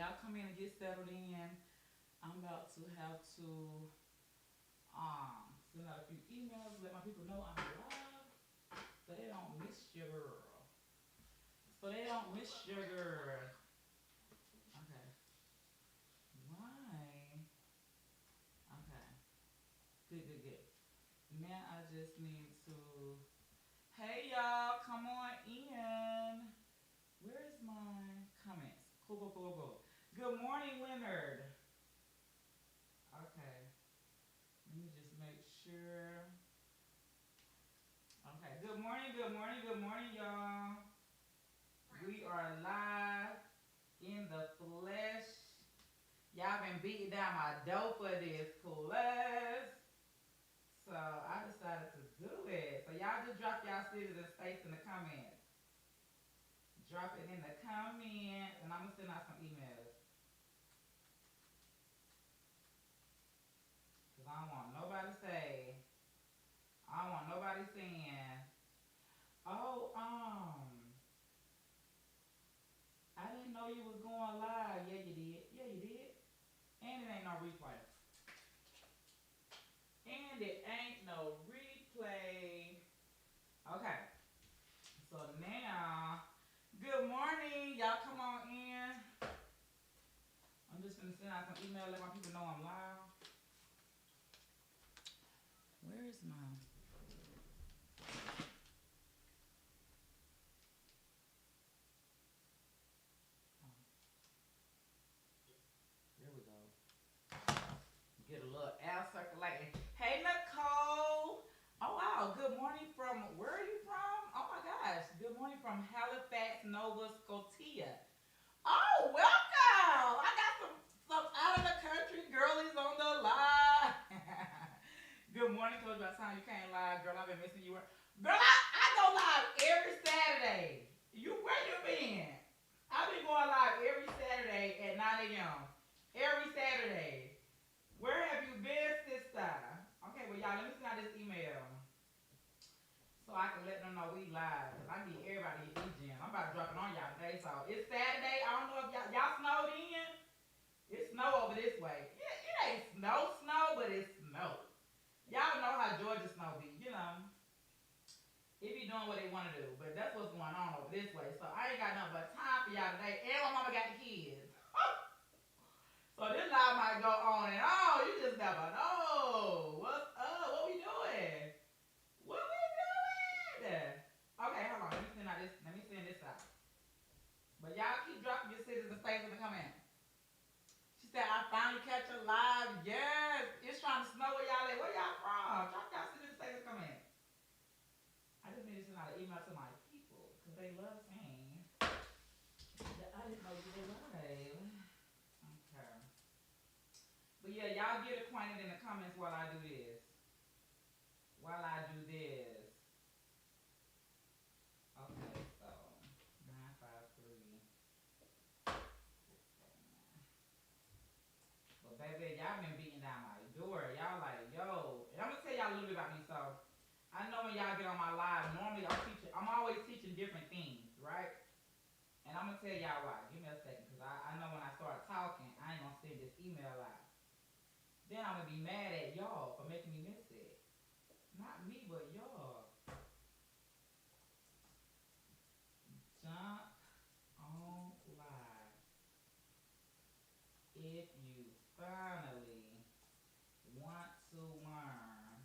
y'all come in and get settled in, I'm about to have to send out a few emails, let my people know I'm live, so they don't miss your girl. So they don't miss your girl. Okay. Why? Okay. Good, good, good. Now I just need to. Hey y'all, come on in. Where's my comments? Cool, cool, cool, cool. Good morning, Leonard. Okay. Let me just make sure. Okay. Good morning, good morning, good morning, y'all. We are live in the flesh. Y'all been beating down my door for this class. So I decided to do it. So y'all just drop y'all cities and states in the comments. Drop it in the comments, and I'm gonna send out some emails. Cause I don't want nobody to say. I don't want nobody saying, "Oh, I didn't know you was going live." Yeah, you did. Yeah, you did. And it ain't no replay. And it ain't no replay. Okay. So now, good morning. Y'all come on in. I'm just gonna send out some email, let my people know I'm live. Where is my? Oh, there we go. Get a little air circulating. Hey, Nicole. Oh, wow. Good morning from, where are you from? Oh, my gosh. Good morning from Halifax, Nova Scotia. Oh, welcome. I got some out of the country girlies on the live. Good morning, Coach. By the time you came live, girl, I've been missing you. Girl, I go live every Saturday. Where you been? I've been going live every Saturday at 9 a.m. Every Saturday. Where have you been, sister? Okay, well, y'all, let me send out this email so I can let them know we live. Because I need everybody to get these gems. I'm about to drop it on y'all today. So it's Saturday. I don't know if y'all snowed in. It's snow over this way. It ain't snow, but it's snow. Y'all know how Georgia snow be, you know. It be doing what they want to do. But that's what's going on over this way. So I ain't got nothing but time for y'all today. And my mama got the kids. So this live might go on and on. You just never know. What's up? What we doing? What we doing? Okay, hold on. Let me send out this. Let me send this out. But y'all keep dropping your cities and states in the comments. She said, I finally catch a live. Yes. It's trying to snow where y'all at. Where y'all from? Drop y'all cities and states in the comments. I just need to send out an email to my people because they love saying that I didn't know you were live. Okay. But yeah, y'all get acquainted in the comments while I do this. While I do this. Okay, so 953. But baby, y'all been beating down my door. Y'all like, yo. And I'm gonna tell y'all a little bit about me. So I know when y'all get on my live, normally I'm always teaching different things, right? And I'm gonna tell y'all why. Give me a second, because I know when I start talking, I ain't gonna send this email out. Then I'm gonna be mad at y'all for making me miss it. Not me, but y'all. Jump on live if you finally want to learn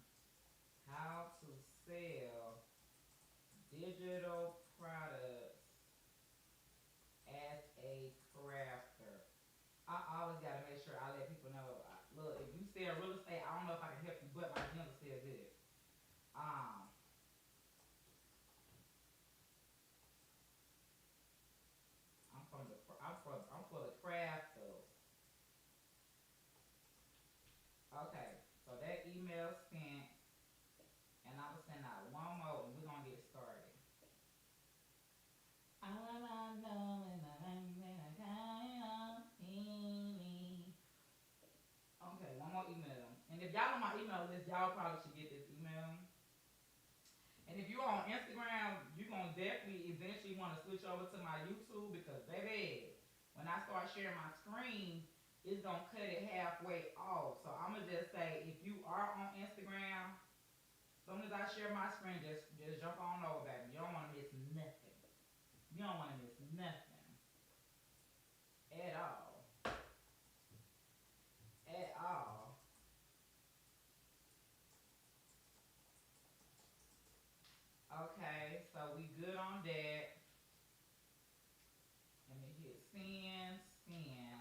how to sell digital products as a crafter. I always got to make sure I let people know. Look, if you sell real estate, I don't know if I can help you, but my gems are still good. Um, I'm for the crafters. Okay, so that email sent, and I'm gonna send out one more, and we're gonna get started. All I know is okay, one more email. And if y'all on my email list, y'all probably should get this email. And if you're on Instagram, you're gonna definitely eventually want to switch over to my YouTube because baby, when when I start sharing my screen, it's gonna cut it halfway off. So I'm gonna just say, if you are on Instagram, as soon as I share my screen, just jump on over, baby. You don't want to miss nothing. You don't want to miss nothing at all, at all. Okay, so we good on that. Let me hit send, send.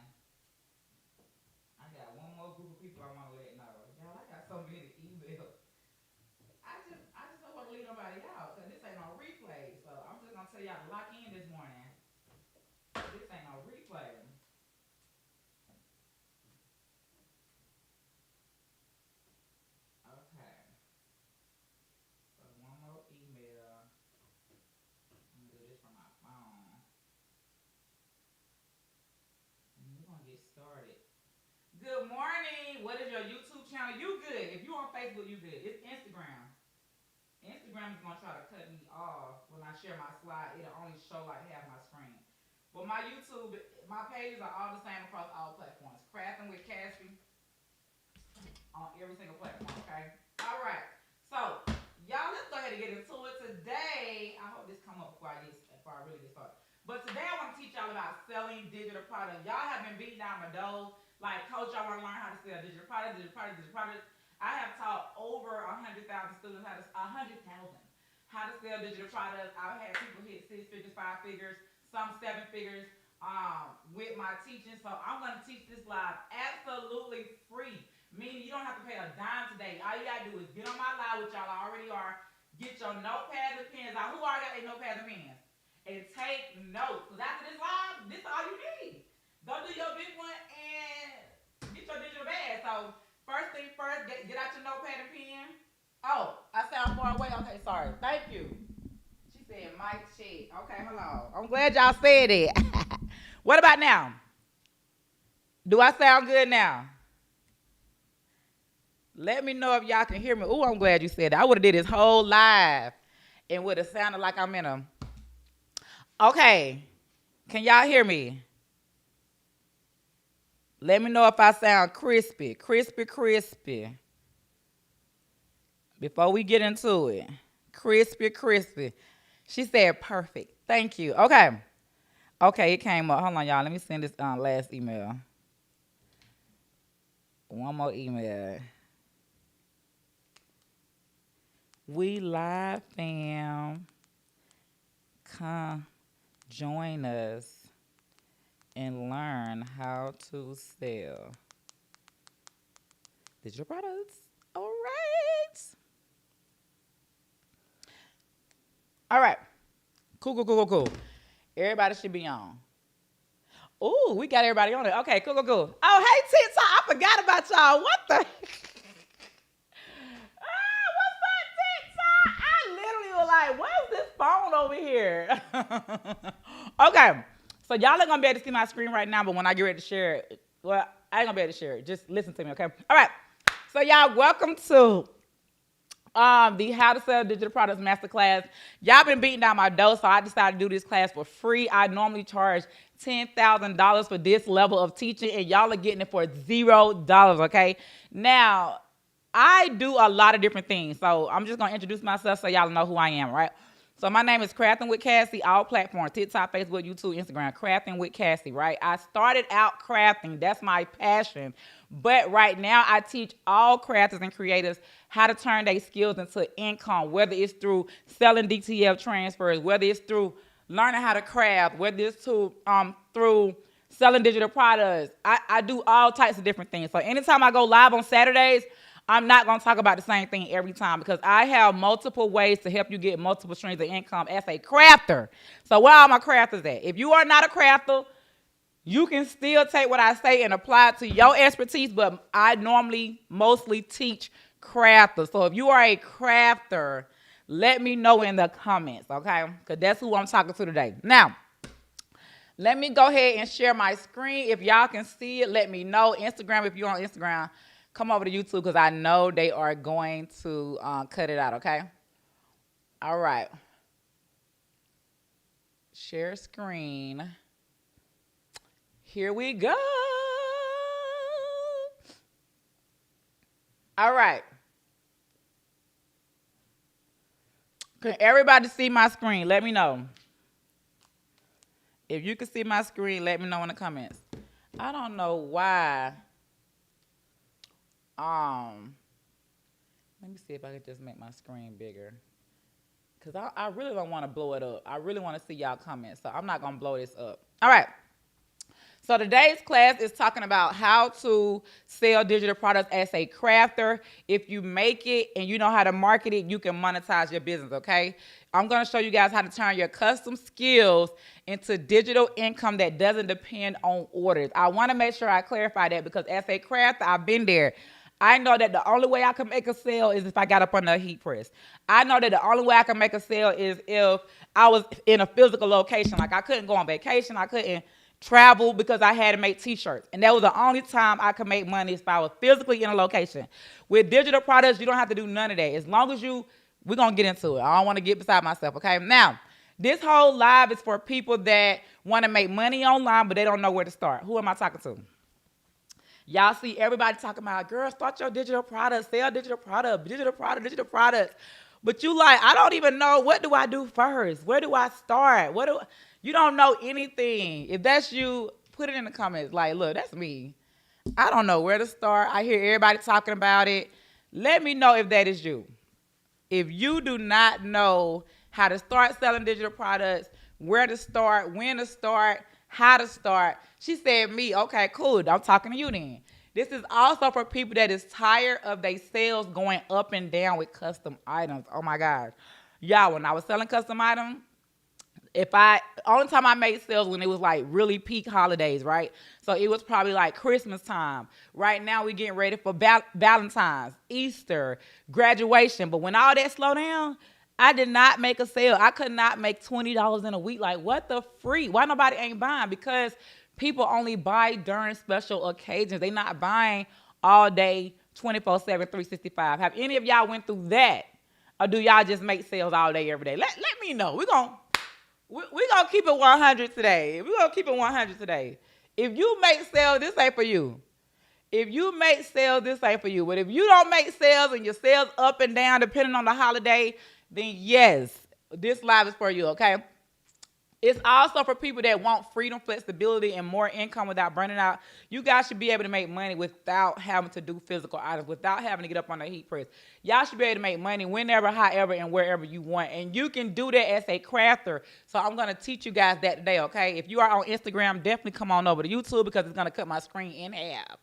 I got one more group of people I want to let know. Y'all, I got so many emails. I just don't want to leave nobody out because this ain't no replay. So I'm just gonna tell y'all to lock in this morning. This ain't no replay. Okay. So one more email. I'm gonna do this from my phone. And we're gonna get started. Good morning. What is your YouTube channel? You good. If you on Facebook, you good. It's Instagram. Instagram is gonna try to cut me off when I share my slide. It'll only show like half my screen. But my YouTube, my pages are all the same across all platforms. Crafting with Cassie on every single platform. Okay. All right. So y'all, let's go ahead and get into it today. I hope this come up before I really get started. But today I want to teach y'all about selling digital products. Y'all have been beating down my door. Like, coach, I want to learn how to sell digital products, digital products, digital products. I have taught over 100,000 students how to sell digital products. I've had people hit 6 figures, 5 figures, some 7 figures with my teaching. So I'm going to teach this live absolutely free. Meaning you don't have to pay a dime today. All you got to do is get on my live, which y'all already are. Get your notepads and pens out. Who already got their notepads and pens? And take notes. Because after this live, this is all you need. Go do your big one and get your digital bag. So first thing first, get out your notepad and pen. Oh, I sound far away. Okay, sorry. Thank you. She said mic check. Okay, hello. I'm glad y'all said it. What about now? Do I sound good now? Let me know if y'all can hear me. Ooh, I'm glad you said that. I would have did this whole live and would have sounded like I'm in a. Okay, can y'all hear me? Let me know if I sound crispy, crispy. Before we get into it, crispy. She said perfect. Thank you. Okay, it came up. Hold on, y'all. Let me send this last email. One more email. We live, fam. Come join us and learn how to sell digital products. All right. All right. Cool. Everybody should be on. Ooh, we got everybody on it. Okay, cool. Oh, hey, TikTok. I forgot about y'all. What the? What's that, TikTok? I literally was like, where's this phone over here? Okay, so y'all ain't gonna be able to see my screen right now, but when I get ready to share it, well, I ain't gonna be able to share it. Just listen to me, okay? All right. So y'all, welcome to the How to Sell Digital Products Masterclass. Y'all been beating down my door, so I decided to do this class for free. I normally charge $10,000 for this level of teaching, and y'all are getting it for $0, okay? Now, I do a lot of different things, so I'm just going to introduce myself so y'all know who I am, right? So my name is Crafting with Cassie, all platforms, TikTok, Facebook, YouTube, Instagram, Crafting with Cassie, right? I started out crafting. That's my passion. But right now I teach all crafters and creators how to turn their skills into income, whether it's through selling DTF transfers, whether it's through learning how to craft, whether it's through selling digital products. I do all types of different things. So anytime I go live on Saturdays, I'm not going to talk about the same thing every time because I have multiple ways to help you get multiple streams of income as a crafter. So where are my crafters at? If you are not a crafter, you can still take what I say and apply it to your expertise, but I normally mostly teach crafters. So if you are a crafter, let me know in the comments, okay? Because that's who I'm talking to today. Now, let me go ahead and share my screen. If y'all can see it, let me know. Instagram, if you're on Instagram, come over to YouTube because I know they are going to cut it out, okay? All right. Share screen. Here we go. All right. Can everybody see my screen? Let me know. If you can see my screen, let me know in the comments. I don't know why. Let me see if I can just make my screen bigger. Because I really don't want to blow it up. I really want to see y'all comments. So I'm not going to blow this up. All right. So today's class is talking about how to sell digital products as a crafter. If you make it and you know how to market it, you can monetize your business, okay? I'm going to show you guys how to turn your custom skills into digital income that doesn't depend on orders. I want to make sure I clarify that because as a crafter, I've been there. I know that the only way I can make a sale is if I got up on the heat press. I know that the only way I can make a sale is if I was in a physical location. Like I couldn't go on vacation. I couldn't travel because I had to make t-shirts. And that was the only time I could make money if I was physically in a location. With digital products, you don't have to do none of that. As long as we're going to get into it. I don't want to get beside myself, okay? Now, this whole live is for people that want to make money online, but they don't know where to start. Who am I talking to? Y'all see everybody talking about, girl, start your digital products, sell digital products, digital products. But you like, I don't even know, what do I do first? Where do I start? You don't know anything. If that's you, put it in the comments. Like, look, that's me. I don't know where to start. I hear everybody talking about it. Let me know if that is you. If you do not know how to start selling digital products, where to start, when to start, how to start. She said me. Okay, cool. I'm talking to you then. This is also for people that is tired of their sales going up and down with custom items. Oh my gosh. Y'all, when I was selling custom items, only time I made sales when it was like really peak holidays, right? So it was probably like Christmas time. Right now we getting ready for Valentine's, Easter, graduation. But when all that slowed down, I did not make a sale. I could not make $20 in a week. Like, what the freak? Why nobody ain't buying? Because people only buy during special occasions. They not buying all day, 24/7, 365. Have any of y'all went through that? Or do y'all just make sales all day, every day? Let me know. We're gonna keep it 100 today. We're going to keep it 100 today. If you make sales, this ain't for you. If you make sales, this ain't for you. But if you don't make sales and your sales up and down depending on the holiday, then yes, this live is for you, okay? It's also for people that want freedom, flexibility, and more income without burning out. You guys should be able to make money without having to do physical items, without having to get up on the heat press. Y'all should be able to make money whenever, however, and wherever you want. And you can do that as a crafter. So I'm going to teach you guys that today, okay? If you are on Instagram, definitely come on over to YouTube because it's going to cut my screen in half.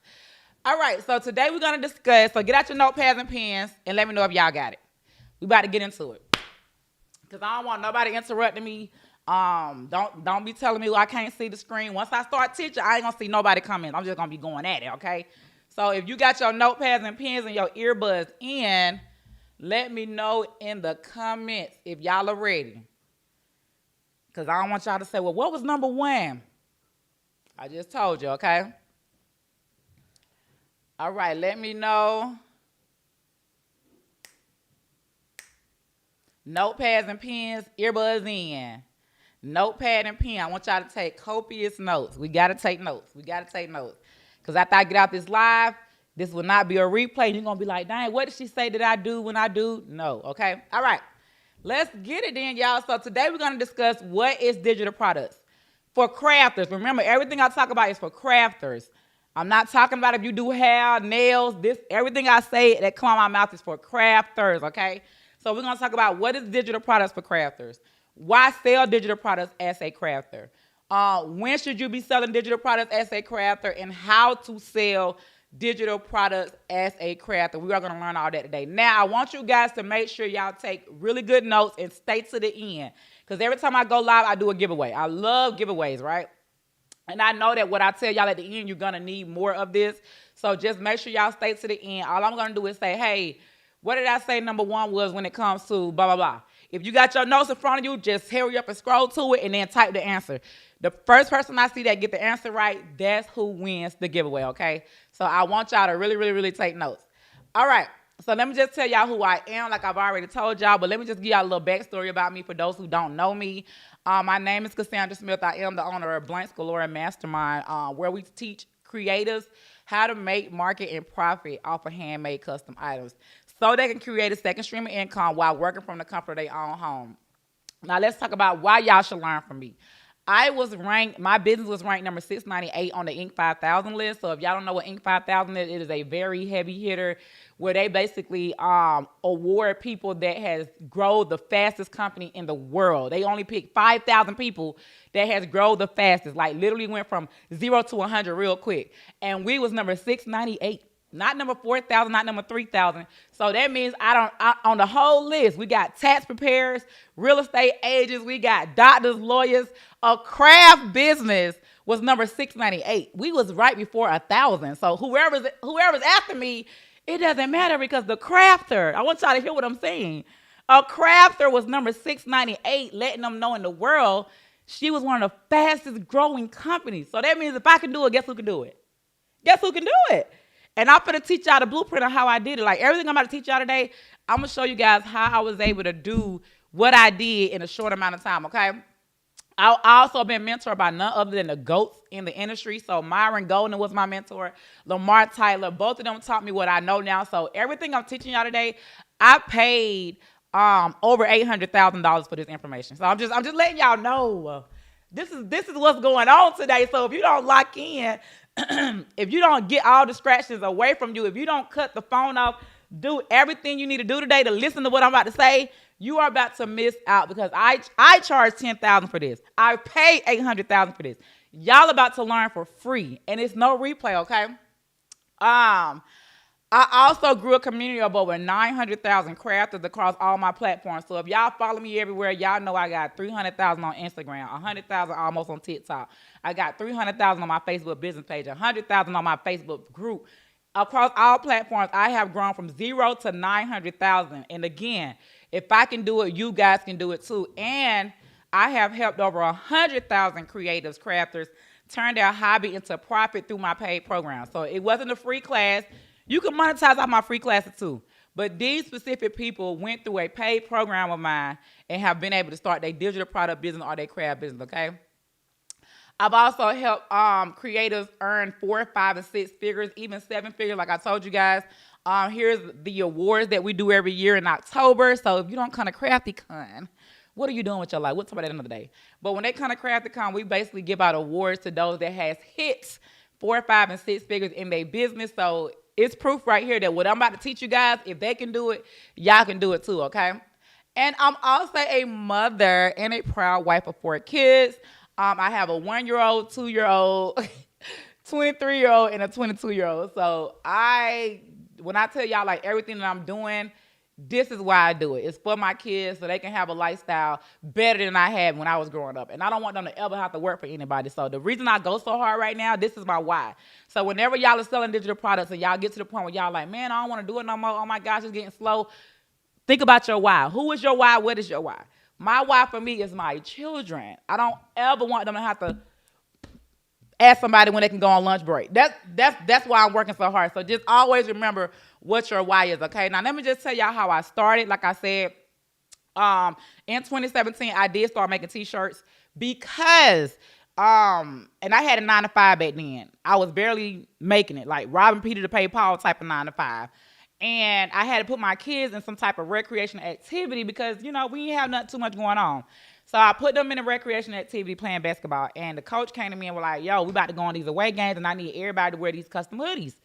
All right, so today we're going to discuss, so get out your notepads and pens and let me know if y'all got it. We about to get into it. Because I don't want nobody interrupting me. Don't be telling me I can't see the screen. Once I start teaching, I ain't gonna see nobody comment. I'm just gonna be going at it, okay? So if you got your notepads and pens and your earbuds in, let me know in the comments if y'all are ready. Because I don't want y'all to say, well, what was number one? I just told you, okay? All right, let me know. Notepads and pens, earbuds in. Notepad and pen. I want y'all to take copious notes. We got to take notes. Because after I get out this live, this will not be a replay. You're going to be like, dang, what did she say that I do when I do? No, okay? All right. Let's get it then, y'all. So today we're going to discuss what is digital products. For crafters, remember, everything I talk about is for crafters. I'm not talking about if you do hair, nails, everything I say that come out my mouth is for crafters, okay? So we're going to talk about what is digital products for crafters. Why sell digital products as a crafter? When should you be selling digital products as a crafter, and how to sell digital products as a crafter? We are going to learn all that today. Now, I want you guys to make sure y'all take really good notes and stay to the end, because every time I go live, I do a giveaway. I love giveaways, right? And I know that what I tell y'all at the end, you're going to need more of this. So just make sure y'all stay to the end. All I'm going to do is say, hey, what did I say number one was when it comes to blah, blah, blah. If you got your notes in front of you, just hurry up and scroll to it and then type the answer. The first person I see that get the answer right, that's who wins the giveaway, okay? So I want y'all to really, really, really take notes. All right. So let me just tell y'all who I am, like I've already told y'all, but let me just give y'all a little backstory about me for those who don't know me. My name is Cassandra Smith. I am the owner of Blanks Galore Mastermind, where we teach creatives how to make, market, and profit off of handmade custom items so they can create a second stream of income while working from the comfort of their own home. Now let's talk about why y'all should learn from me. My business was ranked number 698 on the Inc. 5000 list. So if y'all don't know what Inc. 5000 is, it is a very heavy hitter where they basically award people that has grown the fastest company in the world. They only pick 5,000 people that has grown the fastest, like literally went from 0 to 100 real quick. And we was number 698. Not number 4,000, not number 3,000. So that means on the whole list, we got tax preparers, real estate agents, we got doctors, lawyers. A craft business was number 698. We was right before 1,000. So whoever's after me, it doesn't matter because the crafter, I want y'all to hear what I'm saying. A crafter was number 698, letting them know in the world she was one of the fastest growing companies. So that means if I can do it, guess who can do it? Guess who can do it? And I'm going to teach y'all the blueprint on how I did it. Like everything I'm about to teach y'all today, I'm going to show you guys how I was able to do what I did in a short amount of time, okay? I also been mentored by none other than the GOATs in the industry. So Myron Golden was my mentor. Lamar Tyler, both of them taught me what I know now. So everything I'm teaching y'all today, I paid over $800,000 for this information. So I'm just letting y'all know this is what's going on today. So if you don't lock in, if you don't get all distractions away from you, if you don't cut the phone off, do everything you need to do today to listen to what I'm about to say, you are about to miss out because I charge $10,000 for this. I paid $800,000 for this. Y'all about to learn for free, and it's no replay, okay? I also grew a community of over 900,000 crafters across all my platforms. So if y'all follow me everywhere, y'all know I got 300,000 on Instagram, 100,000 almost on TikTok. I got 300,000 on my Facebook business page, 100,000 on my Facebook group. Across all platforms, I have grown from 0 to 900,000. And again, if I can do it, you guys can do it too. And I have helped over 100,000 creatives, crafters, turn their hobby into profit through my paid program. So it wasn't a free class. You can monetize off my free classes too. But these specific people went through a paid program of mine and have been able to start their digital product business or their craft business, okay? I've also helped creators earn 4, 5, and 6 figures, even 7 figures, like I told you guys. Here's the awards that we do every year in October. So if you don't come to CraftyCon, what are you doing with your life? We'll talk about that another day. But when they come to CraftyCon, we basically give out awards to those that has hits 4, 5, and 6 figures in their business. So it's proof right here that what I'm about to teach you guys, if they can do it, y'all can do it too, okay? And I'm also a mother and a proud wife of 4 kids. I have a 1-year-old, 2-year-old, 23-year-old, and a 22-year-old. So when I tell y'all like everything that I'm doing, this is why I do it. It's for my kids so they can have a lifestyle better than I had when I was growing up. And I don't want them to ever have to work for anybody. So the reason I go so hard right now, this is my why. So whenever y'all are selling digital products and y'all get to the point where y'all like, man, I don't want to do it no more. Oh my gosh, it's getting slow. Think about your why. Who is your why? What is your why? My why for me is my children. I don't ever want them to have to ask somebody when they can go on lunch break. That's why I'm working so hard. So just always remember what your why is, okay? Now, let me just tell y'all how I started. Like I said, in 2017, I did start making T-shirts because, and I had a 9-to-5 back then. I was barely making it, like robbing Peter to pay Paul type of 9-to-5. And I had to put my kids in some type of recreational activity because, we didn't have nothing too much going on. So I put them in a recreational activity playing basketball. And the coach came to me and was like, yo, we about to go on these away games and I need everybody to wear these custom hoodies.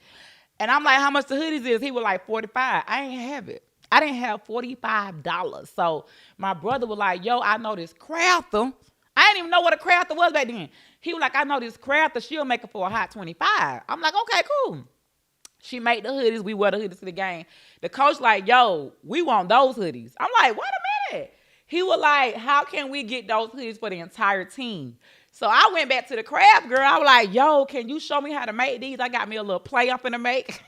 And I'm like, how much the hoodies is? He was like, 45. I ain't have it. I didn't have $45. So my brother was like, yo, I know this crafter. I didn't even know what a crafter was back then. He was like, I know this crafter. She'll make it for a hot 25. I'm like, okay, cool. She made the hoodies. We wear the hoodies to the game. The coach like, yo, we want those hoodies. I'm like, wait a minute. He was like, how can we get those hoodies for the entire team? So I went back to the craft girl. I was like, yo, can you show me how to make these? I got me a little play I'm finna make.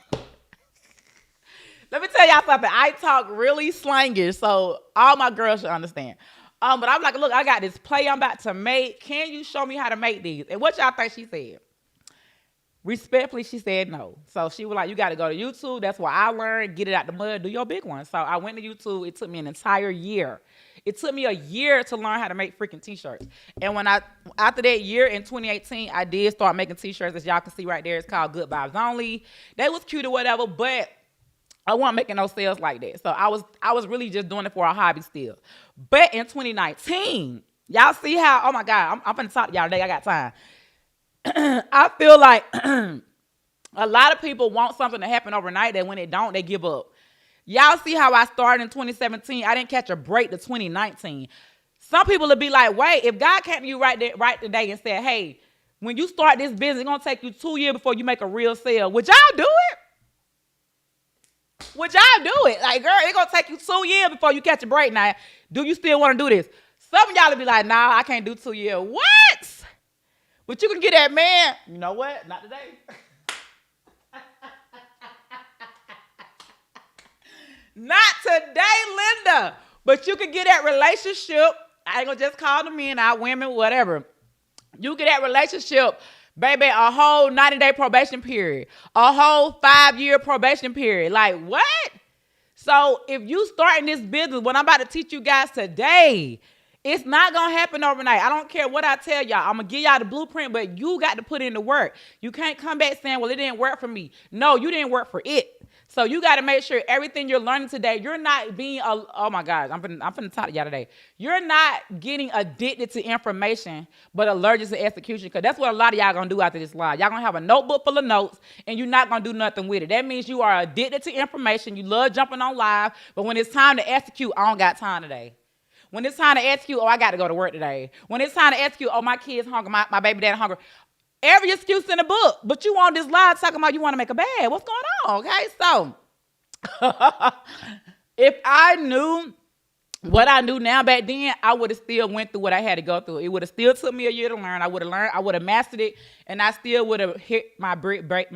Let me tell y'all something. I talk really slangish, so all my girls should understand. But I'm like, look, I got this play I'm about to make. Can you show me how to make these? And what y'all think she said? Respectfully, she said no. So she was like, you got to go to YouTube. That's where I learned. Get it out the mud. Do your big one. So I went to YouTube. It took me an entire year. It took me a year to learn how to make freaking t-shirts. And after that year in 2018, I did start making t-shirts. As y'all can see right there, it's called Good Vibes Only. They was cute or whatever, but I wasn't making no sales like that. So I was really just doing it for a hobby still. But in 2019, y'all see how, oh my God, I'm finna talk to y'all today. I got time. I feel like a lot of people want something to happen overnight that when it don't, they give up. Y'all see how I started in 2017? I didn't catch a break to 2019. Some people will be like, wait, if God came to you right today and said, hey, when you start this business, it's going to take you 2 years before you make a real sale. Would y'all do it? Would y'all do it? Like, girl, it's going to take you 2 years before you catch a break now. Do you still want to do this? Some of y'all will be like, nah, I can't do 2 years. What? But you can get that man. You know what? Not today. Not today, Linda. But you can get that relationship. I ain't gonna just call them men out, women, whatever. You get that relationship, baby, a whole 90-day probation period, a whole 5-year probation period. Like, what? So if you starting this business, what I'm about to teach you guys today, it's not going to happen overnight. I don't care what I tell y'all. I'm going to give y'all the blueprint, but you got to put in the work. You can't come back saying, well, it didn't work for me. No, you didn't work for it. So you got to make sure everything you're learning today, you're not being, oh my gosh, I'm finna talk to y'all today. You're not getting addicted to information, but allergic to execution, because that's what a lot of y'all going to do after this live. Y'all going to have a notebook full of notes, and you're not going to do nothing with it. That means you are addicted to information. You love jumping on live, but when it's time to execute, I don't got time today. When it's time to execute, oh, I got to go to work today. When it's time to execute, oh, my kid's hungry, my baby dad hungry. Every excuse in the book, but you on this live talking about you want to make a bag. What's going on? Okay, so if I knew what I knew now back then, I would have still went through what I had to go through. It would have still took me a year to learn. I would have learned. I would have mastered it, and I still would have hit my big break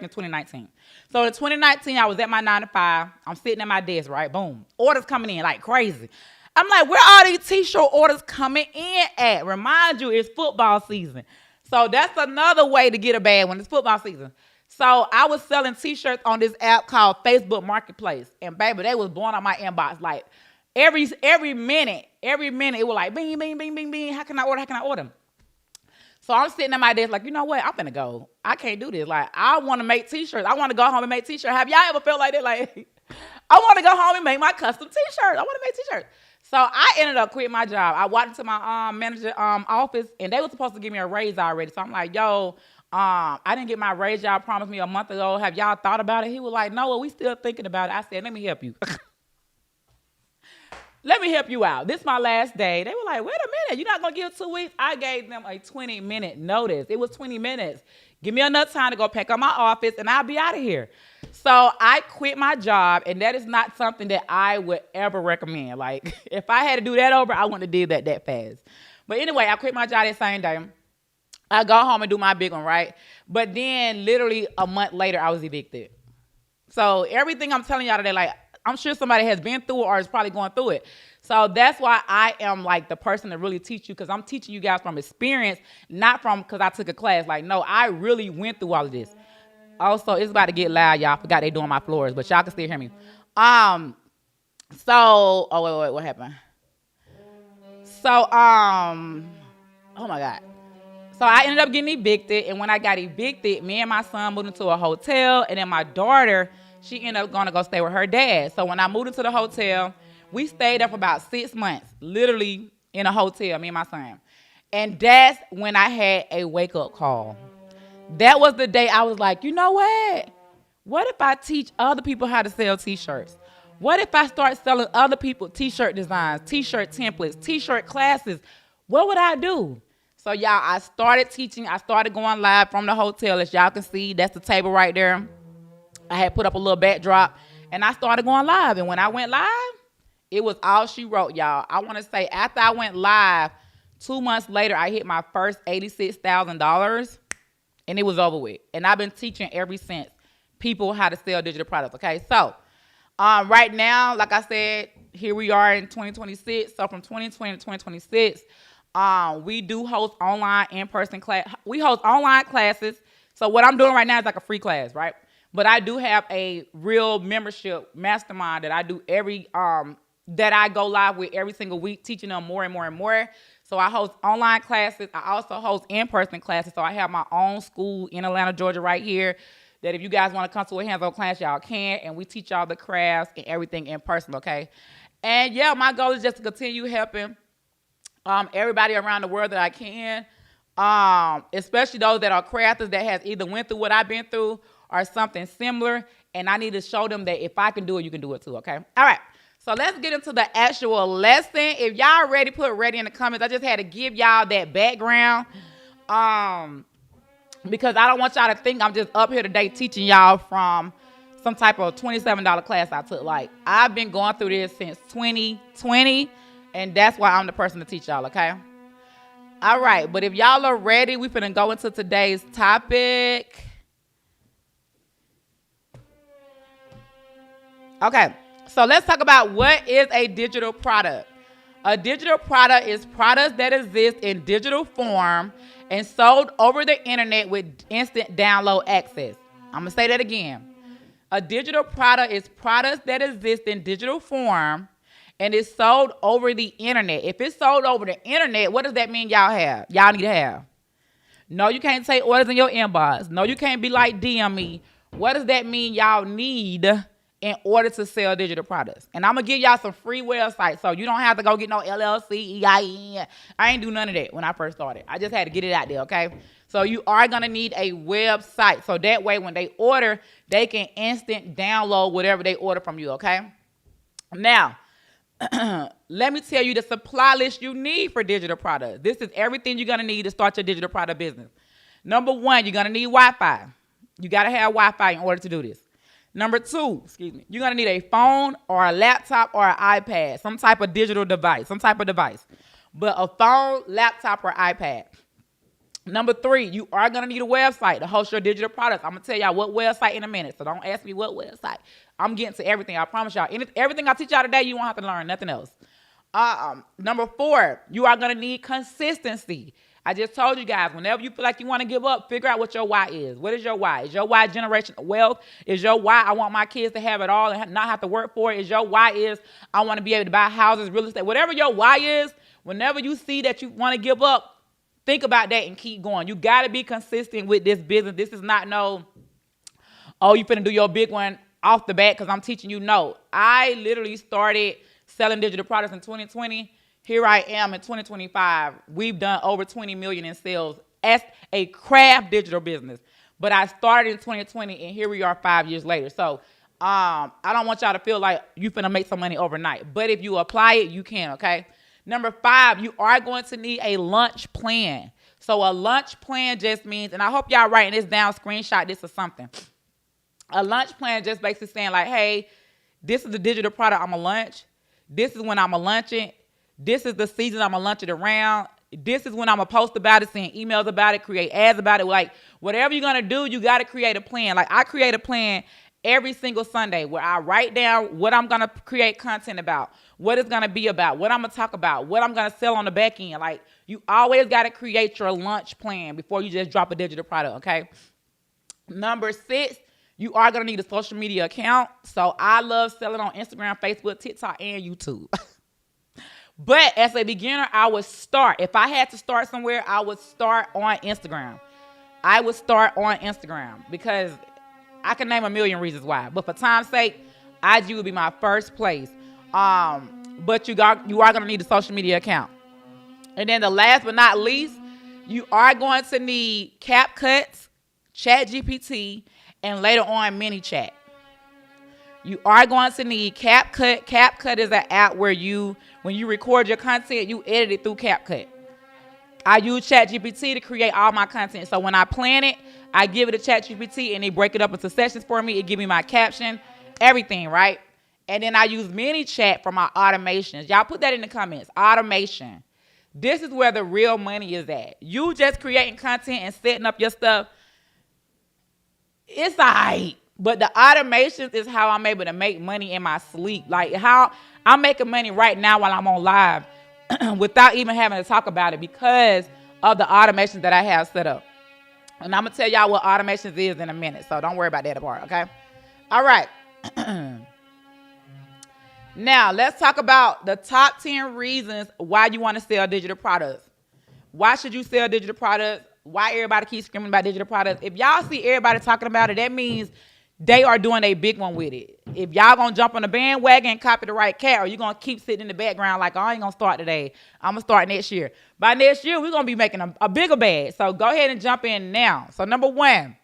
in 2019. So in 2019, I was at my 9 to 5. I'm sitting at my desk, right? Boom. Orders coming in like crazy. I'm like, where are these t-shirt orders coming in at? Remind you, it's football season. So that's another way to get a bag when it's football season. So I was selling t-shirts on this app called Facebook Marketplace. And baby, they was blowing on my inbox. Like every minute, it was like, bing, bing, bing, bing, bing. How can I order? So I'm sitting at my desk like, you know what? I'm finna go. I can't do this. Like, I want to make t-shirts. I want to go home and make t-shirts. Have y'all ever felt like that? Like, I want to go home and make my custom t-shirts. I want to make t-shirts. So I ended up quitting my job. I walked into my manager office, and they were supposed to give me a raise already. So I'm like, yo, I didn't get my raise y'all promised me a month ago. Have y'all thought about it? He was like, no, well, we still thinking about it. I said, let me help you. Let me help you out. This is my last day. They were like, wait a minute. You're not going to give 2 weeks? I gave them a 20-minute notice. It was 20 minutes. Give me enough time to go pack up my office, and I'll be out of here. So I quit my job, and that is not something that I would ever recommend. Like, if I had to do that over, I wouldn't have did that fast. But anyway, I quit my job that same day. I go home and do my big one, right? But then literally a month later, I was evicted. So everything I'm telling y'all today, like, I'm sure somebody has been through it or is probably going through it. So that's why I am like the person to really teach you, because I'm teaching you guys from experience, not from because I took a class. Like, no, I really went through all of this. Also, it's about to get loud, y'all. I forgot they doing my floors, but y'all can still hear me. Oh, wait, what happened? So, oh my God. So I ended up getting evicted, and when I got evicted, me and my son moved into a hotel, and then my daughter, she ended up going to go stay with her dad. So when I moved into the hotel, we stayed there for about 6 months, literally in a hotel, me and my son. And that's when I had a wake-up call. That was the day I was like, you know what? What if I teach other people how to sell t-shirts? What if I start selling other people t-shirt designs, t-shirt templates, t-shirt classes? What would I do? So, y'all, I started teaching. I started going live from the hotel. As y'all can see, that's the table right there. I had put up a little backdrop, and I started going live. And when I went live, it was all she wrote, y'all. I want to say after I went live, 2 months later, I hit my first $86,000, and it was over with. And I've been teaching ever since people how to sell digital products, okay? So right now, like I said, here we are in 2026. So from 2020 to 2026, we do host online in-person class. We host online classes So what I'm doing right now is like a free class, right? But I do have a real membership mastermind that I do that I go live with every single week, teaching them more and more and more. So I host online classes. I also host in-person classes. So I have my own school in Atlanta, Georgia, right here, that if you guys want to come to a hands-on class, y'all can. And we teach y'all the crafts and everything in person, okay? And yeah, my goal is just to continue helping everybody around the world that I can, especially those that are crafters that has either went through what I've been through or something similar. And I need to show them that if I can do it, you can do it too, okay? All right. So let's get into the actual lesson. If y'all ready, put ready in the comments. I just had to give y'all that background because I don't want y'all to think I'm just up here today teaching y'all from some type of $27 class I took. Like, I've been going through this since 2020, and that's why I'm the person to teach y'all, okay? All right, but if y'all are ready, we finna go into today's topic. Okay. So let's talk about what is a digital product. A digital product is products that exist in digital form and sold over the internet with instant download access. I'm going to say that again. A digital product is products that exist in digital form and is sold over the internet. If it's sold over the internet, what does that mean y'all have? Y'all need to have. No, you can't take orders in your inbox. No, you can't be like DM me. What does that mean y'all need in order to sell digital products? And I'm going to give y'all some free websites so you don't have to go get no LLC, EIN. I ain't do none of that when I first started. I just had to get it out there, okay? So you are going to need a website. So that way when they order, they can instant download whatever they order from you, okay? Now, let me tell you the supply list you need for digital products. This is everything you're going to need to start your digital product business. Number one, you're going to need Wi-Fi. You got to have Wi-Fi in order to do this. Number two, you're going to need a phone or a laptop or an iPad, some type of digital device, but a phone, laptop, or iPad. Number three, you are going to need a website to host your digital products. I'm going to tell y'all what website in a minute, so don't ask me what website. I'm getting to everything. I promise y'all. Everything I teach y'all today, you won't have to learn nothing else. Number four, you are going to need consistency. I just told you guys, whenever you feel like you want to give up, figure out what your why is. What is your why? Is your why generational wealth? Is your why I want my kids to have it all and not have to work for it? Is your why is I want to be able to buy houses, real estate? Whatever your why is, whenever you see that you want to give up, think about that and keep going. You got to be consistent with this business. This is not you finna do your big one off the bat because I'm teaching you. No, I literally started selling digital products in 2020. Here I am in 2025. We've done over 20 million in sales as a craft digital business. But I started in 2020 and here we are 5 years later. So I don't want y'all to feel like you finna make some money overnight. But if you apply it, you can, okay? Number five, you are going to need a lunch plan. So a lunch plan just means, and I hope y'all writing this down, screenshot this or something. A lunch plan just basically saying like, hey, this is the digital product I'm gonna launch. This is when I'm gonna launch it. This is the season I'm gonna launch it around. This is when I'm gonna post about it, send emails about it, create ads about it. Like whatever you're gonna do, you gotta create a plan. Like I create a plan every single Sunday where I write down what I'm gonna create content about, what it's gonna be about, what I'm gonna talk about, what I'm gonna sell on the back end. Like you always gotta create your lunch plan before you just drop a digital product, okay? Number six, you are gonna need a social media account. So I love selling on Instagram, Facebook, TikTok, and YouTube. But as a beginner, I would start. If I had to start somewhere, I would start on Instagram. I would start on Instagram because I can name a million reasons why. But for time's sake, IG would be my first place. But you are going to need a social media account. And then the last but not least, you are going to need CapCut, ChatGPT, and later on ManyChat. You are going to need CapCut. CapCut is an app where when you record your content, you edit it through CapCut. I use ChatGPT to create all my content. So when I plan it, I give it a ChatGPT and they break it up into sessions for me. It give me my caption, everything, right? And then I use ManyChat for my automations. Y'all put that in the comments. Automation. This is where the real money is at. You just creating content and setting up your stuff. It's all right. But the automations is how I'm able to make money in my sleep. Like how I'm making money right now while I'm on live without even having to talk about it because of the automations that I have set up. And I'm going to tell y'all what automations is in a minute. So don't worry about that part, okay? All right. Now, let's talk about the top 10 reasons why you want to sell digital products. Why should you sell digital products? Why everybody keeps screaming about digital products? If y'all see everybody talking about it, that means they are doing a big one with it. If y'all going to jump on the bandwagon and copy the right cat, or you going to keep sitting in the background like, oh, I ain't going to start today. I'm going to start next year. By next year, we're going to be making a bigger bag. So go ahead and jump in now. So number one,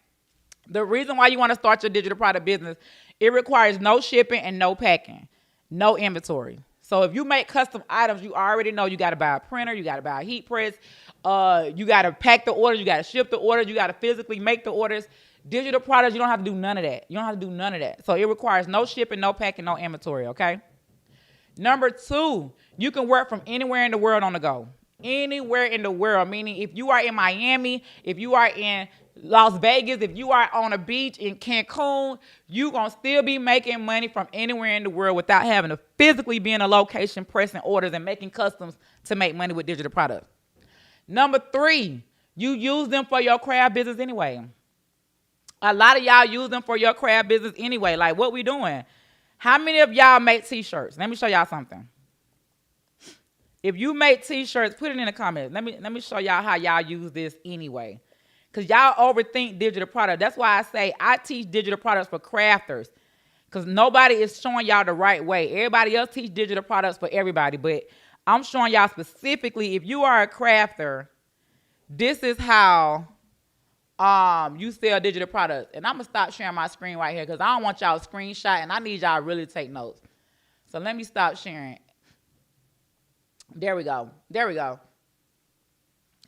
the reason why you want to start your digital product business, it requires no shipping and no packing, no inventory. So if you make custom items, you already know you got to buy a printer, you got to buy a heat press, you got to pack the orders, you got to ship the orders, you got to physically make the orders. Digital products, you don't have to do none of that. You don't have to do none of that. So it requires no shipping, no packing, no inventory, okay? Number two, you can work from anywhere in the world on the go. Anywhere in the world, meaning if you are in Miami, if you are in Las Vegas, if you are on a beach in Cancun, you're going to still be making money from anywhere in the world without having to physically be in a location pressing orders and making customs to make money with digital products. Number three, you use them for your craft business anyway. A lot of y'all use them for your craft business anyway. Like, what we doing? How many of y'all make T-shirts? Let me show y'all something. If you make T-shirts, put it in the comments. Let me show y'all how y'all use this anyway. Because y'all overthink digital products. That's why I say I teach digital products for crafters. Because nobody is showing y'all the right way. Everybody else teach digital products for everybody. But I'm showing y'all specifically, if you are a crafter, this is how you sell digital products. And I'm going to stop sharing my screen right here because I don't want y'all to screenshot, and I need y'all to really take notes. So let me stop sharing. There we go. There we go.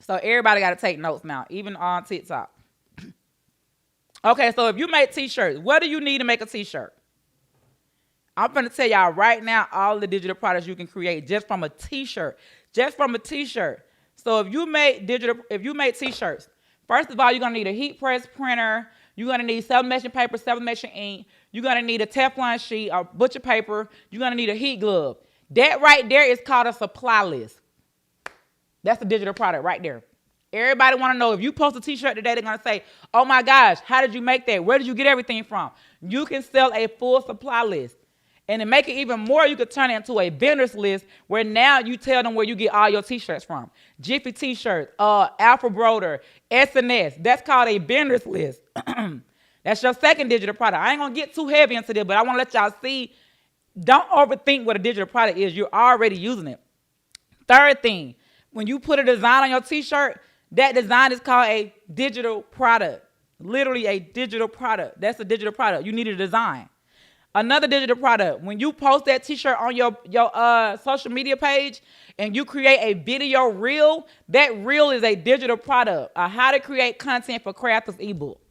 So everybody got to take notes now, even on TikTok. Okay, so if you make T-shirts, what do you need to make a T-shirt? I'm going to tell y'all right now all the digital products you can create just from a T-shirt. Just from a T-shirt. So if you make T-shirts, first of all, you're going to need a heat press printer. You're going to need 7-mesh paper, 7-mesh ink. You're going to need a Teflon sheet or butcher paper. You're going to need a heat glove. That right there is called a supply list. That's a digital product right there. Everybody want to know, if you post a T-shirt today, they're going to say, oh my gosh, how did you make that? Where did you get everything from? You can sell a full supply list. And to make it even more, you could turn it into a vendor's list where now you tell them where you get all your T-shirts from. Jiffy T-shirts, Alpha Broder, S&S. That's called a vendor's list. That's your second digital product. I ain't going to get too heavy into this, but I want to let y'all see, don't overthink what a digital product is. You're already using it. Third thing, when you put a design on your T-shirt, that design is called a digital product. Literally a digital product. That's a digital product. You need a design. Another digital product, when you post that T-shirt on your social media page and you create a video reel, that reel is a digital product. How to create content for crafters ebook.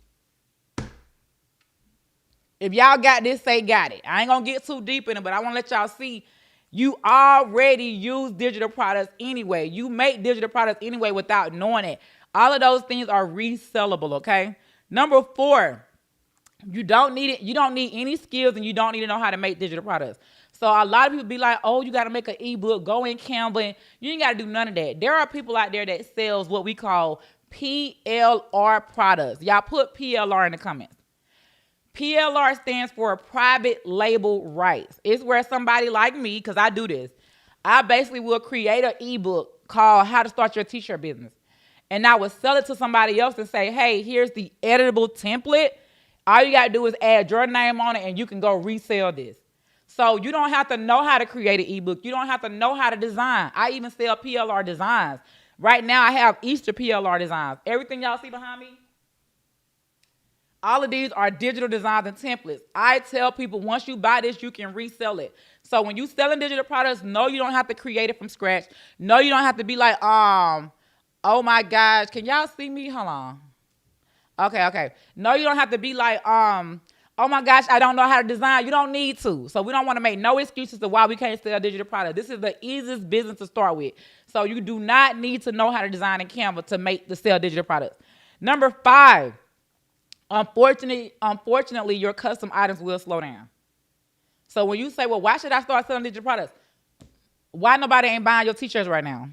If y'all got this, say got it. I ain't going to get too deep in it, but I want to let y'all see you already use digital products anyway. You make digital products anyway without knowing it. All of those things are resellable, okay? Number 4, you don't need it. You don't need any skills, and you don't need to know how to make digital products. So a lot of people be like, oh, you got to make an ebook, go in Canva. You ain't got to do none of that. There are people out there that sells what we call PLR products. Y'all put PLR in the comments. PLR stands for private label rights. It's where somebody like me, because I do this, I basically will create an ebook called How to Start Your T-Shirt Business. And I will sell it to somebody else and say, hey, here's the editable template. All you got to do is add your name on it and you can go resell this. So you don't have to know how to create an ebook. You don't have to know how to design. I even sell PLR designs. Right now I have Easter PLR designs. Everything y'all see behind me, all of these are digital designs and templates. I tell people once you buy this, you can resell it. So when you selling digital products, no, you don't have to create it from scratch. No, you don't have to be like, oh my gosh, can y'all see me? Hold on. Okay. No, you don't have to be like, oh my gosh, I don't know how to design. You don't need to. So we don't want to make no excuses to why we can't sell digital products. This is the easiest business to start with. So you do not need to know how to design in Canva to sell digital products. Number 5. Unfortunately, your custom items will slow down. So when you say, well, why should I start selling digital products? Why nobody ain't buying your T-shirts right now?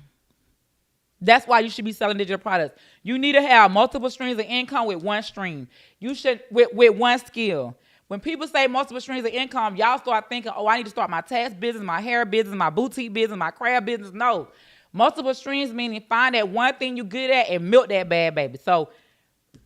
That's why you should be selling digital products. You need to have multiple streams of income with one stream. You should with one skill. When people say multiple streams of income, y'all start thinking, oh, I need to start my tax business, my hair business, my boutique business, my craft business. No. Multiple streams meaning find that one thing you're good at and milk that bad baby. So,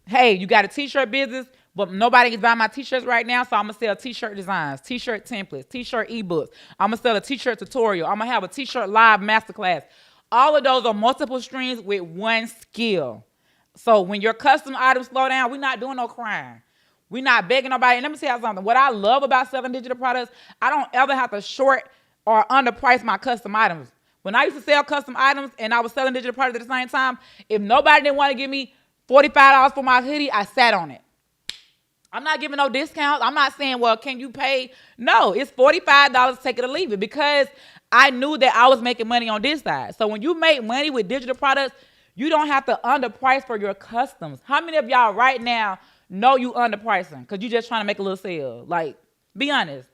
hey, you got a t-shirt business, but nobody is buying my t-shirts right now, so I'm going to sell t-shirt designs, t-shirt templates, t-shirt ebooks. I'm going to sell a t-shirt tutorial. I'm going to have a t-shirt live masterclass. All of those are multiple streams with one skill. So when your custom items slow down, we're not doing no crime. We're not begging nobody. And let me tell you something. What I love about selling digital products, I don't ever have to short or underprice my custom items. When I used to sell custom items and I was selling digital products at the same time, if nobody didn't want to give me $45 for my hoodie, I sat on it. I'm not giving no discounts. I'm not saying, well, can you pay? No, it's $45, take it or leave it, because I knew that I was making money on this side. So when you make money with digital products, you don't have to underprice for your customs. How many of y'all right now know you underpricing because you just trying to make a little sale? Like, be honest.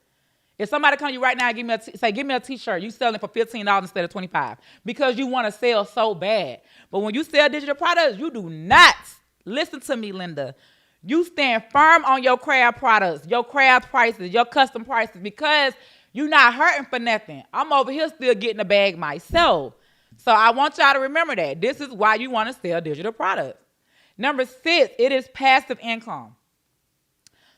If somebody come to you right now and give me a t-shirt, you selling it for $15 instead of $25 because you want to sell so bad. But when you sell digital products, you do not, listen to me, Linda, you stand firm on your craft products, your craft prices, your custom prices, because you're not hurting for nothing. I'm over here still getting the bag myself. So I want y'all to remember that. This is why you want to sell digital products. Number 6, it is passive income.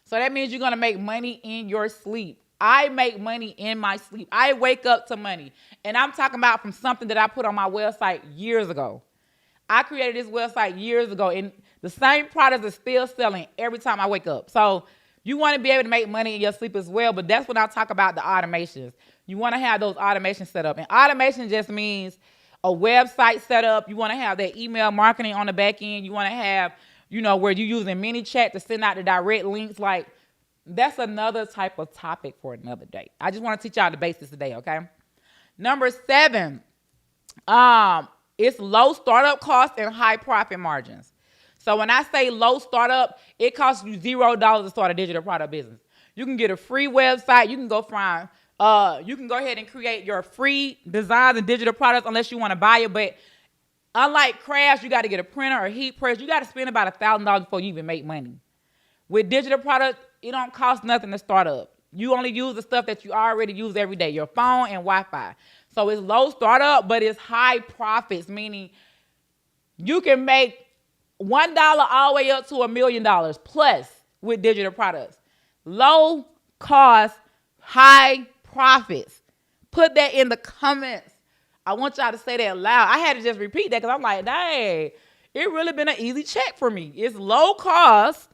So that means you're going to make money in your sleep. I make money in my sleep. I wake up to money. And I'm talking about from something that I put on my website years ago. I created this website years ago, and the same products are still selling every time I wake up. So you want to be able to make money in your sleep as well, but that's when I talk about the automations. You want to have those automations set up. And automation just means a website set up. You want to have that email marketing on the back end. You want to have, where you're using ManyChat to send out the direct links. Like, that's another type of topic for another day. I just want to teach y'all the basics today, okay? Number 7, it's low startup costs and high profit margins. So when I say low startup, it costs you $0 to start a digital product business. You can get a free website. You can go ahead and create your free designs and digital products unless you want to buy it. But unlike crafts, you got to get a printer or heat press. You got to spend about $1,000 before you even make money. With digital products, it don't cost nothing to start up. You only use the stuff that you already use every day, your phone and Wi-Fi. So it's low startup, but it's high profits, meaning you can make $1 all the way up to $1 million plus with digital products. Low cost, high profits. Put that in the comments. I want y'all to say that loud. I had to just repeat that because I'm like, dang, it really been an easy check for me. It's low cost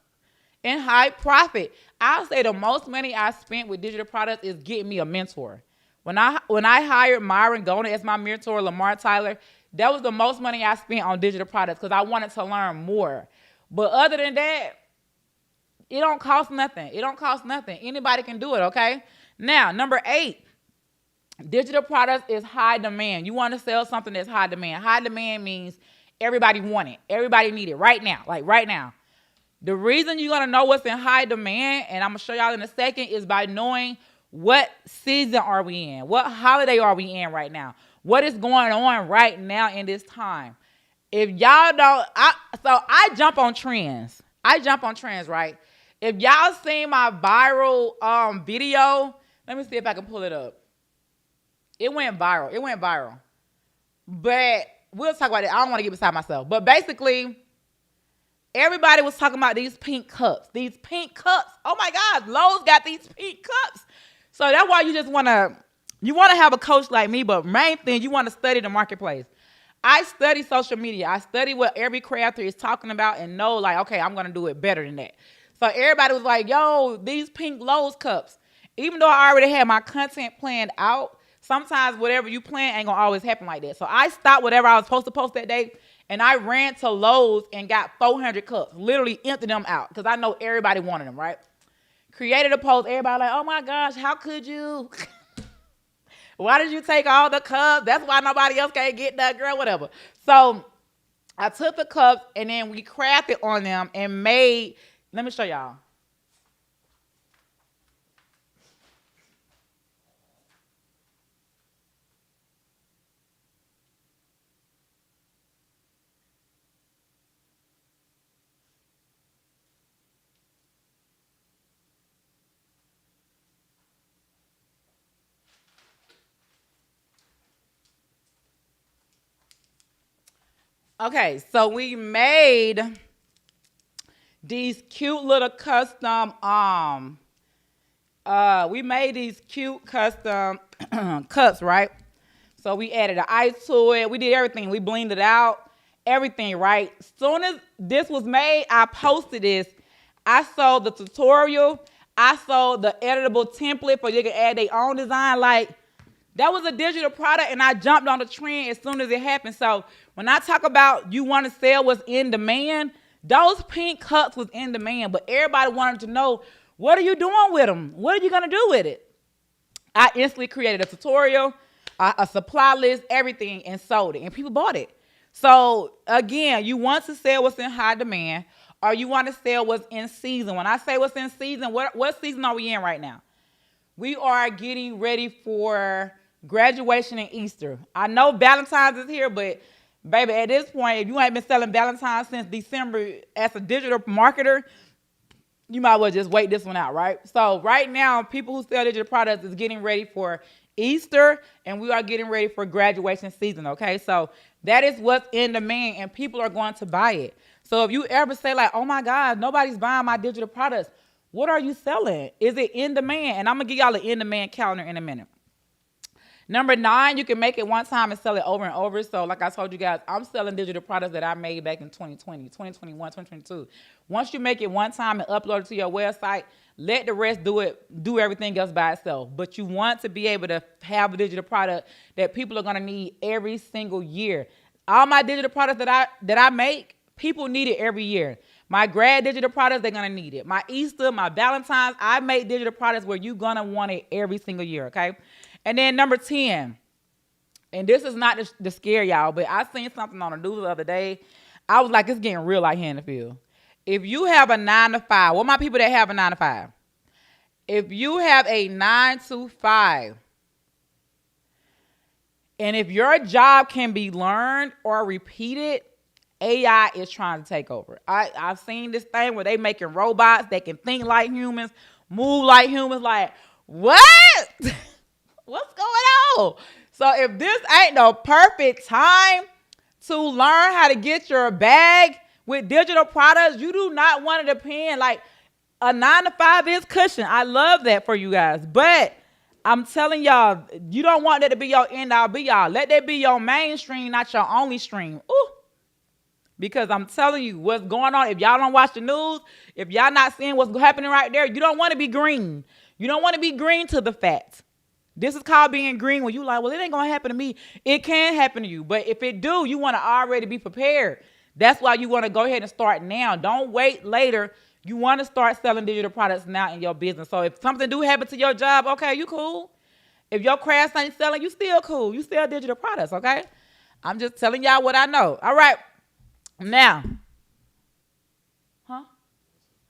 and high profit. I'll say the most money I spent with digital products is getting me a mentor. When I hired Myron Gona as my mentor, Lamar Tyler, that was the most money I spent on digital products because I wanted to learn more. But other than that, it don't cost nothing. It don't cost nothing. Anybody can do it, okay? Now, number 8, digital products is high demand. You want to sell something that's high demand. High demand means everybody want it. Everybody need it right now, like right now. The reason you're going to know what's in high demand, and I'm going to show y'all in a second, is by knowing what season are we in? What holiday are we in right now? What is going on right now in this time? If y'all don't, I jump on trends. Right? If y'all seen my viral video, let me see if I can pull it up. It went viral. But we'll talk about it. I don't want to get beside myself. But basically, everybody was talking about these pink cups. Oh my God, Lowe's got these pink cups. So that's why you want to have a coach like me, but main thing, you want to study the marketplace. I study social media. I study what every crafter is talking about and know, like, okay, I'm going to do it better than that. So everybody was like, yo, these pink Lowe's cups. Even though I already had my content planned out, sometimes whatever you plan ain't going to always happen like that. So I stopped whatever I was supposed to post that day, and I ran to Lowe's and got 400 cups, literally emptied them out because I know everybody wanted them, right? Created a post. Everybody like, oh my gosh, how could you? Why did you take all the cups? That's why nobody else can't get that, girl, whatever. So I took the cups and then we crafted on them and made, let me show y'all. Okay, so we made these cute little custom we made these cute custom cups, right? So we added the ice to it. We did everything. We blended it out, everything, right? Soon as this was made, I posted this. I sold the tutorial. I sold the editable template for you can add their own design. Like, that was a digital product, and I jumped on the trend as soon as it happened. So when I talk about you want to sell what's in demand, those pink cups was in demand, but everybody wanted to know, what are you doing with them? What are you going to do with it? I instantly created a tutorial, a supply list, everything, and sold it, and people bought it. So again, you want to sell what's in high demand, or you want to sell what's in season. When I say what's in season, what season are we in right now? We are getting ready for graduation and Easter. I know Valentine's is here, but baby, at this point, if you ain't been selling Valentine's since December as a digital marketer, you might well just wait this one out, right? So right now, people who sell digital products is getting ready for Easter, and we are getting ready for graduation season, okay? So that is what's in demand, and people are going to buy it. So if you ever say like, oh my God, nobody's buying my digital products, what are you selling? Is it in demand? And I'm going to give y'all an in demand calendar in a minute. Number 9, you can make it one time and sell it over and over. So like I told you guys, I'm selling digital products that I made back in 2020, 2021, 2022. Once you make it one time and upload it to your website, let the rest do everything else by itself. But you want to be able to have a digital product that people are going to need every single year. All my digital products that I make, people need it every year. My grad digital products, they're going to need it. My Easter, my Valentine's, I make digital products where you're going to want it every single year, okay? And then number 10, and this is not to scare y'all, but I seen something on the news the other day. I was like, it's getting real out here in the field. If you have a 9 to 5, what my people that have a 9 to 5? If you have a 9 to 5, and if your job can be learned or repeated, AI is trying to take over. I've seen this thing where they making robots that can think like humans, move like humans. Like, what? What's going on? So if this ain't the perfect time to learn how to get your bag with digital products, you do not want to depend. Like, a 9 to 5 is cushion. I love that for you guys. But I'm telling y'all, you don't want that to be your end all be all. Let that be your mainstream, not your only stream. Ooh. Because I'm telling you what's going on. If y'all don't watch the news, if y'all not seeing what's happening right there, you don't want to be green. You don't want to be green to the facts. This is called being green when you like, well, it ain't going to happen to me. It can happen to you. But if it do, you want to already be prepared. That's why you want to go ahead and start now. Don't wait later. You want to start selling digital products now in your business. So if something do happen to your job, okay, you cool. If your crafts ain't selling, you still cool. You sell digital products, okay? I'm just telling y'all what I know. All right. Now. Hold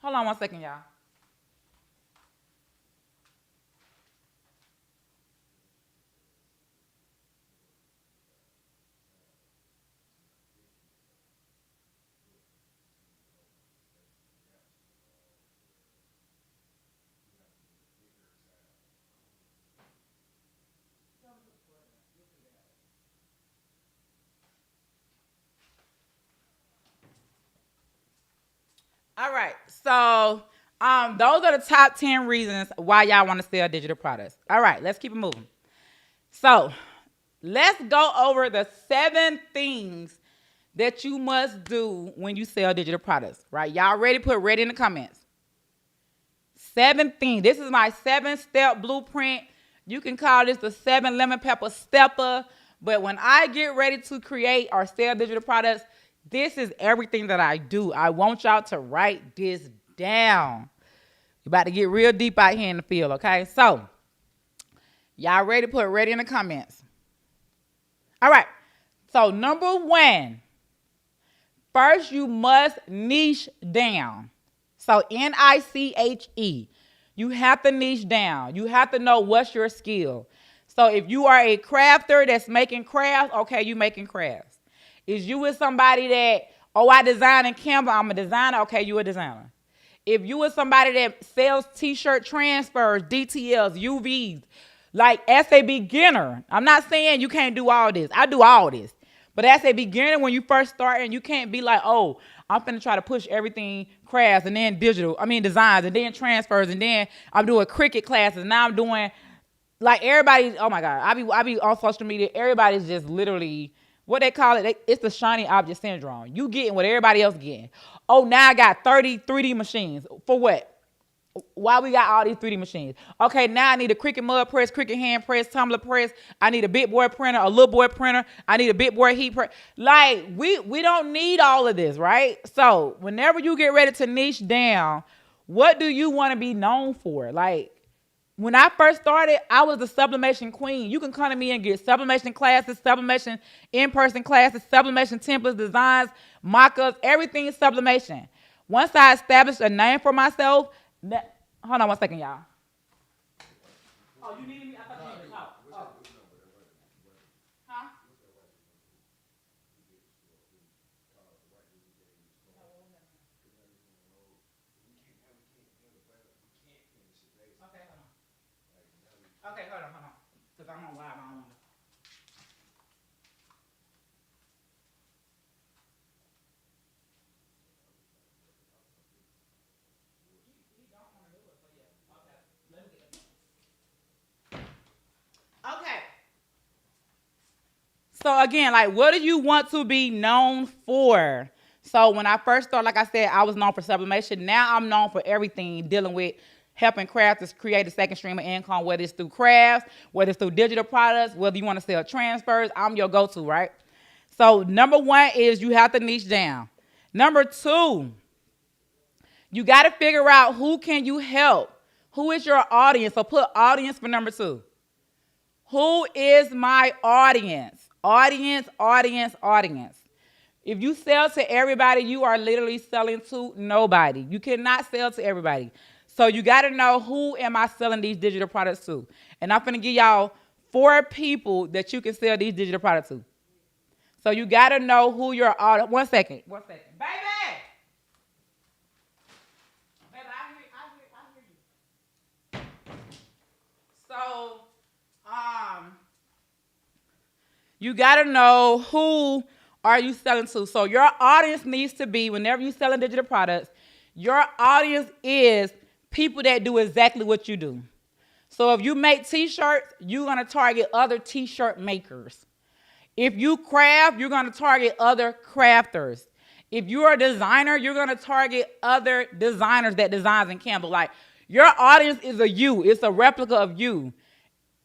on one second, y'all. All right. So those are the top 10 reasons why y'all want to sell digital products. All right, let's keep it moving. So let's go over the 7 things that you must do when you sell digital products, right? Y'all ready? Put ready in the comments. 7 things. This is my 7-step blueprint. You can call this the 7 lemon pepper stepper. But when I get ready to create or sell digital products, this is everything that I do. I want y'all to write this down. You're about to get real deep out here in the field, okay? So, y'all ready? Put ready in the comments. All right. So, number 1, first you must niche down. So, Niche. You have to niche down. You have to know what's your skill. So, if you are a crafter that's making crafts, okay, you making crafts. Is you with somebody that, oh, I design in Canva, I'm a designer, okay, you a designer. If you with somebody that sells t-shirt transfers, DTLs, UVs, like as a beginner, I'm not saying you can't do all this. I do all this. But that's a beginning when you first start, and you can't be like, oh, I'm finna try to push everything crafts and then designs and then transfers and then I'm doing cricket classes and now I'm doing like everybody. Oh my God, I be on social media. Everybody's just literally what they call it. It's the shiny object syndrome. You getting what everybody else getting. Oh, now I got 30 3D machines for what? Why we got all these 3D machines? Okay, now I need a Cricut mud press, Cricut hand press, tumbler press. I need a big boy printer, a little boy printer. I need a big boy heat press. Like we don't need all of this, right? So whenever you get ready to niche down, what do you want to be known for? Like when I first started, I was the sublimation queen. You can come to me and get sublimation classes, sublimation in-person classes, sublimation templates, designs, mock-ups, everything is sublimation. Once I established a name for myself, hold on one second, y'all. Oh, you needed me? I thought you needed to talk. Oh. Huh? Okay, hold on. Okay, hold on. Because I'm on live. I don't want to. Okay. So again, like, what do you want to be known for? So when I first started, like I said, I was known for sublimation. Now I'm known for everything dealing with helping crafters create a second stream of income, whether it's through crafts, whether it's through digital products, whether you want to sell transfers. I'm your go-to, right? So number one is you have to niche down. Number two, you got to figure out who can you help. Who is your audience? So put audience for number two. Who is my audience? Audience. If you sell to everybody, you are literally selling to nobody. You cannot sell to everybody. So you got to know who am I selling these digital products to. And I'm going to give y'all 4 people that you can sell these digital products to. So you got to know who your audience. One second. Baby! Baby, I hear you. So, you got to know who are you selling to. So your audience needs to be, whenever you're selling digital products, your audience is people that do exactly what you do. So if you make t-shirts, you're going to target other t-shirt makers. If you craft, you're going to target other crafters. If you're a designer, you're going to target other designers that designs in Canva. Like, your audience is a you. It's a replica of you.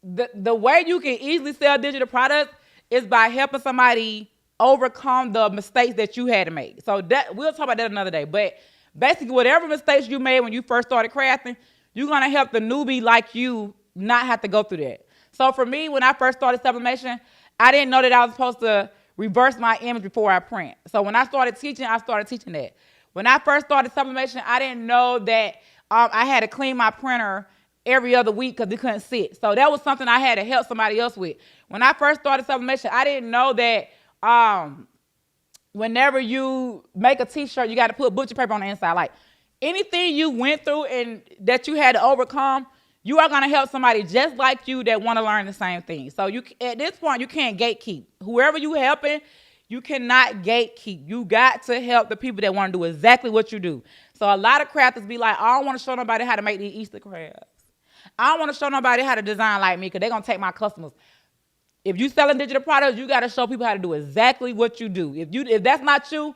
The way you can easily sell digital products is by helping somebody overcome the mistakes that you had to make. So that we'll talk about that another day. But basically, whatever mistakes you made when you first started crafting, you're going to help the newbie like you not have to go through that. So for me, when I first started sublimation, I didn't know that I was supposed to reverse my image before I print. So when I started teaching that. When I first started sublimation, I didn't know that I had to clean my printer every other week because it couldn't sit. So that was something I had to help somebody else with. When I first started sublimation, I didn't know that whenever you make a t-shirt, you got to put butcher paper on the inside. Like, anything you went through and that you had to overcome, you are going to help somebody just like you that want to learn the same thing. So you, at this point, you can't gatekeep. Whoever you helping, you cannot gatekeep. You got to help the people that want to do exactly what you do. So a lot of crafters be like, I don't want to show nobody how to make these Easter crafts. I don't want to show nobody how to design like me because they're going to take my customers. If you selling digital products, you got to show people how to do exactly what you do. If that's not you,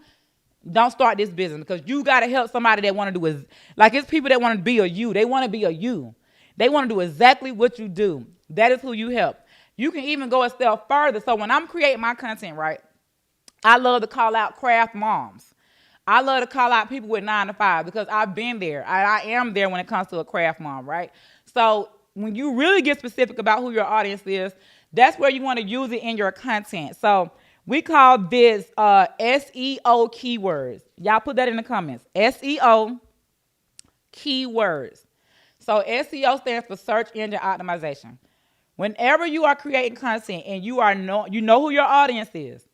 don't start this business because you got to help somebody that want to do it. Like, it's people that want to be a you. They want to be a you. They want to do exactly what you do. That is who you help. You can even go a step further. So when I'm creating my content, right, I love to call out craft moms. I love to call out people with 9 to 5 because I've been there. I am there when it comes to a craft mom, right? So when you really get specific about who your audience is, that's where you want to use it in your content. So we call this SEO keywords. Y'all put that in the comments. SEO keywords. So SEO stands for search engine optimization. Whenever you are creating content and you know who your audience is,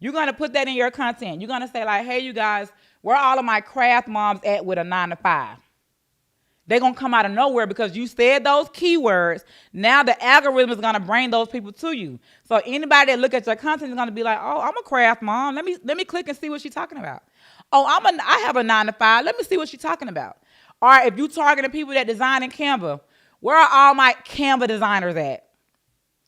you're going to put that in your content. You're going to say like, hey, you guys, where are all of my craft moms at with a 9 to 5? They're going to come out of nowhere because you said those keywords. Now the algorithm is going to bring those people to you. So anybody that look at your content is going to be like, oh, I'm a craft mom. Let me click and see what she's talking about. Oh, I have a 9 to 5. Let me see what she's talking about. Or if you targeting people that design in Canva, where are all my Canva designers at?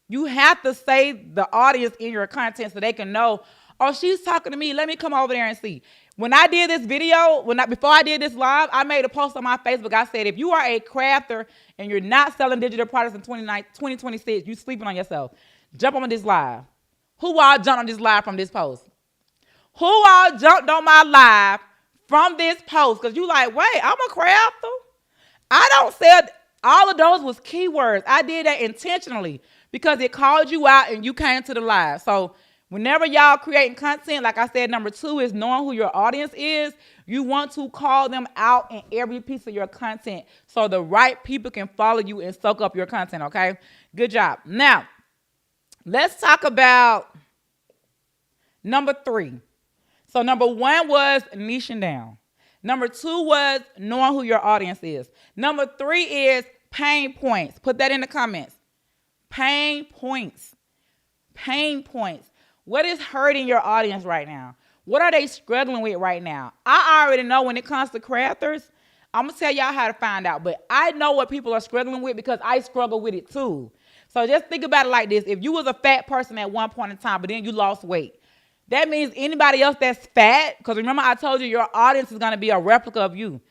You have to save the audience in your content so they can know, oh, she's talking to me. Let me come over there and see. When I did this video, before I did this live, I made a post on my Facebook. I said, if you are a crafter and you're not selling digital products in 2026, you sleeping on yourself. Jump on this live. Who all jumped on this live from this post? Who all jumped on my live from this post? Because you like, wait, I'm a crafter. I don't sell. All of those was keywords. I did that intentionally because it called you out and you came to the live. So whenever y'all creating content, like I said, number 2 is knowing who your audience is. You want to call them out in every piece of your content so the right people can follow you and soak up your content, okay? Good job. Now, let's talk about number 3. So number 1 was niching down. Number 2 was knowing who your audience is. Number 3 is pain points. Put that in the comments. Pain points. Pain points. What is hurting your audience right now? What are they struggling with right now? I already know when it comes to crafters. I'm going to tell y'all how to find out. But I know what people are struggling with because I struggle with it too. So just think about it like this. If you was a fat person at one point in time, but then you lost weight, that means anybody else that's fat, because remember I told you your audience is going to be a replica of you.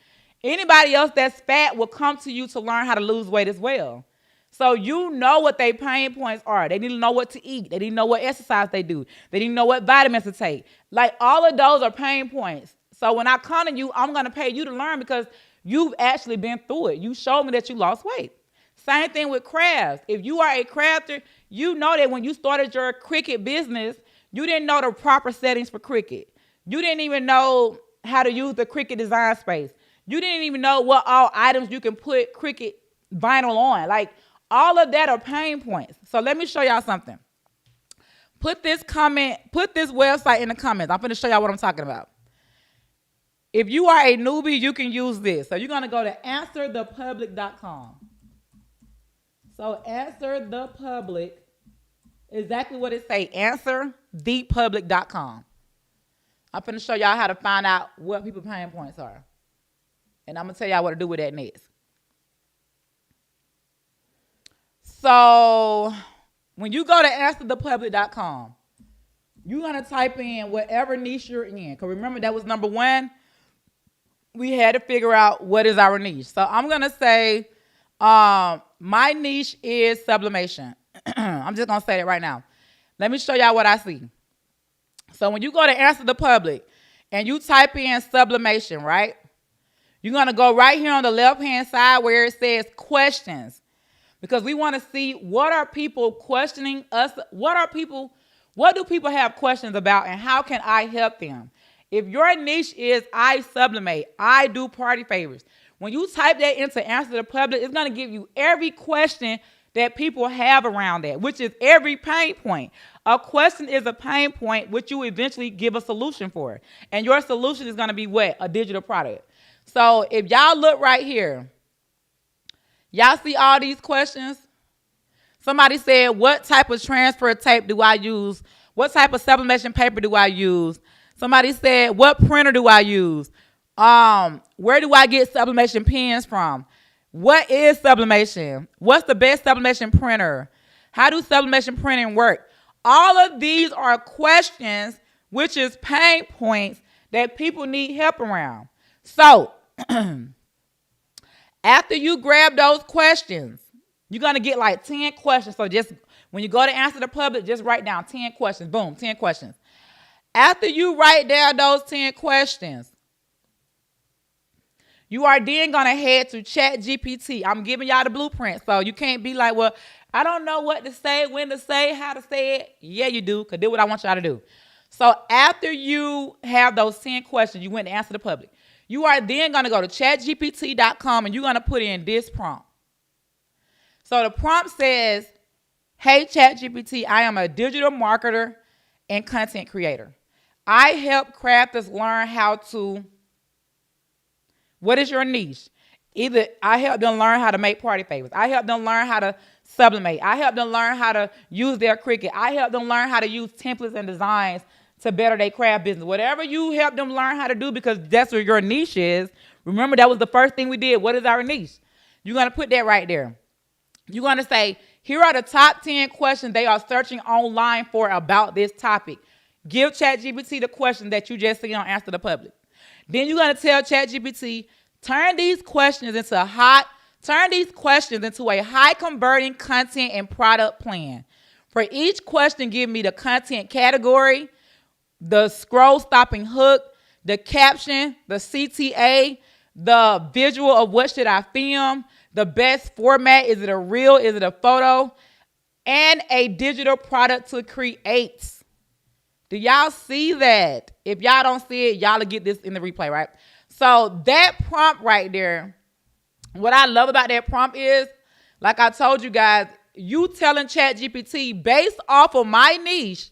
Anybody else that's fat will come to you to learn how to lose weight as well. So you know what their pain points are. They need to know what to eat. They need to know what exercise they do. They need to know what vitamins to take. Like all of those are pain points. So when I come to you, I'm going to pay you to learn because you've actually been through it. You showed me that you lost weight. Same thing with crafts. If you are a crafter, you know that when you started your Cricut business, you didn't know the proper settings for Cricut. You didn't even know how to use the Cricut design space. You didn't even know what all items you can put Cricut vinyl on. Like all of that are pain points. So let me show y'all something. Put this website in the comments. I'm going to show y'all what I'm talking about. If you are a newbie, you can use this. So you're going to go to answerthepublic.com. So answerthepublic, exactly what it say, answerthepublic.com. I'm going to show y'all how to find out what people's pain points are. And I'm going to tell y'all what to do with that next. So when you go to answerthepublic.com, you're going to type in whatever niche you're in. Because remember, that was number 1. We had to figure out what is our niche. So I'm going to say my niche is sublimation. I'm just going to say that right now. Let me show y'all what I see. So when you go to Answer the Public and you type in sublimation, right? You're going to go right here on the left-hand side where it says questions. Because we want to see what are people questioning us. What do people have questions about and how can I help them? If your niche is I sublimate, I do party favors. When you type that into Answer the Public, it's going to give you every question that people have around that, which is every pain point. A question is a pain point, which you eventually give a solution for. And your solution is going to be what? A digital product. So if y'all look right here, y'all see all these questions? Somebody said, what type of transfer tape do I use? What type of sublimation paper do I use? Somebody said, what printer do I use? Where do I get sublimation pens from? What is sublimation? What's the best sublimation printer? How do sublimation printing work? All of these are questions, which is pain points that people need help around. So after you grab those questions, you're going to get like 10 questions. So just when you go to Answer the Public, just write down 10 questions. Boom, 10 questions. After you write down those 10 questions, you are then going to head to ChatGPT. I'm giving y'all the blueprint. So you can't be like, well, I don't know what to say, when to say, how to say it. Yeah, you do, because do what I want y'all to do. So after you have those 10 questions, you went to Answer the Public. You are then going to go to chatgpt.com and you're going to put in this prompt. So the prompt says, hey, ChatGPT, I am a digital marketer and content creator. I help crafters learn how to. What is your niche? Either I help them learn how to make party favors. I help them learn how to sublimate. I help them learn how to use their Cricut. I help them learn how to use templates and designs to better their craft business. Whatever you help them learn how to do, because that's where your niche is. Remember, that was the first thing we did. What is our niche? You're going to put that right there. You're going to say, here are the top 10 questions they are searching online for about this topic. Give ChatGPT the question that you just seen on Answer the Public. Then you're going to tell ChatGPT, turn these questions into a high converting content and product plan. For each question, give me the content category, the scroll stopping hook, the caption, the CTA, the visual of what should I film, the best format, is it a reel, is it a photo, and a digital product to create. Do y'all see that? If y'all don't see it, y'all will get this in the replay, right? So that prompt right there, what I love about that prompt is, like I told you guys, you telling ChatGPT based off of my niche,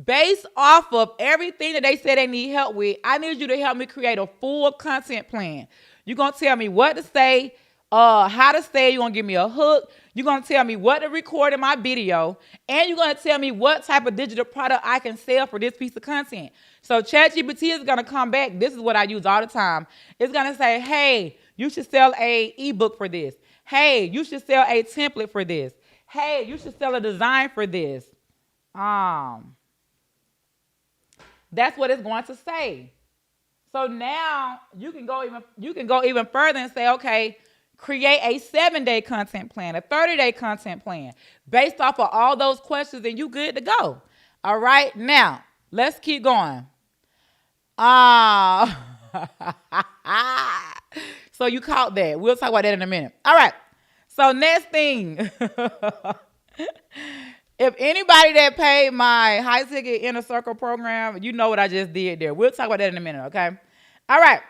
based off of everything that they say they need help with, I need you to help me create a full content plan. You're going to tell me what to say, how to say, you're going to give me a hook, you're going to tell me what to record in my video, and you're going to tell me what type of digital product I can sell for this piece of content. So ChatGPT is going to come back. This is what I use all the time. It's going to say, hey, you should sell a ebook for this. Hey, you should sell a template for this. Hey, you should sell a design for this. That's what it's going to say. So now you can go even further and say, okay, create a 7-day content plan, a 30-day content plan based off of all those questions, and you good to go. All right, now let's keep going. So you caught that. We'll talk about that in a minute. All right. So next thing. If anybody that paid my high ticket inner circle program, you know what I just did there. We'll talk about that in a minute, okay? All right.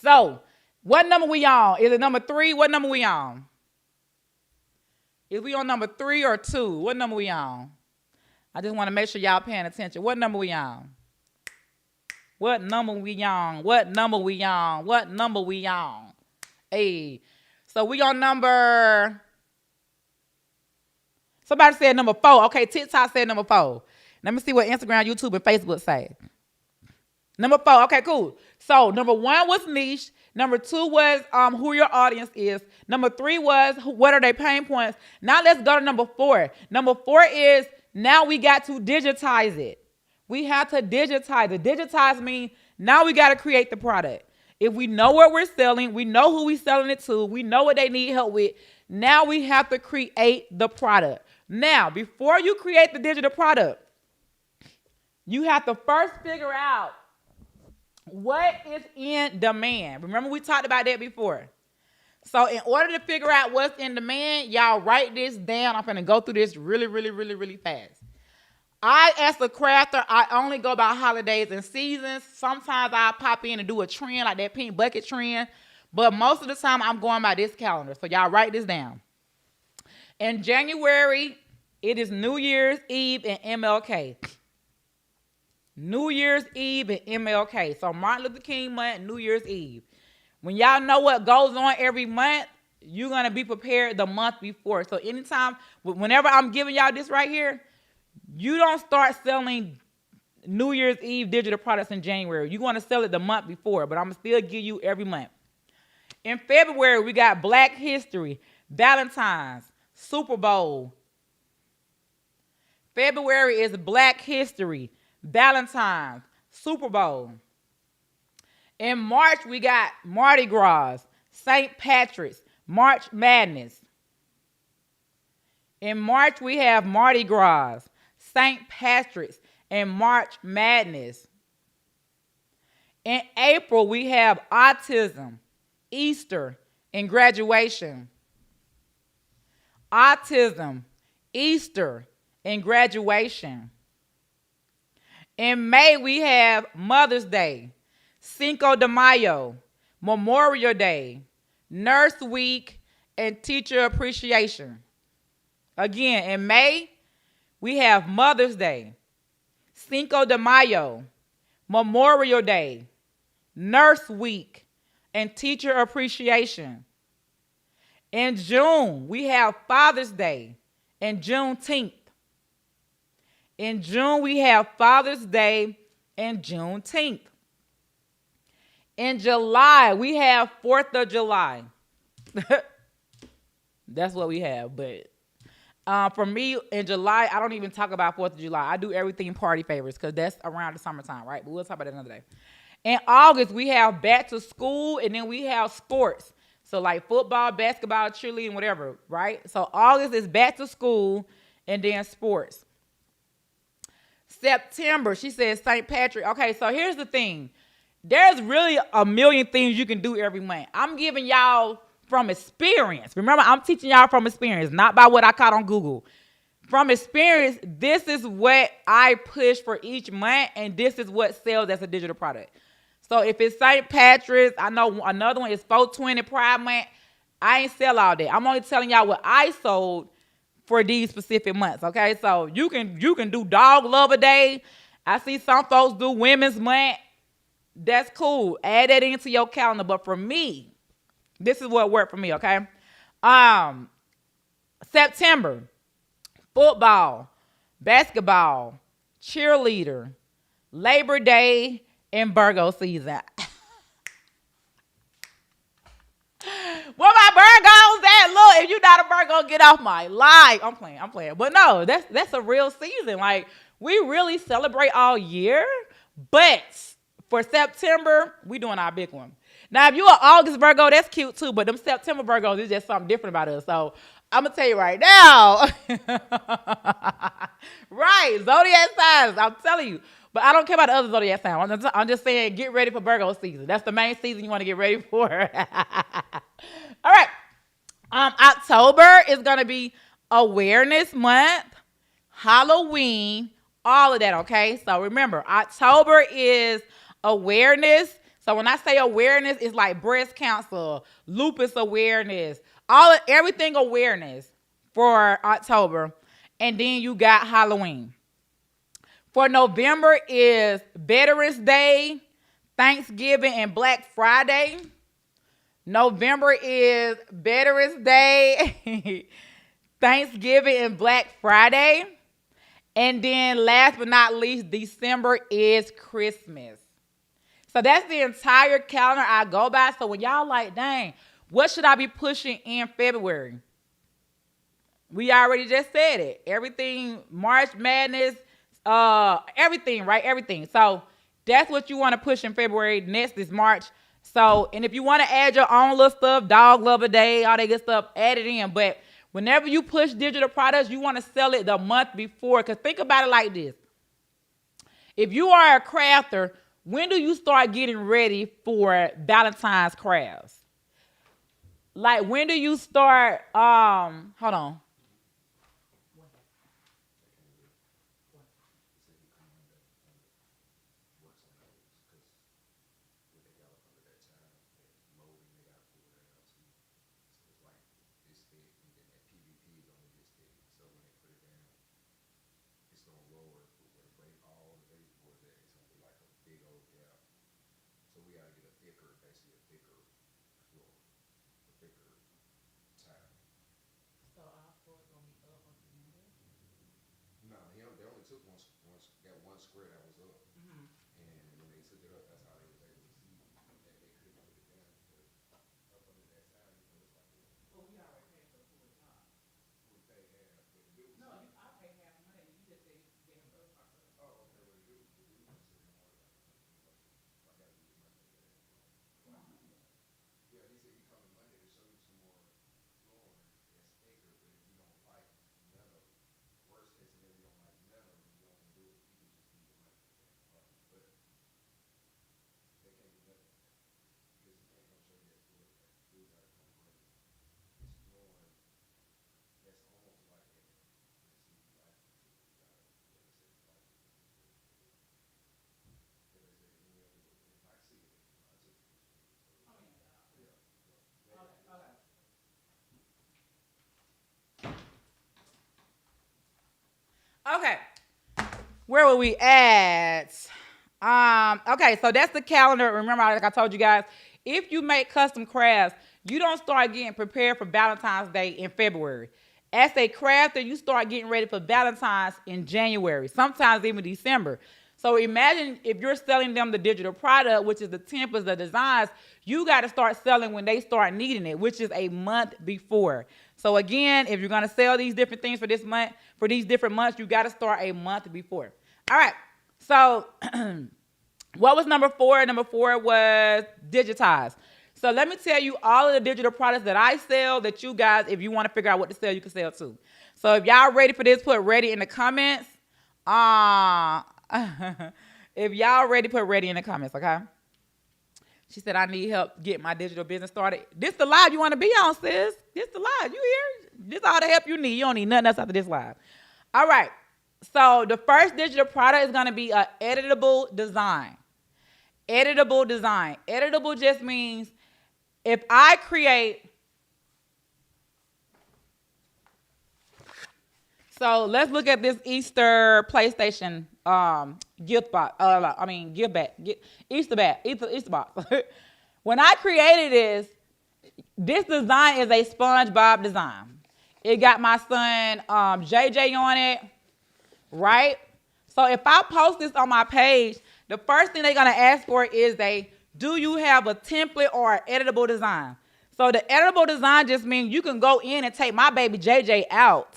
So what number we on? Is it number 3? What number we on? Is we on number 3 or 2? What number we on? I just want to make sure y'all paying attention. What number we on? What number we on? What number we on? What number we on? Hey. So we on number... Somebody said number 4. Okay, TikTok said number 4. Let me see what Instagram, YouTube, and Facebook say. Number 4. Okay, cool. So number 1 was niche. Number 2 was who your audience is. Number 3 was what are their pain points. Now let's go to number 4. Number 4 is now we got to digitize it. We have to digitize it. Digitize means now we got to create the product. If we know what we're selling, we know who we're selling it to, we know what they need help with, now we have to create the product. Now, before you create the digital product, you have to first figure out what is in demand. Remember, we talked about that before. So in order to figure out what's in demand, y'all write this down. I'm going to go through this really fast. I, as a crafter, I only go by holidays and seasons. Sometimes I'll pop in and do a trend like that pink bucket trend. But most of the time, I'm going by this calendar. So y'all write this down. In January, it is New Year's Eve and MLK. New Year's Eve and MLK. So Martin Luther King month, New Year's Eve. When y'all know what goes on every month, you're going to be prepared the month before. So anytime, whenever I'm giving y'all this right here, you don't start selling New Year's Eve digital products in January. You want to sell it the month before, but I'm going to still give you every month. In February, we got Black History, Valentine's, Super Bowl. February is Black History, Valentine's, Super Bowl. In March, we got Mardi Gras, St. Patrick's, March Madness. In March, we have Mardi Gras, St. Patrick's, and March Madness. In April, we have autism, Easter, and graduation. Autism, Easter, and graduation. In May, we have Mother's Day, Cinco de Mayo, Memorial Day, Nurse Week, and Teacher Appreciation. Again, in May, we have Mother's Day, Cinco de Mayo, Memorial Day, Nurse Week, and Teacher Appreciation. In June, we have Father's Day and Juneteenth. In June, we have Father's Day and Juneteenth. In July, we have 4th of July. That's what we have. But for me, in July, I don't even talk about 4th of July. I do everything party favors because that's around the summertime, right? But we'll talk about that another day. In August, we have back to school, and then we have sports. So like football, basketball, cheerleading, whatever, right? So August is back to school, and then sports. September, she says St. Patrick. Okay, so here's the thing. There's really a million things you can do every month. I'm giving y'all from experience. Remember, I'm teaching y'all from experience, not by what I caught on Google. From experience, this is what I push for each month, and this is what sells as a digital product. So if it's St. Patrick's, I know another one is 420 Pride Month. I ain't sell all that. I'm only telling y'all what I sold for these specific months, okay? So you can do Dog Lover Day. I see some folks do Women's Month. That's cool. Add that into your calendar. But for me, this is what worked for me, okay? September, football, basketball, cheerleader, Labor Day, and Virgo season. Where my Virgos at? Look, if you not a Virgo, get off my life. I'm playing. But no, that's a real season. Like, we really celebrate all year. But for September, we doing our big one. Now, if you are August Virgo, that's cute too. But them September Virgos is just something different about us. So I'm going to tell you right now. Right, zodiac signs. I'm telling you. But I don't care about the other zodiac signs. I'm just saying, get ready for Virgo season. That's the main season you want to get ready for. All right. October is going to be Awareness Month, Halloween, all of that, okay? So remember, October is awareness. So when I say awareness, it's like breast cancer, lupus awareness, everything awareness for October. And then you got Halloween. For November is Veterans Day, Thanksgiving, and Black Friday. November is Veterans Day, Thanksgiving, and Black Friday. And then last but not least, December is Christmas. So that's the entire calendar I go by. So when y'all like, dang, what should I be pushing in February? We already just said it. Everything, March Madness, everything, right? Everything. So that's what you want to push in February. Next is March. So, and if you want to add your own little stuff, Dog Lover Day, all that good stuff, add it in. But whenever you push digital products, you want to sell it the month before. Because think about it like this. If you are a crafter, when do you start getting ready for Valentine's crafts? Like, when do you start, hold on. Okay. Where were we at? Okay, so that's the calendar. Remember, like I told you guys, if you make custom crafts, you don't start getting prepared for Valentine's Day in February. As a crafter, you start getting ready for Valentine's in January, sometimes even December. So imagine if you're selling them the digital product, which is the templates, the designs, you got to start selling when they start needing it, which is a month before. So again, if you're going to sell these different things for this month, for these different months, you got to start a month before. All right. So what was number 4? Number 4 was digitize. So let me tell you all of the digital products that I sell that you guys, if you want to figure out what to sell, you can sell too. So if y'all ready for this, put ready in the comments. If y'all ready, put ready in the comments, okay? She said, I need help getting my digital business started. This the live you want to be on, sis. This the live. You hear? This all the help you need. You don't need nothing else after this live. All right. So the first digital product is going to be an editable design. Editable design. Editable just means if I create, so let's look at this Easter PlayStation gift box. Gift bag, Easter box. When I created this design is a SpongeBob design. It got my son JJ on it, right? So if I post this on my page, the first thing they're gonna ask for is do you have a template or an editable design? So the editable design just means you can go in and take my baby JJ out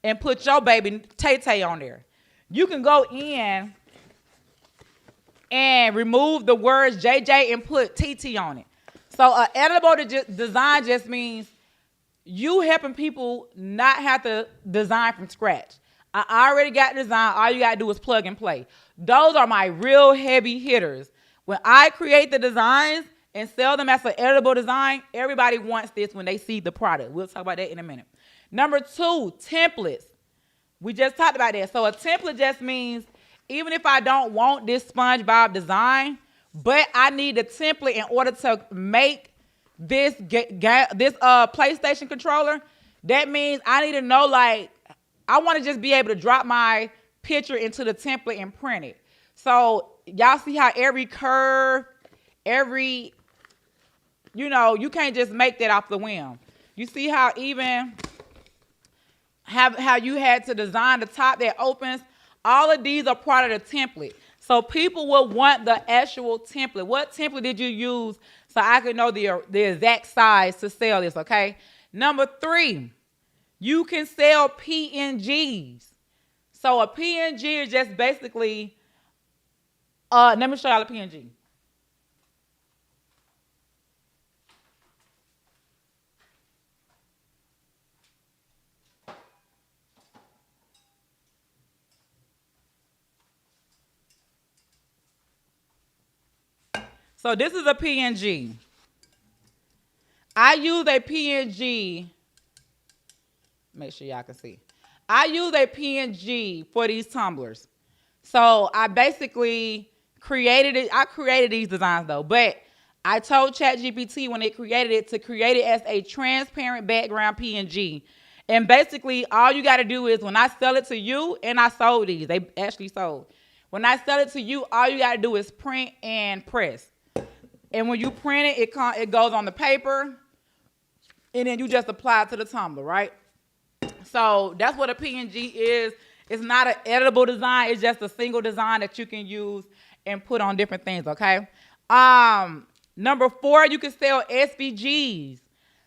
and put your baby Tay-Tay on there. You can go in and remove the words JJ and put TT on it. So an editable design just means you helping people not have to design from scratch. I already got design. All you got to do is plug and play. Those are my real heavy hitters. When I create the designs and sell them as an editable design, everybody wants this when they see the product. We'll talk about that in a minute. Number 2, templates. We just talked about that. So a template just means even if I don't want this SpongeBob design, but I need a template in order to make this PlayStation controller, that means I need to know, like, I want to just be able to drop my picture into the template and print it. So y'all see how every curve, you can't just make that off the whim. You see how even how you had to design the top that opens? All of these are part of the template. So people will want the actual template. What template did you use so I could know the exact size to sell this, okay? Number 3, you can sell PNGs. So a PNG is just basically, let me show y'all a PNG. So this is a PNG. I use a PNG. Make sure y'all can see. I use a PNG for these tumblers. So I basically created it. I created these designs though, but I told ChatGPT when it created it to create it as a transparent background PNG. And basically all you got to do is when I sell it to you, and I sold these, they actually sold. When I sell it to you, all you got to do is print and press. And when you print it, it goes on the paper, and then you just apply it to the tumbler, right? So that's what a PNG is. It's not an editable design. It's just a single design that you can use and put on different things, okay? Number 4, you can sell SVGs.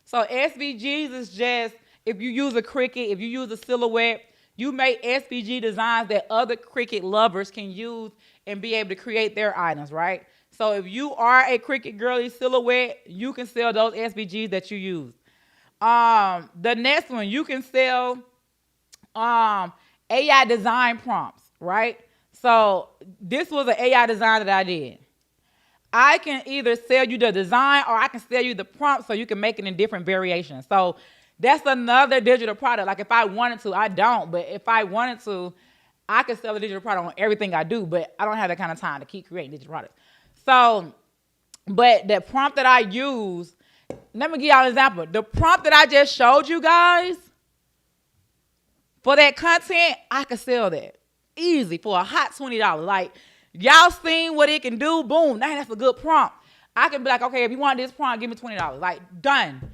So SVGs is just, if you use a Cricut, if you use a silhouette, you make SVG designs that other Cricut lovers can use and be able to create their items, right? So if you are a Cricut girly silhouette, you can sell those SVGs that you use. The next one, you can sell AI design prompts, right? So this was an AI design that I did. I can either sell you the design or I can sell you the prompt so you can make it in different variations. So that's another digital product. Like if I wanted to, I don't, but if I wanted to, I could sell a digital product on everything I do, but I don't have that kind of time to keep creating digital products. So, but the prompt that I use, let me give y'all an example. The prompt that I just showed you guys, for that content, I could sell that easy for a hot $20. Like, y'all seen what it can do? Boom, that's a good prompt. I can be like, okay, if you want this prompt, give me $20. Like, done.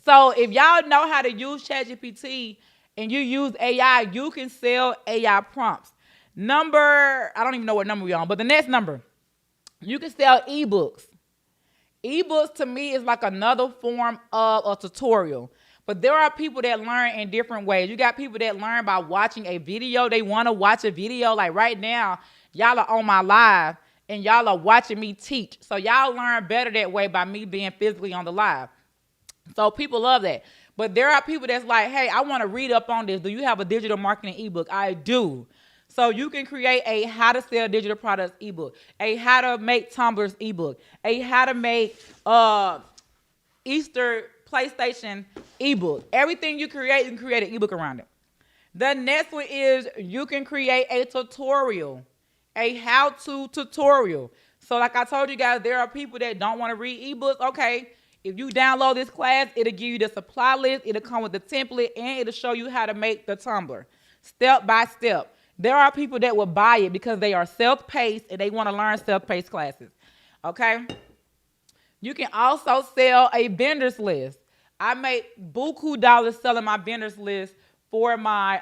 So if y'all know how to use ChatGPT and you use AI, you can sell AI prompts. I don't even know what number we're on, but the next number, you can sell ebooks. Ebooks to me is like another form of a tutorial. But there are people that learn in different ways. You got people that learn by watching a video. They want to watch a video. Like right now, y'all are on my live and y'all are watching me teach. So y'all learn better that way by me being physically on the live. So people love that. But there are people that's like, hey, I want to read up on this. Do you have a digital marketing ebook? I do. So you can create a how to sell digital products ebook, a how to make tumblers ebook, a how to make Easter PlayStation ebook. Everything you can create an ebook around it. The next one is you can create a tutorial, a how-to tutorial. So like I told you guys, there are people that don't want to read ebooks. Okay, if you download this class, it'll give you the supply list, it'll come with the template, and it'll show you how to make the tumbler step by step. There are people that will buy it because they are self-paced and they want to learn self-paced classes. Okay? You can also sell a vendors list. I make buku dollars selling my vendors list for my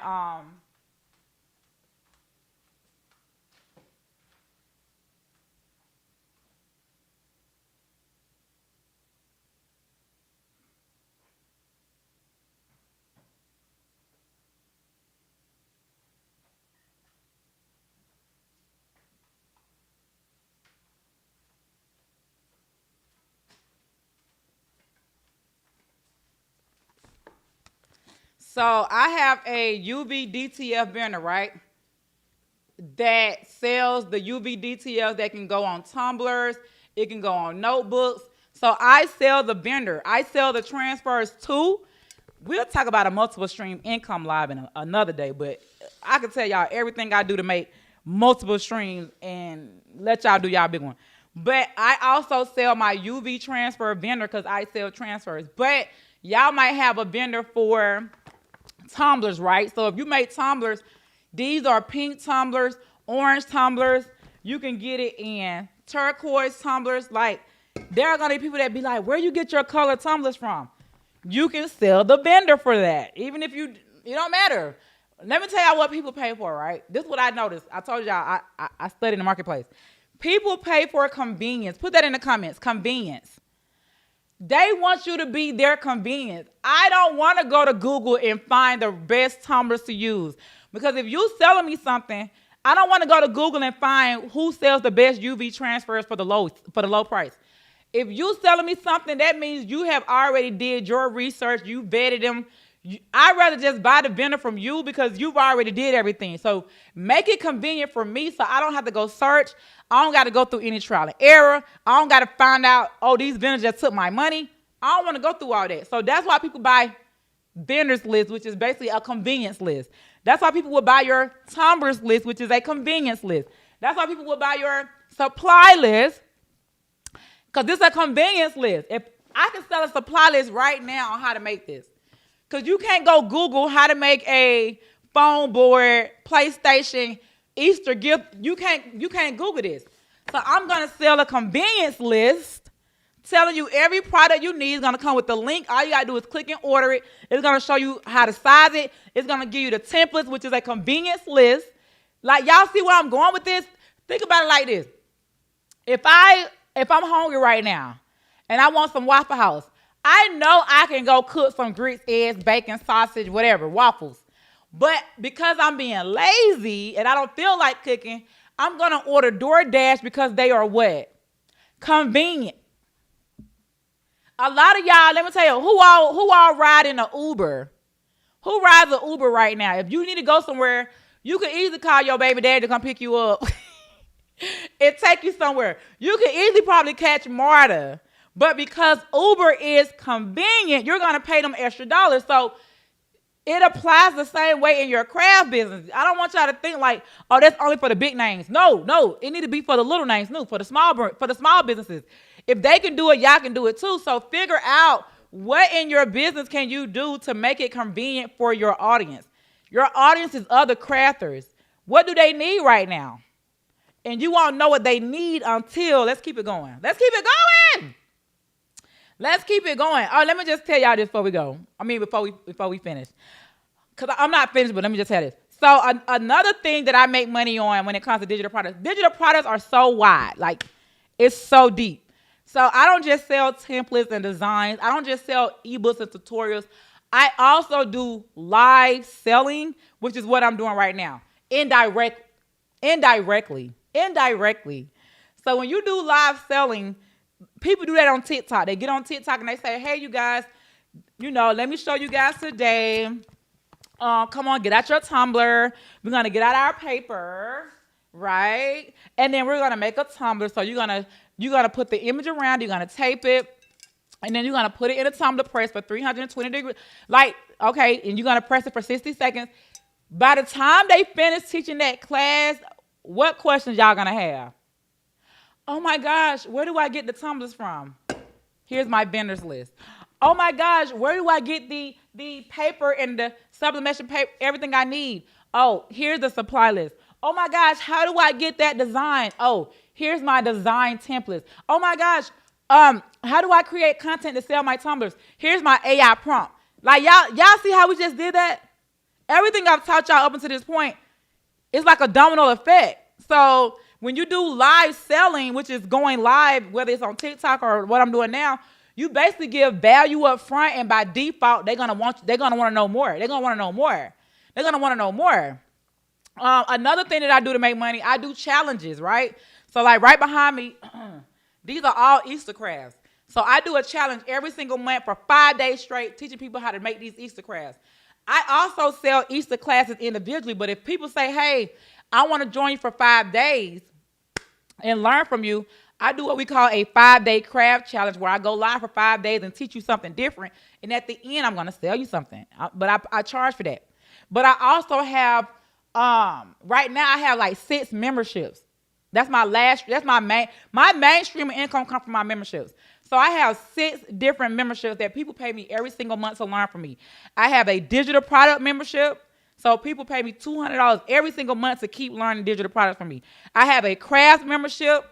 So I have a UV DTF vendor, right? That sells the UV DTF that can go on tumblers, it can go on notebooks. So I sell the vendor. I sell the transfers too. We'll talk about a multiple stream income live in another day, but I can tell y'all everything I do to make multiple streams and let y'all do y'all big one. But I also sell my UV transfer vendor because I sell transfers. But y'all might have a vendor for tumblers, right? So if you make tumblers, these are pink tumblers, orange tumblers. You can get it in turquoise tumblers. Like, there are gonna be people that be like, where you get your color tumblers from? You can sell the vendor for that. Even if it don't matter. Let me tell y'all what people pay for, right? This is what I noticed. I told y'all I studied in the marketplace. People pay for convenience. Put that in the comments, convenience. They want you to be their convenience. I don't want to go to Google and find the best tumblers to use. Because if you selling me something, I don't want to go to Google and find who sells the best UV transfers for the low price. If you selling me something, that means you have already did your research. You vetted them. I'd rather just buy the vendor from you because you've already did everything. So make it convenient for me so I don't have to go search. I don't got to go through any trial and error. I don't got to find out, oh, these vendors just took my money. I don't want to go through all that. So that's why people buy vendors list, which is basically a convenience list. That's why people will buy your tumblers list, which is a convenience list. That's why people will buy your supply list, because this is a convenience list. If I can sell a supply list right now on how to make this, because you can't go Google how to make a phone board, PlayStation, Easter gift. You can't Google this. So I'm going to sell a convenience list telling you every product you need is going to come with the link. All you got to do is click and order it. It's going to show you how to size it. It's going to give you the templates, which is a convenience list. Like, y'all see where I'm going with this? Think about it like this. If I'm hungry right now and I want some Waffle House, I know I can go cook some grits, eggs, bacon, sausage, whatever, waffles. But because I'm being lazy and I don't feel like cooking, I'm going to order DoorDash because they are what? Convenient. A lot of y'all, let me tell you, who all ride in an Uber? Who rides an Uber right now? If you need to go somewhere, you can easily call your baby daddy to come pick you up and take you somewhere. You can easily probably catch MARTA. But because Uber is convenient, you're going to pay them extra dollars. So it applies the same way in your craft business. I don't want y'all to think like, oh, that's only for the big names. No, it need to be for the little names, for the small businesses. If they can do it, y'all can do it too. So figure out what in your business can you do to make it convenient for your audience. Your audience is other crafters. What do they need right now? And you won't know what they need until, let's keep it going. Let's keep it going. Let's keep it going. Oh, let me just tell y'all this before we go. Before we finish. Because I'm not finished, but let me just tell this. So another thing that I make money on when it comes to digital products are so wide. Like, it's so deep. So I don't just sell templates and designs. I don't just sell ebooks and tutorials. I also do live selling, which is what I'm doing right now. Indirectly. So when you do live selling, people do that on TikTok. They get on TikTok and they say, hey, you guys, let me show you guys today. Come on, get out your tumbler. We're going to get out our paper, right? And then we're going to make a tumbler. So you're going to put the image around. You're going to tape it. And then you're going to put it in a tumbler press for 320 degrees. And you're going to press it for 60 seconds. By the time they finish teaching that class, what questions y'all going to have? Oh, my gosh, where do I get the tumblers from? Here's my vendors list. Oh, my gosh, where do I get the paper and the sublimation paper, everything I need? Oh, here's the supply list. Oh, my gosh, how do I get that design? Oh, here's my design templates. Oh, my gosh, how do I create content to sell my tumblers? Here's my AI prompt. Like, y'all see how we just did that? Everything I've taught y'all up until this point is like a domino effect. So when you do live selling, which is going live, whether it's on TikTok or what I'm doing now, you basically give value up front, and by default, they're gonna want to know more. Another thing that I do to make money, I do challenges, right? So like right behind me, these are all Easter crafts. So I do a challenge every single month for 5 days straight, teaching people how to make these Easter crafts. I also sell Easter classes individually, but if people say, hey, I want to join you for 5 days and learn from you, I do what we call a 5-day craft challenge, where I go live for 5 days and teach you something different. And at the end, I'm going to sell you something. But I charge for that. But I also have, right now, I have like 6 memberships. That's my mainstream income comes from my memberships. So I have 6 different memberships that people pay me every single month to learn from me. I have a digital product membership. So people pay me $200 every single month to keep learning digital products from me. I have a craft membership.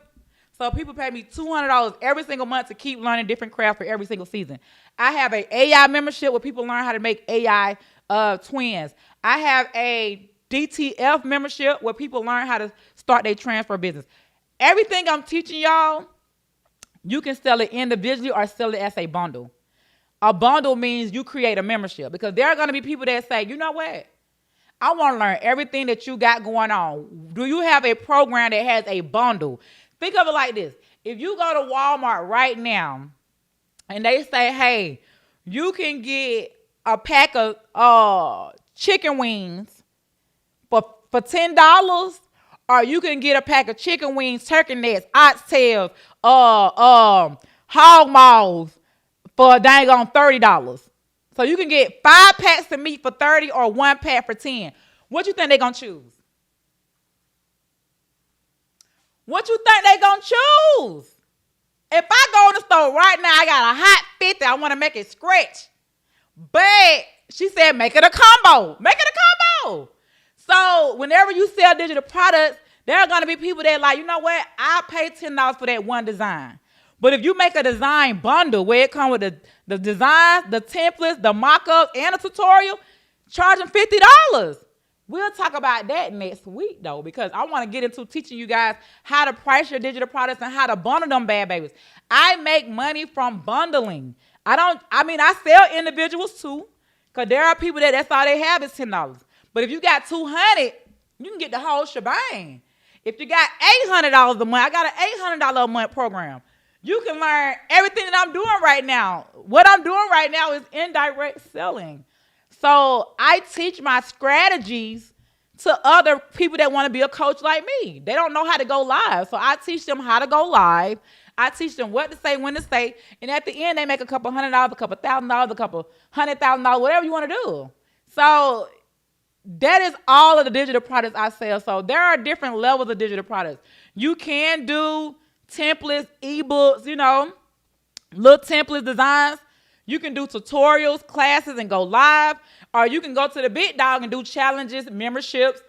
So people pay me $200 every single month to keep learning different crafts for every single season. I have an AI membership where people learn how to make AI twins. I have a DTF membership where people learn how to start their transfer business. Everything I'm teaching y'all, you can sell it individually or sell it as a bundle. A bundle means you create a membership, because there are going to be people that say, you know what? I want to learn everything that you got going on. Do you have a program that has a bundle? Think of it like this. If you go to Walmart right now and they say, hey, you can get a pack of chicken wings for $10, or you can get a pack of chicken wings, turkey necks, oxtails, hog maws for a dang on $30. So you can get 5 packs of meat for $30 or 1 pack for $10. What you think they're going to choose? What you think they gonna choose? If I go in the store right now, I got a hot 50, I want to make it scratch. But she said, make it a combo. Make it a combo. So whenever you sell digital products, there are going to be people that like, you know what? I'll pay $10 for that one design. But if you make a design bundle where it comes with the designs, the templates, the mock-ups, and a tutorial, charging $50. We'll talk about that next week, though, because I want to get into teaching you guys how to price your digital products and how to bundle them bad babies. I make money from bundling. I sell individuals too, because there are people that's all they have is $10. But if you got 200, you can get the whole shebang. If you got $800 a month, I got an $800 a month program. You can learn everything that I'm doing right now. What I'm doing right now is indirect selling. So I teach my strategies to other people that want to be a coach like me. They don't know how to go live. So I teach them how to go live. I teach them what to say, when to say. And at the end, they make a couple $100, a couple $1,000, a couple $100,000, whatever you want to do. So that is all of the digital products I sell. So there are different levels of digital products. You can do templates, ebooks, little templates, designs. You can do tutorials, classes, and go live. Or you can go to the big dog and do challenges, memberships.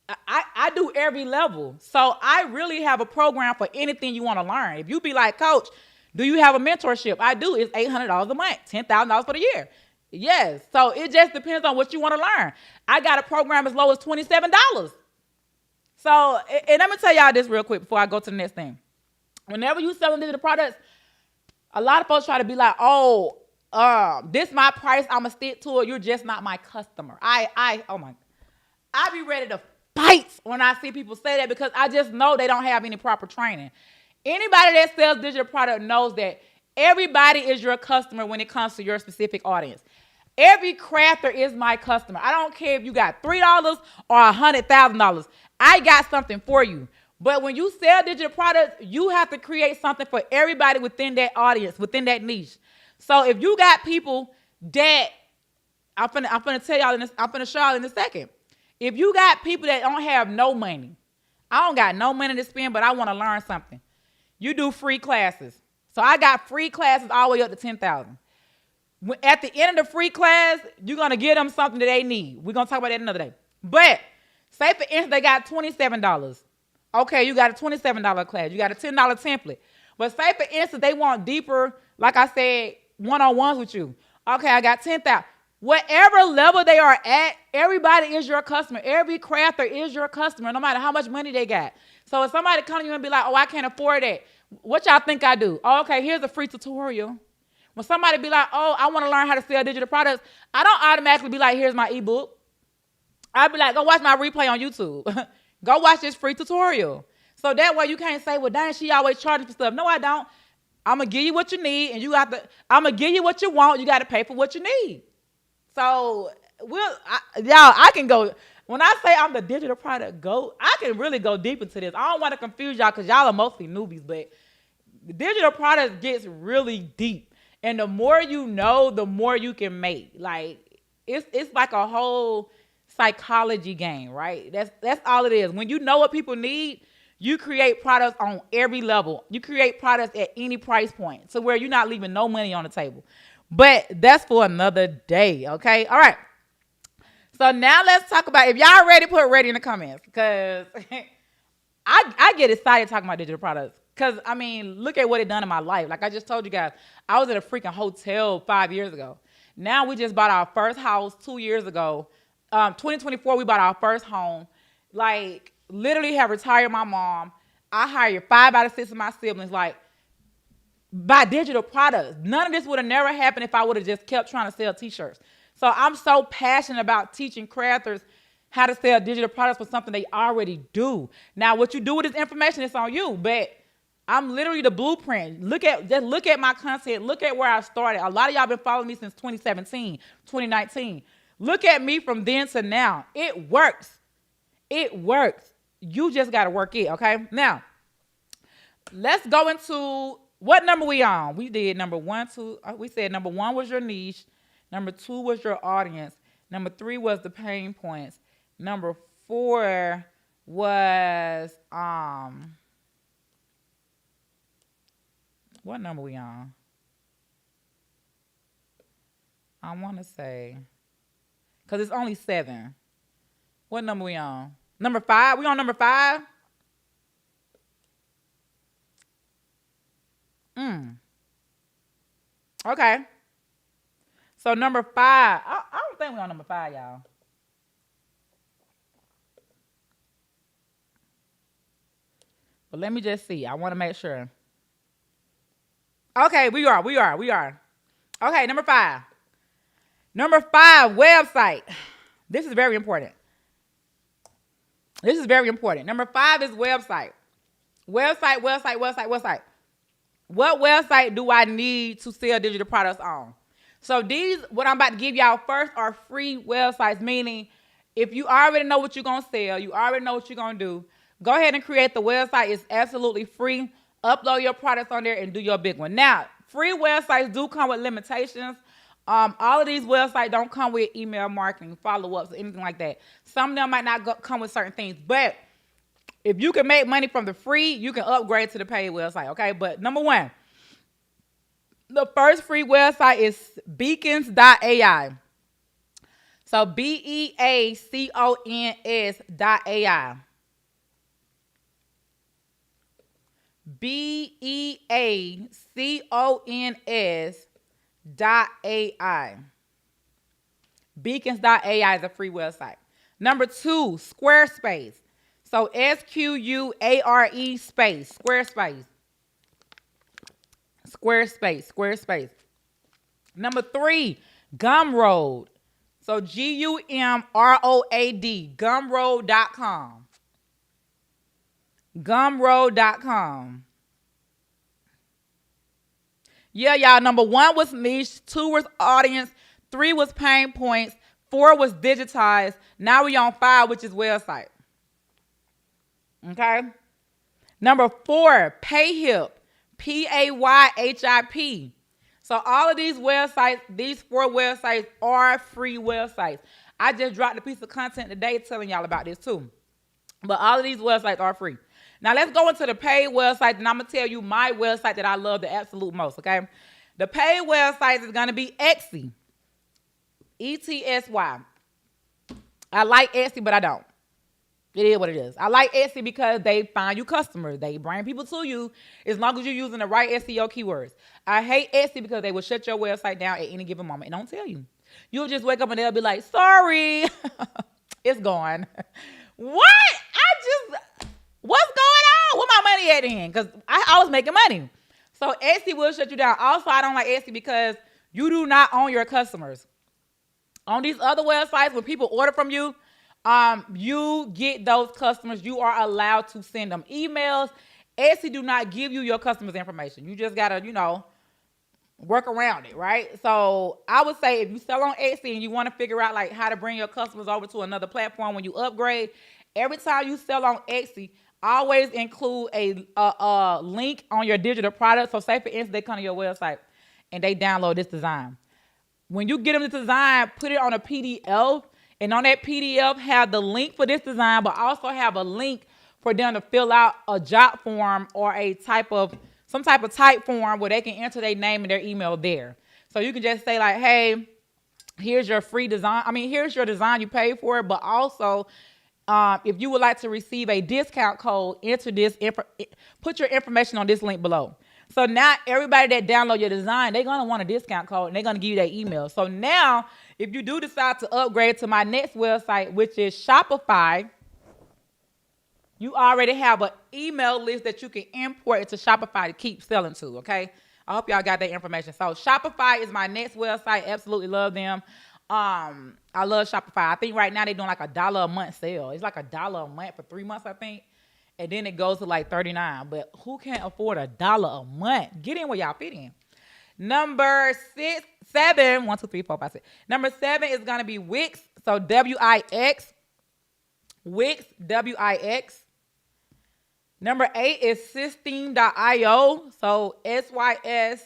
I do every level. So I really have a program for anything you want to learn. If you be like, Coach, do you have a mentorship? I do. It's $800 a month, $10,000 for the year. Yes. So it just depends on what you want to learn. I got a program as low as $27. So, and let me tell y'all this real quick before I go to the next thing. Whenever you selling digital products, a lot of folks try to be like, oh, this my price, I'ma stick to it. You're just not my customer. I be ready to fight when I see people say that because I just know they don't have any proper training. Anybody that sells digital product knows that everybody is your customer when it comes to your specific audience. Every crafter is my customer. I don't care if you got $3 or $100,000. I got something for you. But when you sell digital products, you have to create something for everybody within that audience, within that niche. So if you got people that I'm finna tell y'all in this, I'm finna show y'all in a second. If you got people that don't have no money, I don't got no money to spend, but I want to learn something. You do free classes. So I got free classes all the way up to 10,000. At the end of the free class, you're going to give them something that they need. We're going to talk about that another day. But say, for instance, they got $27. Okay, you got a $27 class. You got a $10 template. But say, for instance, they want deeper, like I said, one-on-ones with you. Okay, I got 10,000. Whatever level they are at, everybody is your customer. Every crafter is your customer, no matter how much money they got. So if somebody come to you and be like, oh, I can't afford that, what y'all think I do? Oh, okay, here's a free tutorial. When somebody be like, oh, I want to learn how to sell digital products, I don't automatically be like, here's my ebook. I'd be like, go watch my replay on YouTube. Go watch this free tutorial. So that way you can't say, well, dang, she always charging for stuff. No, I don't. I'm going to give you what you need, and I'm going to give you what you want. You got to pay for what you need. So, I can go, when I say I'm the digital product GOAT, I can really go deep into this. I don't want to confuse y'all because y'all are mostly newbies, but the digital product gets really deep. And the more you know, the more you can make. Like, it's like a whole psychology game, right? That's all it is. When you know what people need, you create products on every level. You create products at any price point, so where you're not leaving no money on the table. But that's for another day, okay? All right. So now let's talk about, if y'all ready, put ready in the comments, because I get excited talking about digital products. Because, I mean, look at what it done in my life. Like I just told you guys, I was at a freaking hotel 5 years ago. Now we just bought our first house 2 years ago. 2024, we bought our first home. Like, literally have retired my mom. I hired 5 out of 6 of my siblings, like, by digital products. None of this would have never happened if I would have just kept trying to sell t-shirts. So I'm so passionate about teaching crafters how to sell digital products for something they already do. Now, what you do with this information is on you, but I'm literally the blueprint. Just look at my content. Look at where I started. A lot of y'all been following me since 2017, 2019. Look at me from then to now. It works. It works. You just got to work it, okay? Now, let's go into what number we on. We did number 1, 2. We said number 1 was your niche. Number 2 was your audience. Number 3 was the pain points. Number 4 was what number we on? I want to say, because it's only 7. What number we on? Number 5? We on number 5? Okay. So number 5. I don't think we're on number 5, y'all. But let me just see. I want to make sure. Okay, we are. Okay, number 5. Number 5, website. This is very important. Number 5 is website. Website. What website do I need to sell digital products on? So these, what I'm about to give y'all first, are free websites, meaning if you already know what you're going to sell, you already know what you're going to do, go ahead and create the website. It's absolutely free. Upload your products on there and do your big one. Now, free websites do come with limitations. All of these websites don't come with email marketing, follow-ups, or anything like that. Some of them might not come with certain things. But if you can make money from the free, you can upgrade to the paid website, okay? But number 1, the first free website is beacons.ai. So BEACONS.ai. BEACONS.ai. Beacons.ai is a free website. Number 2, Squarespace. So SQUARE space, Squarespace. Squarespace. Number 3, Gumroad. So GUMROAD, Gumroad.com. Gumroad.com. Yeah, y'all. Number 1 was niche, 2 was audience, 3 was pain points, 4 was digitized. Now we on 5, which is website. Okay. Number 4, Payhip, PAYHIP. So all of these websites, these 4 websites are free websites. I just dropped a piece of content today telling y'all about this too. But all of these websites are free. Now let's go into the paid website, and I'm going to tell you my website that I love the absolute most, okay? The paid website is going to be Etsy. ETSY. I like Etsy, but I don't. It is what it is. I like Etsy because they find you customers. They bring people to you as long as you're using the right SEO keywords. I hate Etsy because they will shut your website down at any given moment and don't tell you. You'll just wake up and they'll be like, sorry, it's gone. What? What's going on? Where my money at then? Because I was making money. So Etsy will shut you down. Also, I don't like Etsy because you do not own your customers. On these other websites, when people order from you, you get those customers. You are allowed to send them emails. Etsy do not give you your customers' information. You just got to, work around it, right? So I would say if you sell on Etsy and you want to figure out like how to bring your customers over to another platform when you upgrade, every time you sell on Etsy, always include a link on your digital product. So say, for instance, they come to your website and they download this design. When you get them the design, put it on a PDF, and on that PDF have the link for this design, but also have a link for them to fill out a job form or some type of type form where they can enter their name and their email there. So you can just say like, hey, here's your free design. Here's your design, you paid for it, but also if you would like to receive a discount code, put your information on this link below. So now everybody that download your design, they're going to want a discount code and they're going to give you their email. So now if you do decide to upgrade to my next website, which is Shopify, you already have an email list that you can import into Shopify to keep selling to, okay? I hope y'all got that information. So Shopify is my next website. Absolutely love them. I love Shopify. I think right now they're doing like $1 a month sale. It's like $1 a month for 3 months, I think. And then it goes to like $39. But who can't afford $1 a month? Get in where y'all fit in. Number 7, 1, 2, 3, 4, 5, 6. Number 7 is going to be Wix. So Wix. Wix, Wix. Number 8 is Systeme.io. So Systeme.io.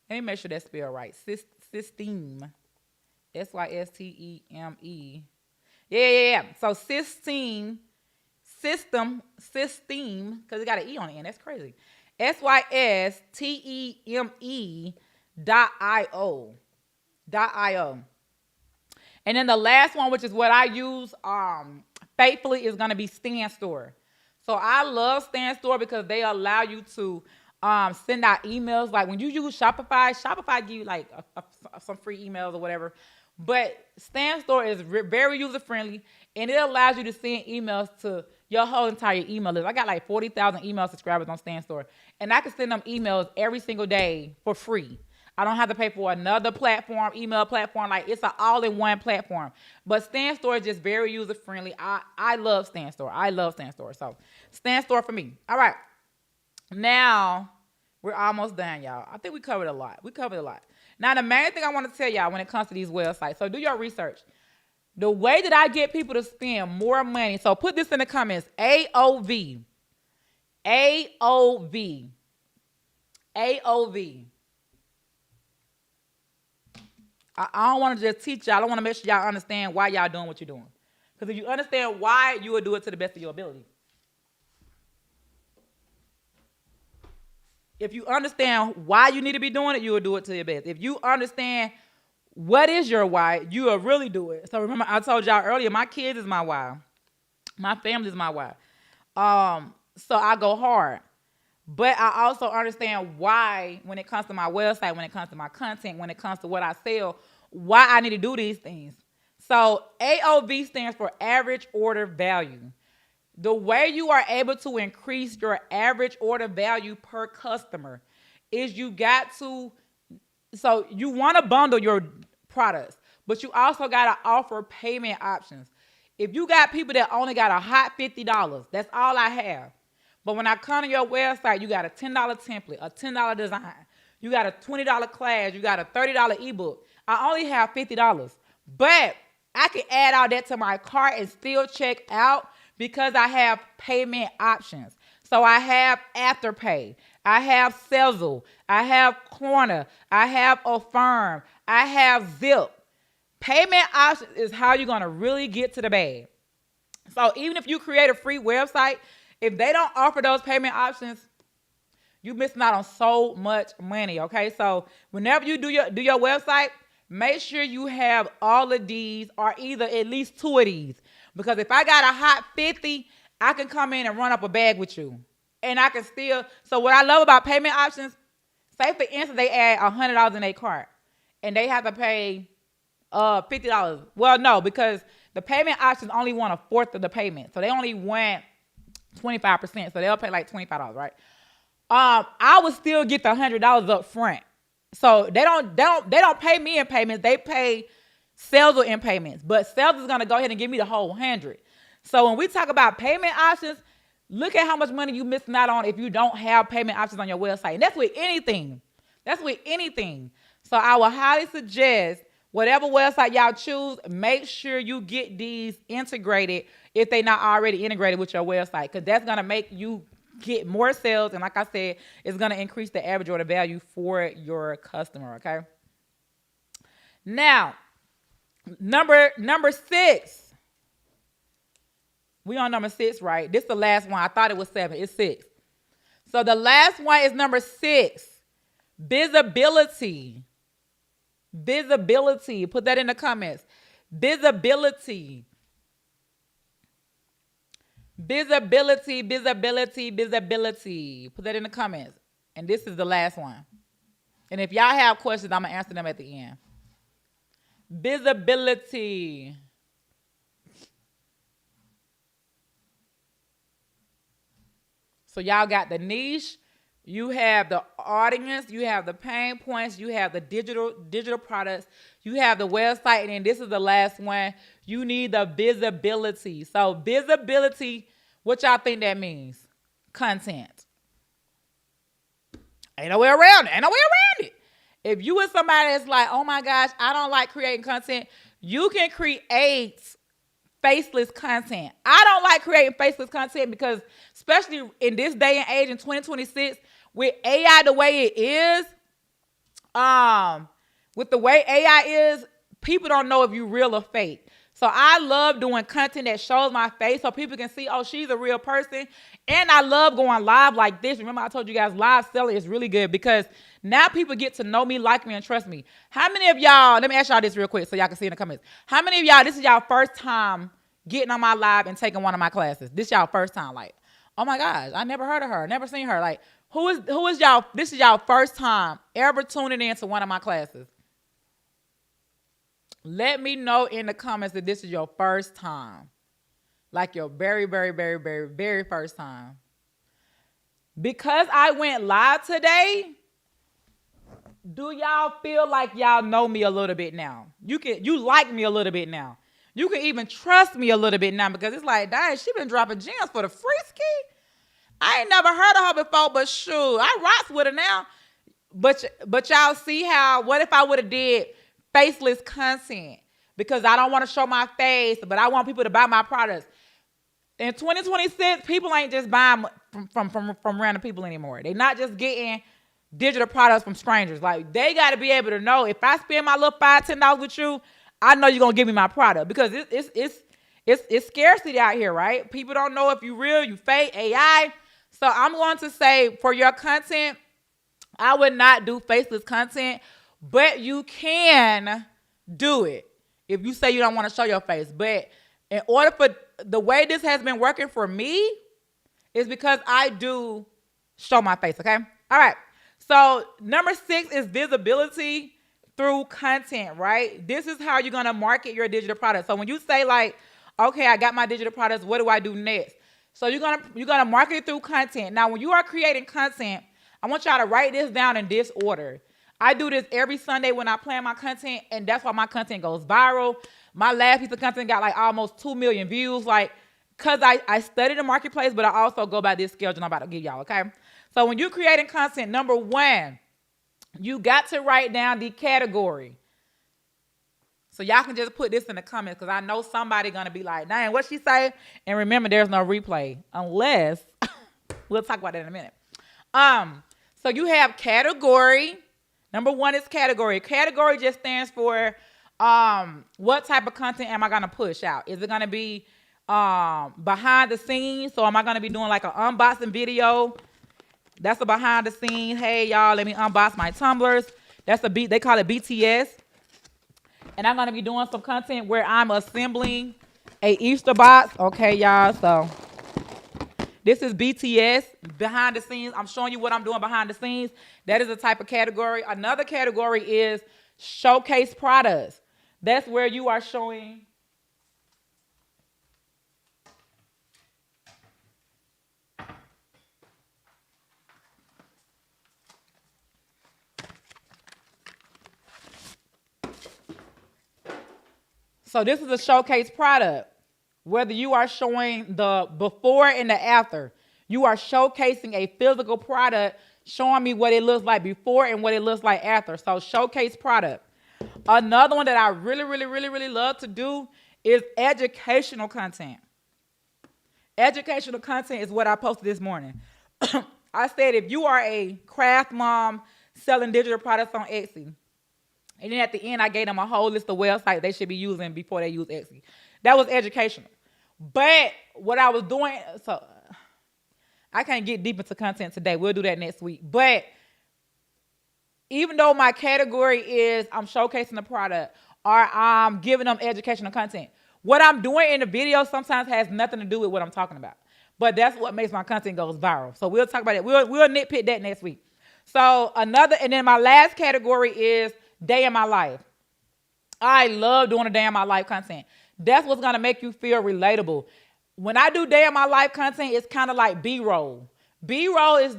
Let me make sure that's spelled right. Systeme. Systeme. Yeah. So Systeme, because it got an E on the end. That's crazy. Systeme.io. And then the last one, which is what I use faithfully, is going to be StanStore. So I love StanStore because they allow you to send out emails. Like when you use Shopify give you like some free emails or whatever. But StanStore is very user-friendly, and it allows you to send emails to your whole entire email list. I got like 40,000 email subscribers on StanStore, and I can send them emails every single day for free. I don't have to pay for another email platform. Like it's an all-in-one platform. But StanStore is just very user-friendly. I love StanStore. So StanStore for me. All right. Now, we're almost done, y'all. I think we covered a lot. Now, the main thing I want to tell y'all when it comes to these websites, so do your research. The way that I get people to spend more money, so put this in the comments, AOV. I don't want to just teach y'all. I want to make sure y'all understand why y'all doing what you're doing. Because if you understand why, you will do it to the best of your ability. If you understand why you need to be doing it, you will do it to your best. If you understand what is your why, you will really do it. So remember, I told y'all earlier, my kids is my why. My family is my why. So I go hard. But I also understand why, when it comes to my website, when it comes to my content, when it comes to what I sell, why I need to do these things. So AOV stands for average order value. The way you are able to increase your average order value per customer is you want to bundle your products, but you also got to offer payment options. If you got people that only got a hot $50, that's all I have. But when I come to your website, you got a $10 template, a $10 design. You got a $20 class. You got a $30 ebook. I only have $50. But I can add all that to my cart and still check out because I have payment options. So I have Afterpay. I have Sezzle. I have Klarna. I have Affirm. I have Zip. Payment options is how you're going to really get to the bag. So even if you create a free website, if they don't offer those payment options, you're missing out on so much money, okay? So whenever you do your website, make sure you have all of these or either at least two of these. Because if I got a hot 50, I can come in and run up a bag with you. And I can still, so what I love about payment options, say for instance, they add $100 in their cart and they have to pay $50. Well, no, because the payment options only want a fourth of the payment. So they only want 25%. So they'll pay like $25, right? I would still get the $100 up front. So they don't pay me in payments. They pay Sezzle in payments. But Sezzle is gonna go ahead and give me the whole 100. So when we talk about payment options, look at how much money you missing out on if you don't have payment options on your website. And that's with anything. So I would highly suggest whatever website y'all choose, make sure you get these integrated if they're not already integrated with your website, because that's going to make you get more sales. And like I said, it's going to increase the average order value for your customer, okay? Now, number 6. We on number 6, right? This is the last one. I thought it was 7. It's 6. So the last one is number 6, visibility. Visibility. Put that in the comments. Visibility. Visibility, visibility, visibility. Put that in the comments. And this is the last one. And if y'all have questions, I'm going to answer them at the end. Visibility. So y'all got the niche, you have the audience, you have the pain points, you have the digital products, you have the website, and then this is the last one. You need the visibility. So visibility, what y'all think that means? Content. Ain't no way around it. If you are somebody that's like, oh my gosh, I don't like creating content, you can create faceless content. I don't like creating faceless content because, especially in this day and age in 2026, with AI the way it is, people don't know if you're real or fake. So I love doing content that shows my face so people can see, oh, she's a real person. And I love going live like this. Remember, I told you guys live selling is really good because now people get to know me, like me, and trust me. How many of y'all, let me ask y'all this real quick so y'all can see in the comments. How many of y'all, this is y'all first time getting on my live and taking one of my classes? This y'all first time, like, oh my gosh, I never heard of her, never seen her. Like, who is y'all, this is y'all first time ever tuning in to one of my classes? Let me know in the comments that this is your first time. Like your very, very, very, very, very first time. Because I went live today, do y'all feel like y'all know me a little bit now? You like me a little bit now. You can even trust me a little bit now because it's like, dang, she been dropping gems for the free ski. I ain't never heard of her before, but shoot, I rocks with her now. But y'all see how, what if I would have did faceless content? Because I don't want to show my face, but I want people to buy my products. In 2026, people ain't just buying from random people anymore. They're not just getting digital products from strangers. Like, they got to be able to know if I spend my little $5, $10 with you, I know you're going to give me my product because it's scarcity out here, right? People don't know if you real, you fake, AI. So I'm going to say for your content, I would not do faceless content, but you can do it if you say you don't want to show your face. But in order for the way this has been working for me is because I do show my face, okay? All right. So number 6 is visibility through content, right? This is how you're going to market your digital products. So when you say like, okay, I got my digital products, what do I do next? So you're gonna market it through content. Now, when you are creating content, I want y'all to write this down in this order. I do this every Sunday when I plan my content, and that's why my content goes viral. My last piece of content got like almost 2 million views, like, because I study the marketplace, but I also go by this schedule I'm about to give y'all, okay? So when you're creating content, number 1, you got to write down the category. So y'all can just put this in the comments because I know somebody going to be like, dang, what she say? And remember, there's no replay unless, we'll talk about that in a minute. So you have category. Number 1 is category. Category just stands for what type of content am I going to push out? Is it going to be behind the scenes? So am I going to be doing like an unboxing video? That's a behind the scenes. Hey, y'all, let me unbox my tumblers. That's they call it BTS. And I'm going to be doing some content where I'm assembling a Easter box. Okay, y'all. So this is BTS, behind the scenes. I'm showing you what I'm doing behind the scenes. That is a type of category. Another category is showcase products. That's where you are showing So this is a showcase product. Whether you are showing the before and the after, you are showcasing a physical product, showing me what it looks like before and what it looks like after. So showcase product. Another one that I really love to do is educational content. Educational content is what I posted this morning. I said if you are a craft mom selling digital products on Etsy, and then at the end, I gave them a whole list of websites they should be using before they use Etsy. That was educational. But what I was doing, so I can't get deep into content today. We'll do that next week. But even though my category is I'm showcasing the product or I'm giving them educational content, what I'm doing in the video sometimes has nothing to do with what I'm talking about. But that's what makes my content goes viral. So we'll talk about it. We'll nitpick that next week. So and then my last category is day in my life. I love doing a day in my life content. That's what's going to make you feel relatable. When I do day in my life content, it's kind of like B-roll. B-roll is,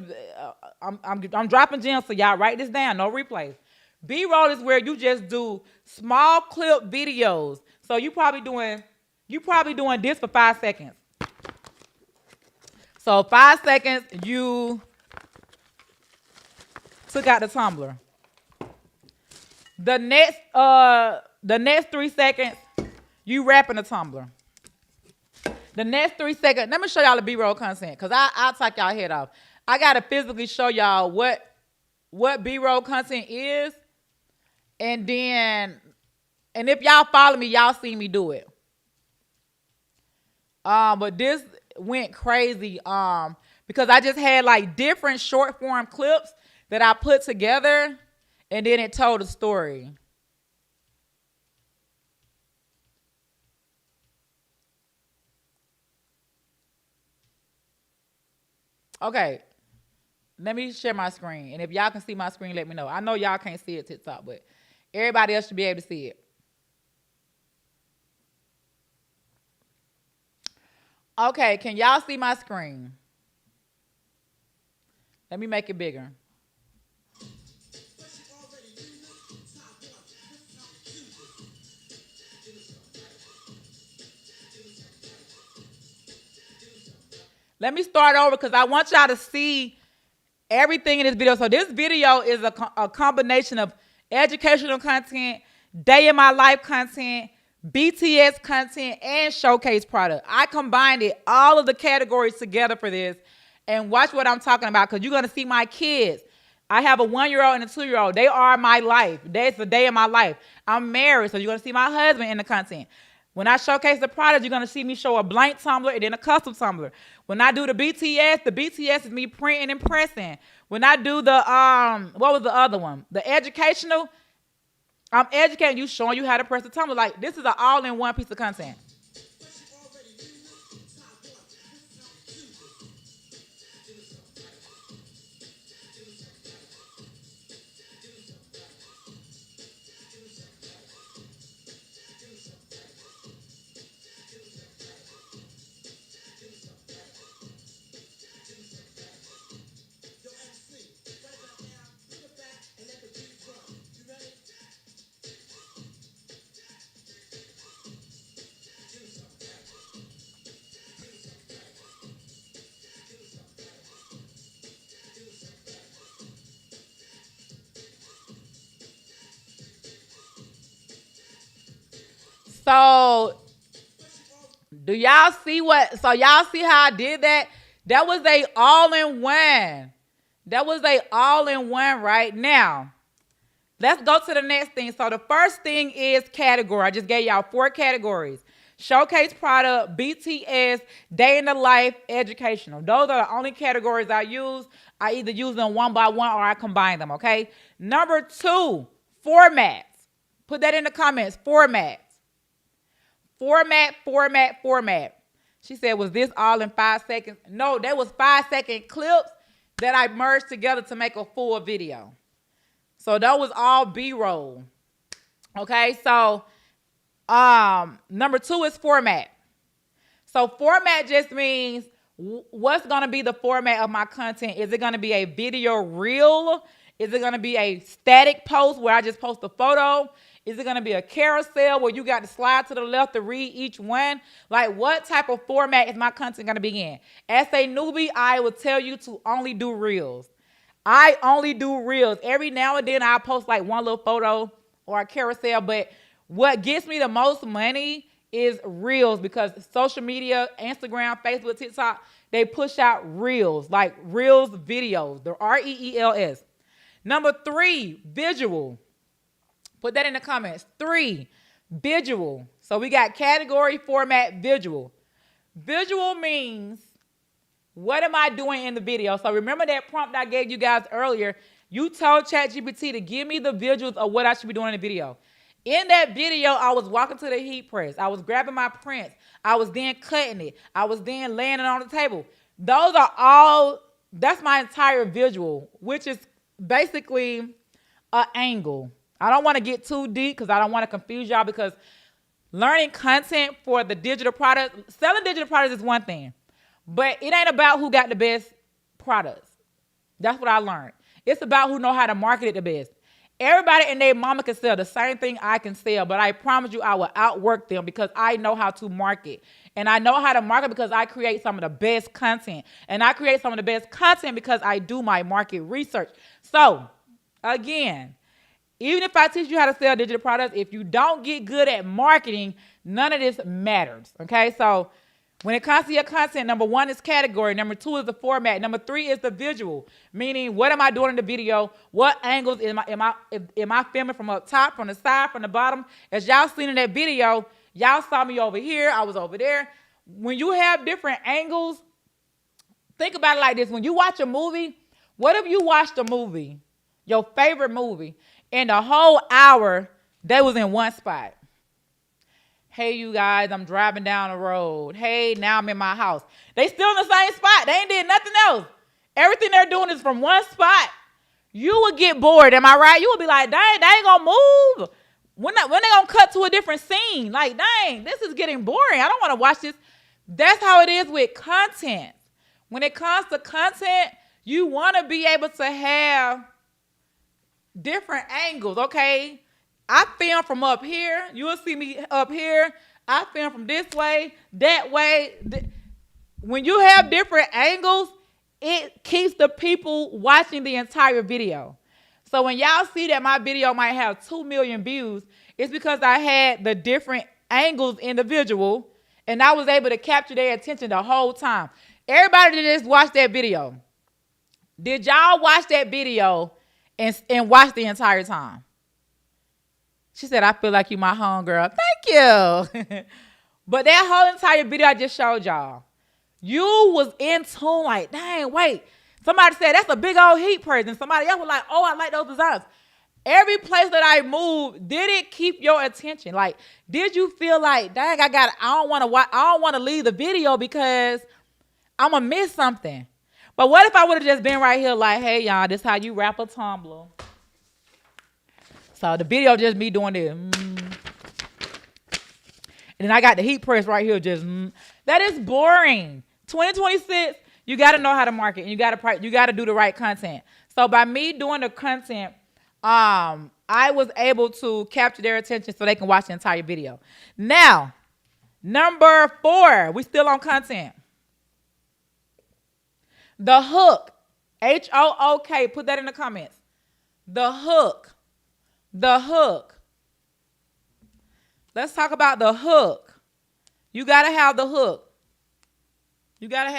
I'm dropping gems, so y'all write this down, no replays. B-roll is where you just do small clip videos. So you probably doing this for 5 seconds. So 5 seconds, you took out the tumbler. The next 3 seconds, you wrapping the tumbler. The next 3 seconds, let me show y'all the B-roll content because I'll take y'all head off. I got to physically show y'all what B-roll content is. And if y'all follow me, y'all see me do it. But this went crazy because I just had like different short form clips that I put together. And then it told a story. Okay. Let me share my screen. And if y'all can see my screen, let me know. I know y'all can't see it TikTok, but everybody else should be able to see it. Okay, can y'all see my screen? Let me make it bigger. Let me start over because I want y'all to see everything in this video. So this video is a combination of educational content, day in my life content, BTS content, and showcase product. I combined all of the categories together for this. And watch what I'm talking about because you're going to see my kids. I have a 1-year-old and a 2-year-old. They are my life. That's the day in my life. I'm married, so you're going to see my husband in the content. When I showcase the product, you're going to see me show a blank tumbler and then a custom tumbler. When I do the BTS is me printing and pressing. When I do the, what was the other one? The educational, I'm educating you, showing you how to press the tumbler. Like, this is an all-in-one piece of content. So do y'all see what? So y'all see how I did that? That was a all-in-one. That was a all-in-one right now. Let's go to the next thing. So the first thing is category. I just gave y'all 4 categories. Showcase product, BTS, day in the life, educational. Those are the only categories I use. I either use them one by one or I combine them, okay? Number 2, formats. Put that in the comments, formats. Format. She said, was this all in 5 seconds? No, that was 5-second clips that I merged together to make a full video. So that was all B-roll. Okay, so number 2 is format. So format just means what's going to be the format of my content. Is it going to be a video reel? Is it going to be a static post where I just post a photo? Is it going to be a carousel where you got to slide to the left to read each one? Like, what type of format is my content going to be in? As a newbie, I will tell you to only do reels. I only do reels. Every now and then I'll post like one little photo or a carousel, but what gets me the most money is reels, because social media, Instagram, Facebook, TikTok, they push out reels, like reels videos. They're REELS. Number 3, visual. Put that in the comments. 3, visual. So we got category, format, visual. Visual means, what am I doing in the video? So remember that prompt I gave you guys earlier. You told ChatGPT to give me the visuals of what I should be doing in the video. In that video, I was walking to the heat press. I was grabbing my prints. I was then cutting it. I was then laying it on the table. Those are all, that's my entire visual, which is basically an angle. I don't want to get too deep because I don't want to confuse y'all, because learning content for the digital product, selling digital products is one thing, but it ain't about who got the best products. That's what I learned. It's about who know how to market it the best. Everybody and their mama can sell the same thing I can sell, but I promise you I will outwork them because I know how to market. And I know how to market because I create some of the best content. And I create some of the best content because I do my market research. So, again, even if I teach you how to sell digital products, if you don't get good at marketing, none of this matters, okay? So when it comes to your content, number 1 is category. Number 2 is the format. Number 3 is the visual, meaning what am I doing in the video? What angles am I filming from up top, from the side, from the bottom? As y'all seen in that video, y'all saw me over here. I was over there. When you have different angles, think about it like this. When you watch a movie, what if you watched a movie, your favorite movie, and the whole hour, they was in one spot? Hey, you guys, I'm driving down the road. Hey, now I'm in my house. They still in the same spot. They ain't did nothing else. Everything they're doing is from one spot. You would get bored, am I right? You would be like, dang, they ain't gonna move. When they gonna cut to a different scene? Like, dang, this is getting boring. I don't want to watch this. That's how it is with content. When it comes to content, you want to be able to have different angles, okay? I film from up here. You'll see me up here. I film from this way, that way. When you have different angles, it keeps the people watching the entire video. So when y'all see that my video might have 2 million views, it's because I had the different angles in the visual, and I was able to capture their attention the whole time. Everybody that just watched that video, did y'all watch that video and watch the entire time? She said, I feel like you my homegirl. Thank you. But that whole entire video I just showed y'all, you was in tune like, dang, wait. Somebody said, that's a big old heat press. And somebody else was like, oh, I like those designs. Every place that I moved, did it keep your attention? Like, did you feel like, dang, I don't want to leave the video because I'm going to miss something. But what if I would have just been right here like, hey, y'all, this is how you wrap a tumbler. So the video just me doing this. And then I got the heat press right here. That is boring. 2026, you got to know how to market. And you got to do the right content. So by me doing the content, I was able to capture their attention so they can watch the entire video. Now, number 4, we still on content. The hook, H-O-O-K, put that in the comments. The hook. Let's talk about the hook. You got to have the hook. We got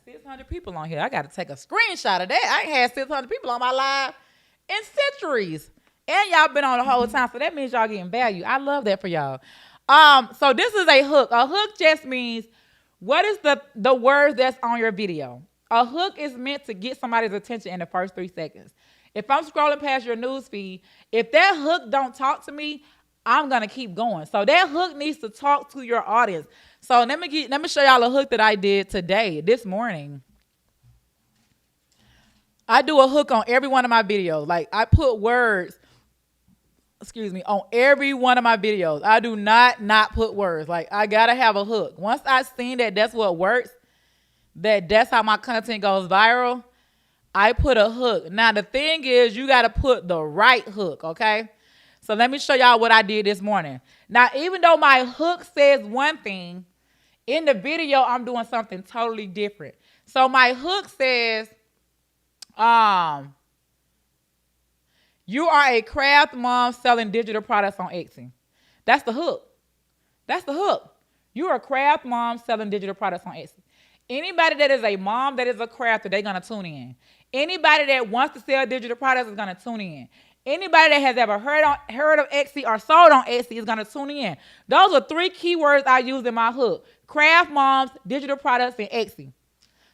600 people on here. I got to take a screenshot of that. I ain't had 600 people on my live in centuries. And y'all been on the whole time, so that means y'all getting value. I love that for y'all. So this is a hook. A hook just means what is the word that's on your video. A hook is meant to get somebody's attention in the first 3 seconds. If I'm scrolling past your news feed, if that hook don't talk to me, I'm going to keep going. So that hook needs to talk to your audience. So let me show y'all a hook that I did this morning. I do a hook on every one of my videos. Like I put words, on every one of my videos. I do not put words. Like I got to have a hook. Once I seen that that's what works, that's how my content goes viral, I put a hook. Now, the thing is, you got to put the right hook, okay? So let me show y'all what I did this morning. Now, even though my hook says one thing, in the video, I'm doing something totally different. So my hook says, you are a craft mom selling digital products on Etsy. That's the hook. You're a craft mom selling digital products on Etsy. Anybody that is a mom that is a crafter, they're going to tune in. Anybody that wants to sell digital products is going to tune in. Anybody that has ever heard of Etsy or sold on Etsy is going to tune in. Those are 3 keywords I use in my hook. Craft moms, digital products, and Etsy.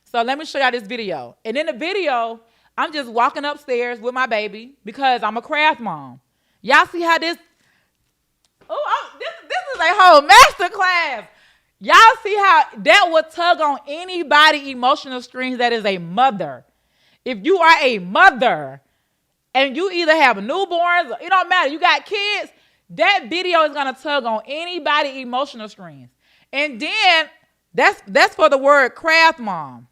So let me show y'all this video. And in the video, I'm just walking upstairs with my baby because I'm a craft mom. Y'all see how this... this is a whole master class. Y'all see how that would tug on anybody emotional strings that is a mother. If you are a mother and you either have newborns, or it don't matter, you got kids, that video is going to tug on anybody emotional strings. And then that's for the word craft mom.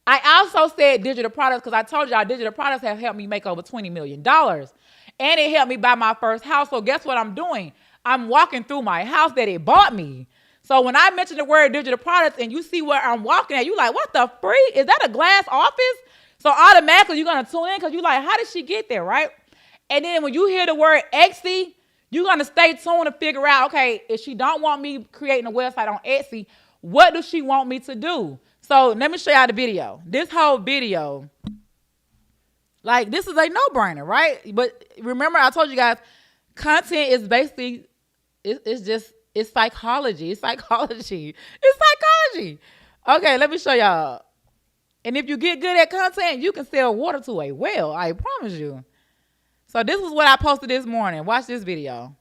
I also said digital products because I told y'all digital products have helped me make over $20 million. And it helped me buy my first house. So guess what I'm doing? I'm walking through my house that it bought me. So when I mention the word digital products and you see where I'm walking at, you like, what the freak? Is that a glass office? So automatically you're going to tune in because you're like, how did she get there, right? And then when you hear the word Etsy, you're going to stay tuned to figure out, okay, if she don't want me creating a website on Etsy, what does she want me to do? So let me show y'all the video. This whole video, like this is a no-brainer, right? But remember I told you guys, content is basically, it's psychology. It's psychology. Okay, let me show y'all. And if you get good at content, you can sell water to a well. I promise you. So this is what I posted this morning. Watch this video.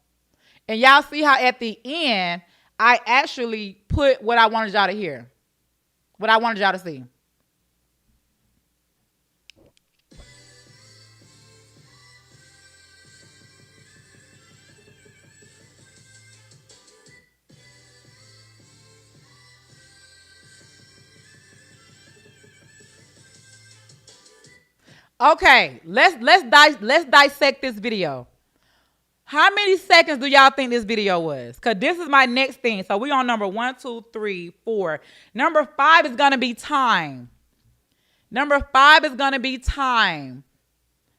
And y'all see how at the end, I actually put what I wanted y'all to hear. What I wanted y'all to see. Okay, let's dissect this video. How many seconds do y'all think this video was? Because this is my next thing. So we on number 1, 2, 3, 4. Number 5 is going to be time.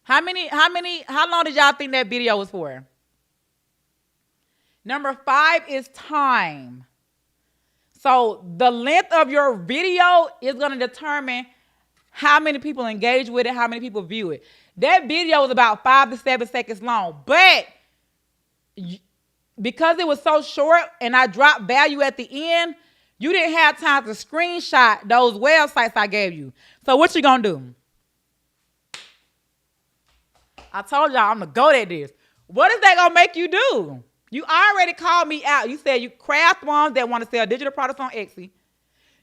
How long did y'all think that video was for? Number 5 is time. So the length of your video is going to determine how many people engage with it, how many people view it. That video is about 5 to 7 seconds long, but because it was so short and I dropped value at the end, you didn't have time to screenshot those websites I gave you. So what you gonna do? I told y'all I'm gonna go at this. What is that gonna make you do? You already called me out. You said you craft moms that want to sell digital products on Etsy.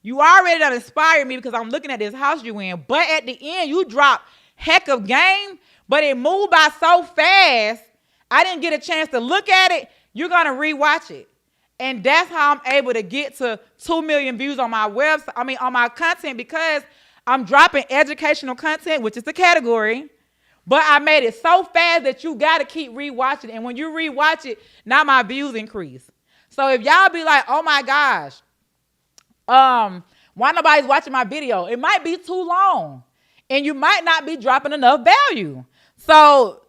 You already done inspired me because I'm looking at this house you in. But at the end, you dropped heck of game, but it moved by so fast, I didn't get a chance to look at it. You're going to rewatch it. And that's how I'm able to get to 2 million views on my website, on my content, because I'm dropping educational content, which is the category. But I made it so fast that you got to keep rewatching. And when you rewatch it, now my views increase. So if y'all be like, oh my gosh, why nobody's watching my video? It might be too long and you might not be dropping enough value. So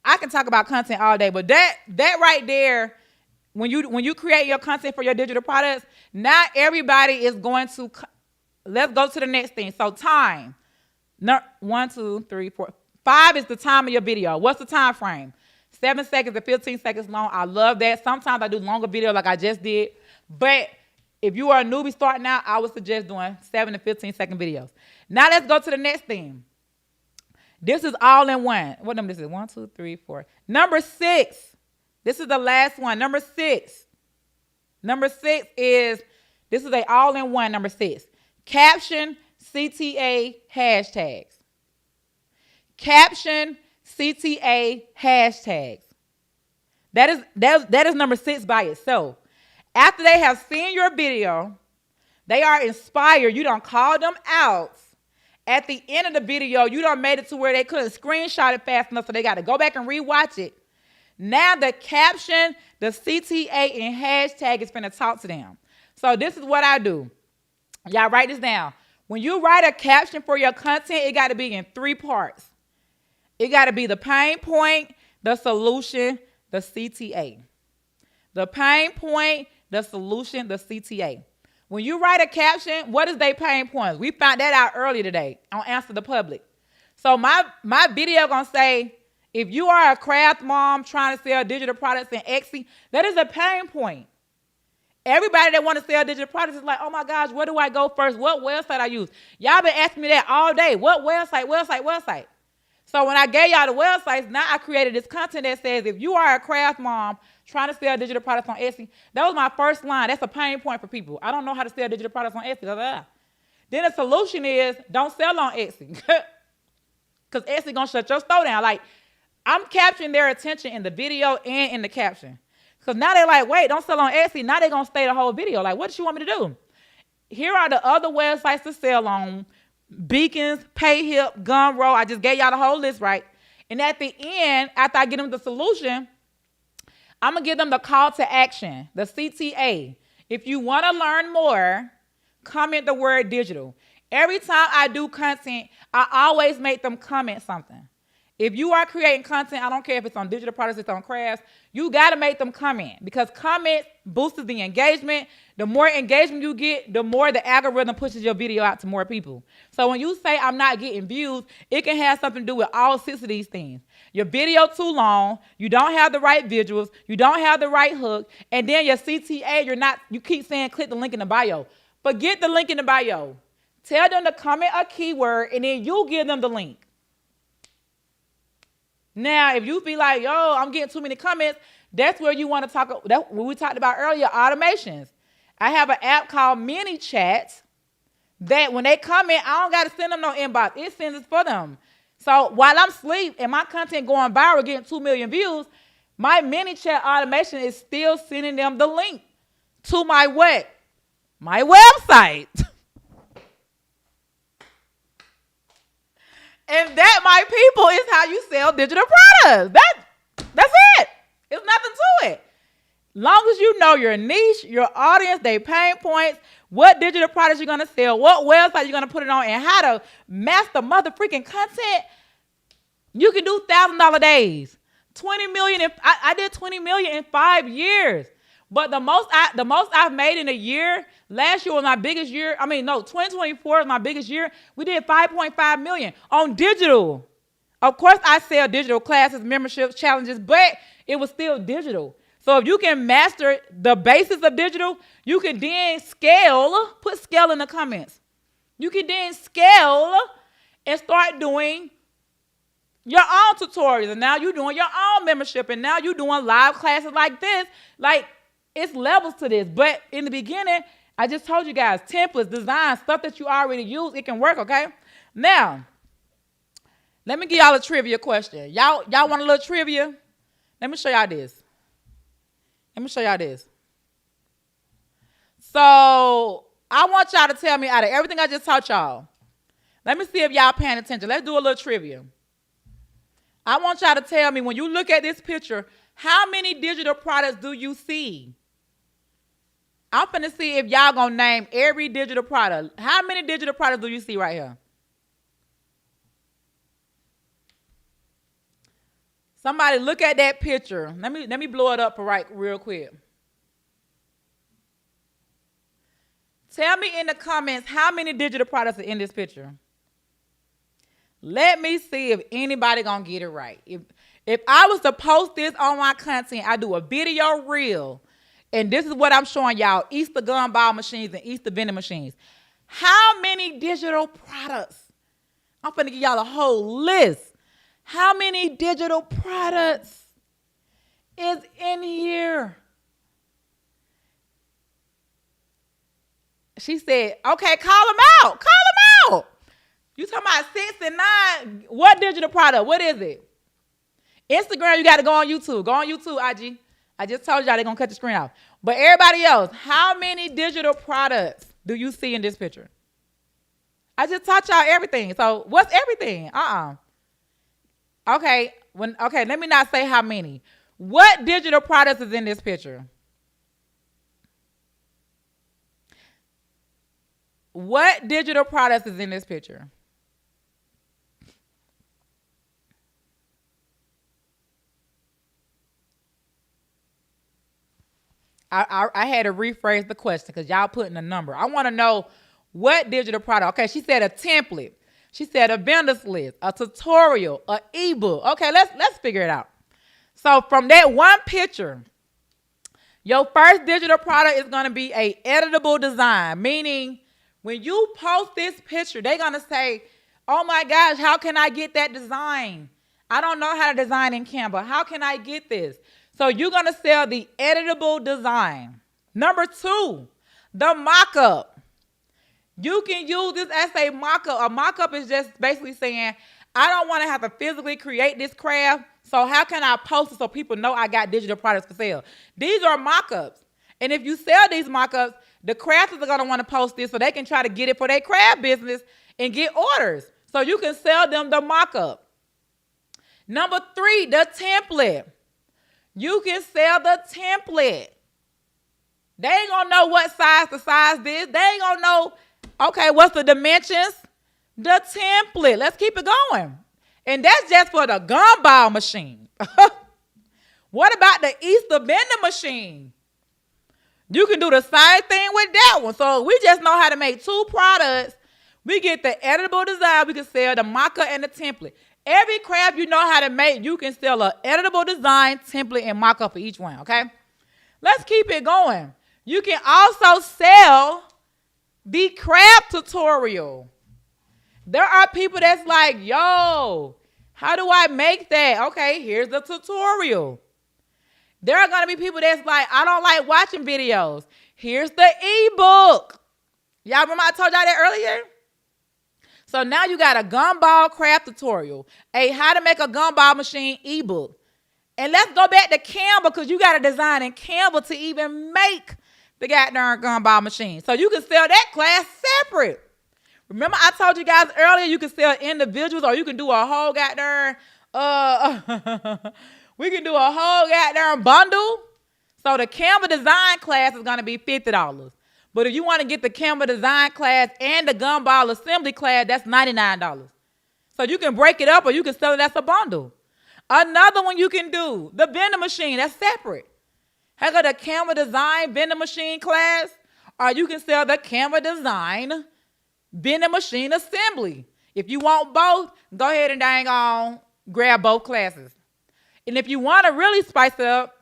I can talk about content all day, but that right there, when you create your content for your digital products, not everybody is going to, let's go to the next thing. So time, 1, 2, 3, 4, 5 is the time of your video. What's the time frame? 7 seconds to 15 seconds long. I love that. Sometimes I do longer video like I just did, but if you are a newbie starting out, I would suggest doing 7 to 15 second videos. Now let's go to the next thing. This is all in one. What number this is? 1, 2, 3, 4. Number 6. This is the last one. Number 6. Number 6 is, this is a all in one, number 6. Caption CTA hashtags. Caption CTA hashtags. That is number 6 by itself. After they have seen your video, they are inspired. You done called them out. At the end of the video, you done made it to where they couldn't screenshot it fast enough, so they got to go back and rewatch it. Now the caption, the CTA, and hashtag is finna talk to them. So this is what I do. Y'all write this down. When you write a caption for your content, it got to be in 3 parts. It got to be the pain point, the solution, the CTA. The pain point, the solution, the CTA. When you write a caption, what is their pain points? We found that out earlier today on Answer the Public. So my video gonna say, if you are a craft mom trying to sell digital products in Etsy, that is a pain point. Everybody that want to sell digital products is like, oh my gosh, where do I go first? What website I use? Y'all been asking me that all day. What website? So when I gave y'all the websites, now I created this content that says, if you are a craft mom trying to sell digital products on Etsy, that was my first line. That's a pain point for people. I don't know how to sell digital products on Etsy. Blah, blah, blah. Then the solution is, don't sell on Etsy. Because Etsy going to shut your store down. Like, I'm capturing their attention in the video and in the caption. Because now they're like, wait, don't sell on Etsy. Now they're going to stay the whole video. Like, what do you want me to do? Here are the other websites to sell on. Beacons, PayHip, Gumroad. I just gave y'all the whole list, right? And at the end, after I get them the solution, I'm going to give them the call to action, the CTA. If you want to learn more, comment the word digital. Every time I do content, I always make them comment something. If you are creating content, I don't care if it's on digital products, it's on crafts, you got to make them comment, because comment boosts the engagement. The more engagement you get, the more the algorithm pushes your video out to more people. So when you say I'm not getting views, it can have something to do with all 6 of these things. Your video too long, you don't have the right visuals, you don't have the right hook, and then your CTA, you keep saying click the link in the bio. Forget the link in the bio. Tell them to comment a keyword, and then you give them the link. Now, if you be like, yo, I'm getting too many comments, that's where you want to talk. That what we talked about earlier, automations. I have an app called ManyChat that when they comment, I don't got to send them no inbox. It sends it for them. So while I'm asleep and my content going viral, getting 2 million views, my ManyChat automation is still sending them the link to my what? My website. And that, my people, is how you sell digital products. That's it. It's nothing to it. Long as you know your niche, your audience, their pain points, what digital products you're going to sell, what website you're going to put it on, and how to master mother freaking content, you can do $1,000 days. 20 million. I did 20 million in 5 years. But the most I've made in a year, last year was my biggest year. 2024 was my biggest year. We did 5.5 million on digital. Of course, I sell digital classes, memberships, challenges, but it was still digital. So if you can master the basics of digital, you can then scale. Put scale in the comments. You can then scale and start doing your own tutorials. And now you're doing your own membership. And now you're doing live classes like this. Like, it's levels to this. But in the beginning, I just told you guys, templates, design, stuff that you already use, it can work, okay? Now, let me give y'all a trivia question. Y'all want a little trivia? Let me show y'all this. So, I want y'all to tell me out of everything I just taught y'all. Let me see if y'all paying attention. Let's do a little trivia. I want y'all to tell me, when you look at this picture, how many digital products do you see? I'm finna see if y'all gonna name every digital product. How many digital products do you see right here? Somebody look at that picture. Let me blow it up for real quick. Tell me in the comments how many digital products are in this picture. Let me see if anybody gonna get it right. If I was to post this on my content, I do a video reel. And this is what I'm showing y'all, Easter gumball machines and Easter vending machines. How many digital products? I'm finna give y'all a whole list. How many digital products is in here? She said, okay, call them out. Call them out. You talking about 6 and 9. What digital product? What is it? Instagram, you got to go on YouTube. Go on YouTube, IG. I just told y'all they're going to cut the screen off. But everybody else, how many digital products do you see in this picture? I just taught y'all everything. So what's everything? Okay, let me not say how many. What digital products is in this picture? What digital products is in this picture? I had to rephrase the question because y'all putting a number. I want to know what digital product. Okay, she said a template. She said a vendor's list, a tutorial, an ebook. Okay, let's figure it out. So from that one picture, your first digital product is going to be a editable design, meaning when you post this picture, they're going to say, oh my gosh, how can I get that design? I don't know how to design in Canva. How can I get this? So you're going to sell the editable design. Number 2, the mock-up. You can use this as a mock-up. A mock-up is just basically saying, I don't want to have to physically create this craft, so how can I post it so people know I got digital products for sale? These are mock-ups. And if you sell these mock-ups, the crafters are going to want to post this so they can try to get it for their craft business and get orders. So you can sell them the mock-up. Number 3, the template. You can sell the template. They ain't going to know what size the size is. They ain't going to know, okay, what's the dimensions? The template. Let's keep it going. And that's just for the gumball machine. What about the Easter vending machine? You can do the same thing with that one. So we just know how to make 2 products. We get the editable design. We can sell the mock-up and the template. Every craft you know how to make, you can sell an editable design, template, and mock-up for each one, okay? Let's keep it going. You can also sell the craft tutorial. There are people that's like, yo, how do I make that? Okay, here's the tutorial. There are going to be people that's like, I don't like watching videos. Here's the ebook. Y'all remember I told y'all that earlier? So now you got a gumball craft tutorial, a how to make a gumball machine ebook. And let's go back to Canva because you got to design in Canva to even make the goddamn gumball machine. So you can sell that class separate. Remember I told you guys earlier you can sell individuals or you can do a whole goddamn, we can do a whole goddamn bundle. So the Canva design class is going to be $50. But if you want to get the Canva design class and the gumball assembly class, that's $99. So you can break it up or you can sell it as a bundle. Another one you can do, the vending machine, that's separate. I got a Canva design vending machine class, or you can sell the Canva design vending machine assembly. If you want both, go ahead and grab both classes. And if you want to really spice it up,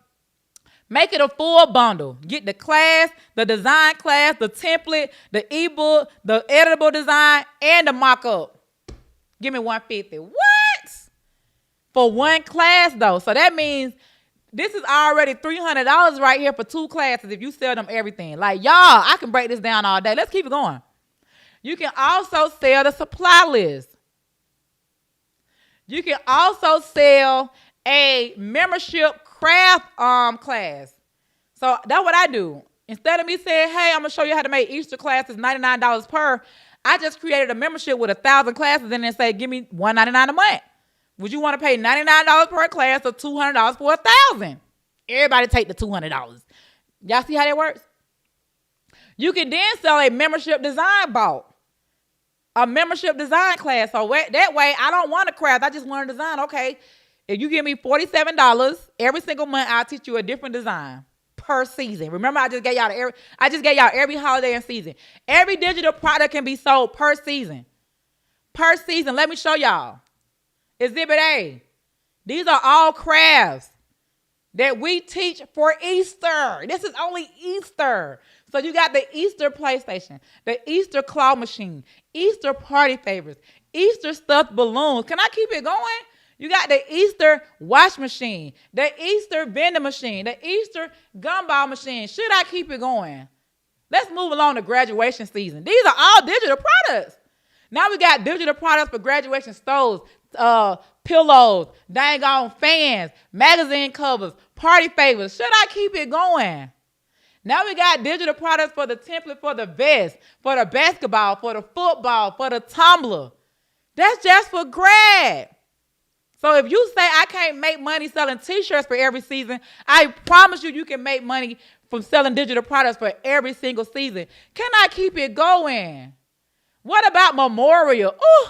Make it a full bundle. Get the class, the design class, the template, the ebook, the editable design, and the mock-up. Give me $150. What? For one class, though. So that means this is already $300 right here for 2 classes if you sell them everything. Like, y'all, I can break this down all day. Let's keep it going. You can also sell the supply list. You can also sell a membership craft class. So that's what I do. Instead of me saying, hey, I'm going to show you how to make Easter classes $99 per, I just created a membership with 1,000 classes in it and say, give me $199 a month. Would you want to pay $99 per class or $200 for 1,000? Everybody take the $200. Y'all see how that works? You can then sell a membership design vault. A membership design class. So that way, I don't want a craft. I just want to design. Okay, if you give me $47 every single month, I'll teach you a different design per season. Remember, I just gave y'all every holiday and season. Every digital product can be sold per season. Per season. Let me show y'all. Exhibit A. These are all crafts that we teach for Easter. This is only Easter. So you got the Easter PlayStation, the Easter claw machine, Easter party favorites, Easter stuffed balloons. Can I keep it going? You got the Easter wash machine, the Easter vending machine, the Easter gumball machine. Should I keep it going? Let's move along to graduation season. These are all digital products. Now we got digital products for graduation stoves, pillows, dang on fans, magazine covers, party favors. Should I keep it going? Now we got digital products for the template, for the vest, for the basketball, for the football, for the tumbler. That's just for grad. So if you say I can't make money selling t-shirts for every season, I promise you can make money from selling digital products for every single season. Can I keep it going? What about Memorial? Ooh,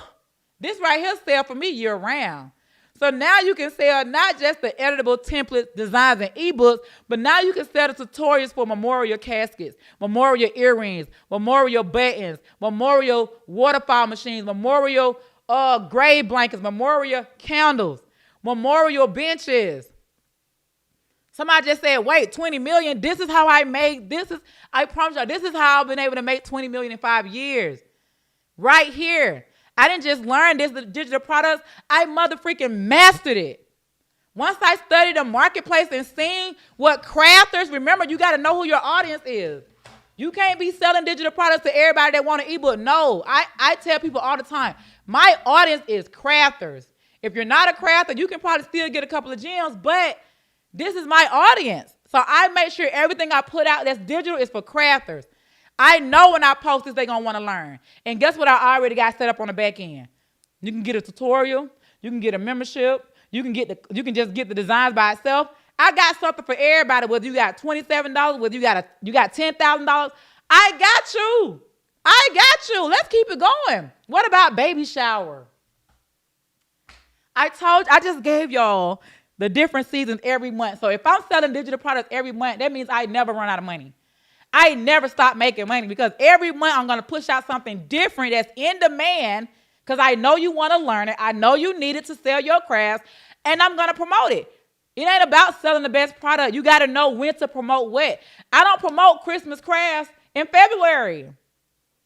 this right here sell for me year round. So now you can sell not just the editable templates, designs, and ebooks, but now you can sell the tutorials for memorial caskets, memorial earrings, memorial buttons, memorial waterfall machines, memorial grave blankets, memorial candles, memorial benches. Somebody just said, wait, 20 million? This is how I made, I promise you, this is how I've been able to make 20 million in 5 years. Right here. I didn't just learn this digital products. I mother-freaking mastered it. Once I studied the marketplace and seen what crafters, remember, you got to know who your audience is. You can't be selling digital products to everybody that want an ebook. No, I tell people all the time, my audience is crafters. If you're not a crafter, you can probably still get a couple of gems, but this is my audience. So I make sure everything I put out that's digital is for crafters. I know when I post this, they're going to want to learn. And guess what I already got set up on the back end? You can get a tutorial. You can get a membership. You can just get the designs by itself. I got something for everybody, whether you got $27, whether you got $10,000. I got you. I got you. Let's keep it going. What about baby shower? I just gave y'all the different seasons every month. So if I'm selling digital products every month, that means I never run out of money. I never stop making money because every month I'm going to push out something different that's in demand because I know you want to learn it. I know you need it to sell your crafts, and I'm going to promote it. It ain't about selling the best product. You got to know when to promote what. I don't promote Christmas crafts in February.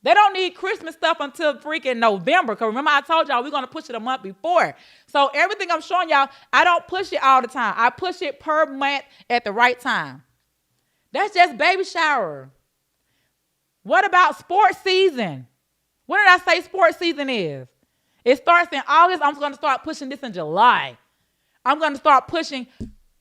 They don't need Christmas stuff until freaking November. Because remember, I told y'all we're going to push it a month before. So everything I'm showing y'all, I don't push it all the time. I push it per month at the right time. That's just baby shower. What about sports season? When did I say sports season is? It starts in August. I'm going to start pushing this in July. I'm going to start pushing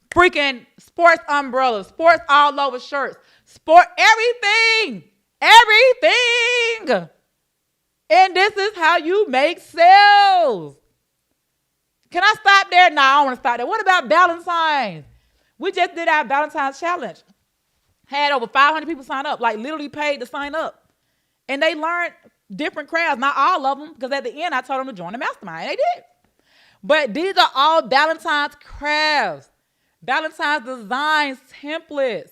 freaking sports umbrellas, sports all over shirts, sport everything. Everything. And this is how you make sales. Can I stop there? No, I don't want to stop there. What about Valentine's? We just did our Valentine's challenge. Had over 500 people sign up, like literally paid to sign up. And they learned different crafts, not all of them, because at the end I told them to join the mastermind. And they did. But these are all Valentine's crafts, Valentine's designs, templates,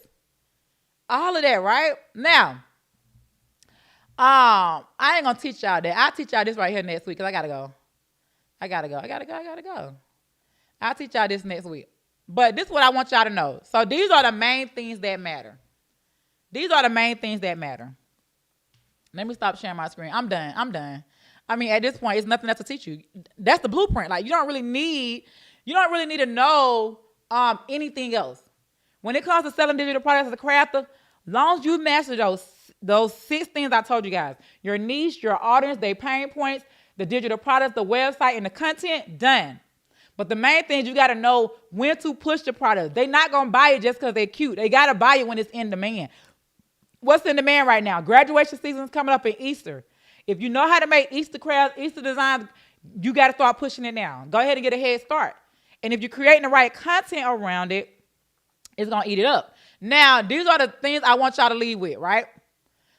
all of that, right? Now, I ain't going to teach y'all that. I'll teach y'all this right here next week because I got to go. I'll teach y'all this next week. But this is what I want y'all to know. So these are the main things that matter. These are the main things that matter. Let me stop sharing my screen. I'm done. I mean, at this point, it's nothing else to teach you. That's the blueprint. Like you don't really need to know anything else. When it comes to selling digital products as a crafter, long as you master those 6 things I told you guys, your niche, your audience, their pain points, the digital products, the website, and the content, done. But the main thing is you got to know when to push the product. They're not going to buy it just because they're cute. They got to buy it when it's in demand. What's in demand right now? Graduation season is coming up in Easter. If you know how to make Easter crafts, Easter designs, you got to start pushing it now. Go ahead and get a head start. And if you're creating the right content around it, it's going to eat it up. Now, these are the things I want y'all to leave with, right?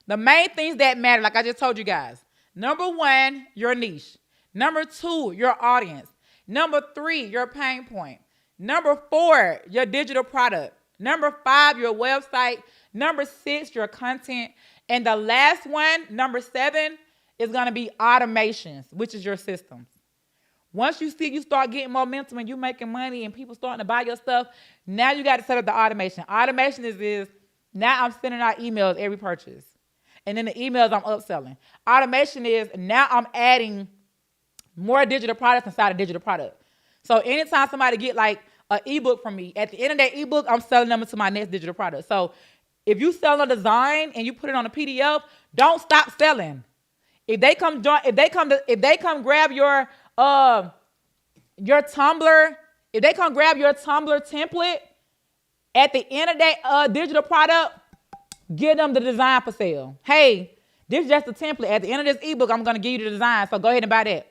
The main things that matter, like I just told you guys. Number 1, your niche. Number 2, your audience. Number 3, your pain point. Number 4, your digital product. Number 5, your website. Number 6, your content. And the last one, number 7, is going to be automations, which is your systems. Once you start getting momentum and you making money and people starting to buy your stuff, now you got to set up the automation. Automation is now I'm sending out emails every purchase. And then the emails I'm upselling. Automation is now I'm adding more digital products inside a digital product. So anytime somebody get like an ebook from me, at the end of that ebook, I'm selling them into my next digital product. So if you sell a design and you put it on a PDF, don't stop selling. If they come grab your Tumblr, if they come grab your Tumblr template, at the end of that digital product, give them the design for sale. Hey, this is just a template. At the end of this ebook, I'm going to give you the design, so go ahead and buy that.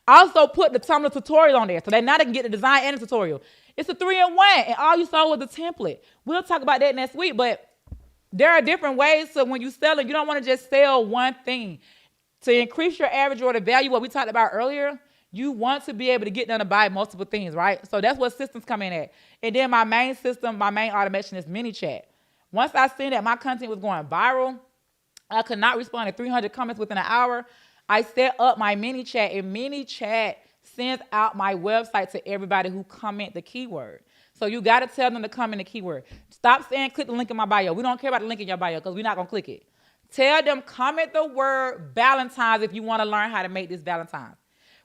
I also put the Tumblr tutorial on there, so that now they can get the design and the tutorial. It's a 3-in-1, and all you saw was the template. We'll talk about that next week, but there are different ways. So when you sell it, you don't want to just sell one thing. To increase your average order value, what we talked about earlier, you want to be able to get them to buy multiple things, right? So that's what systems come in at. And then my main system, my main automation is ManyChat. Once I seen that my content was going viral, I could not respond to 300 comments within an hour. I set up my ManyChat, and ManyChat sends out my website to everybody who comment the keyword. So you got to tell them to comment the keyword. Stop saying click the link in my bio. We don't care about the link in your bio because we're not going to click it. Tell them comment the word Valentine's if you want to learn how to make this Valentine's.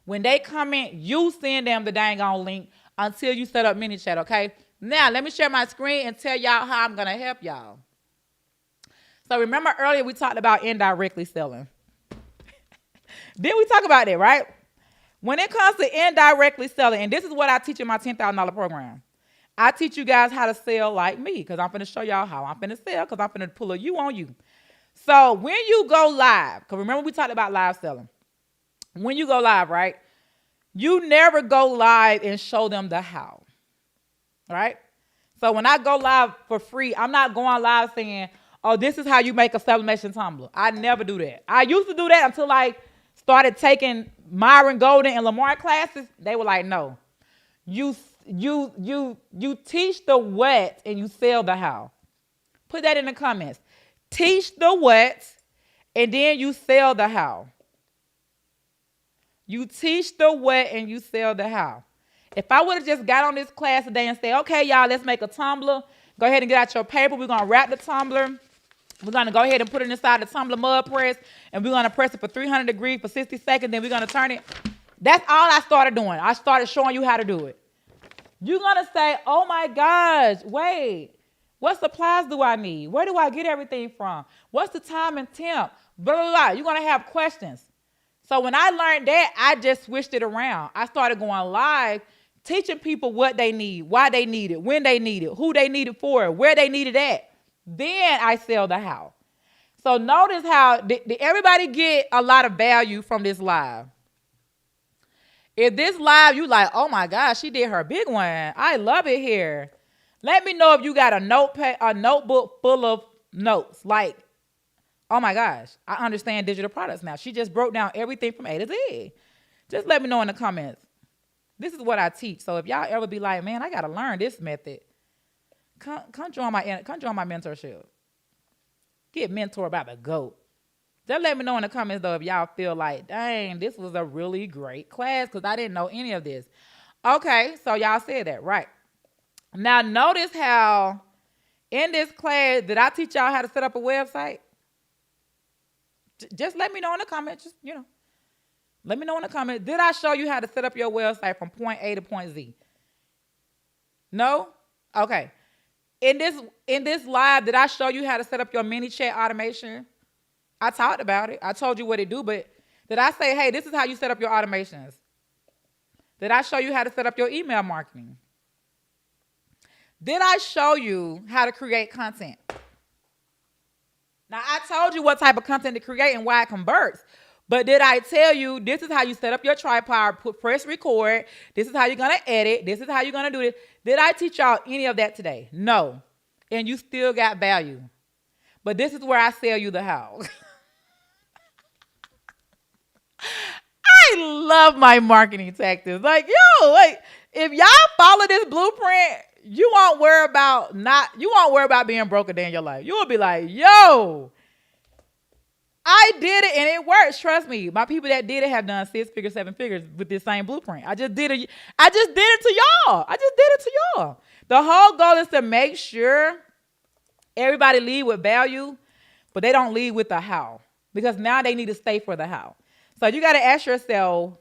When they comment, you send them the dang on link until you set up ManyChat, okay? Now, let me share my screen and tell y'all how I'm going to help y'all. So remember earlier we talked about indirectly selling. Did we talk about that, right? When it comes to indirectly selling, and this is what I teach in my $10,000 program. I teach you guys how to sell like me because I'm going to show y'all how I'm going to sell because I'm going to pull a you on you. So when you go live, because remember we talked about live selling. When you go live, right, you never go live and show them the how, right? So when I go live for free, I'm not going live saying, oh, this is how you make a sublimation tumbler. I never do that. I used to do that until I started taking Myron Golden and Lamar classes. They were like, no, you teach the what and you sell the how. Put that in the comments. Teach the what and then you sell the how. You teach the what and you sell the how. If I would have just got on this class today and said, okay, y'all, let's make a tumbler. Go ahead and get out your paper. We're going to wrap the tumbler. We're going to go ahead and put it inside the tumbler mud press. And we're going to press it for 300 degrees for 60 seconds. Then we're going to turn it. That's all I started doing. I started showing you how to do it. You're going to say, oh, my gosh, wait. What supplies do I need? Where do I get everything from? What's the time and temp? Blah, blah, blah. You're going to have questions. So when I learned that, I just switched it around. I started going live, teaching people what they need, why they need it, when they need it, who they need it for, where they need it at. Then I sell the how. So notice how did everybody get a lot of value from this live? If this live, you like, oh my gosh, she did her big one. I love it here. Let me know if you got a notebook full of notes. Like, oh my gosh, I understand digital products now. She just broke down everything from A to Z. Just let me know in the comments. This is what I teach. So if y'all ever be like, man, I got to learn this method, come join my mentorship. Get mentored by the GOAT. Just let me know in the comments, though, if y'all feel like, dang, this was a really great class because I didn't know any of this. Okay, so y'all said that, right. Now notice how in this class did I teach y'all how to set up a website? Just let me know in the comments. Just let me know in the comments. Did I show you how to set up your website from point A to point Z? No? Okay. In this live, did I show you how to set up your mini chat automation? I talked about it. I told you what it do, but did I say, hey, this is how you set up your automations? Did I show you how to set up your email marketing? Did I show you how to create content? Now, I told you what type of content to create and why it converts. But did I tell you this is how you set up your tripod, press record, this is how you're going to edit, this is how you're going to do this? Did I teach y'all any of that today? No. And you still got value. But this is where I sell you the how. I love my marketing tactics. If y'all follow this blueprint, you won't worry about being broke a day in your life. You will be like, yo, I did it and it works. Trust me. My people that did it have done 6 figures, 7 figures with this same blueprint. I just did it to y'all. The whole goal is to make sure everybody lead with value, but they don't lead with the how. Because now they need to stay for the how. So you got to ask yourself,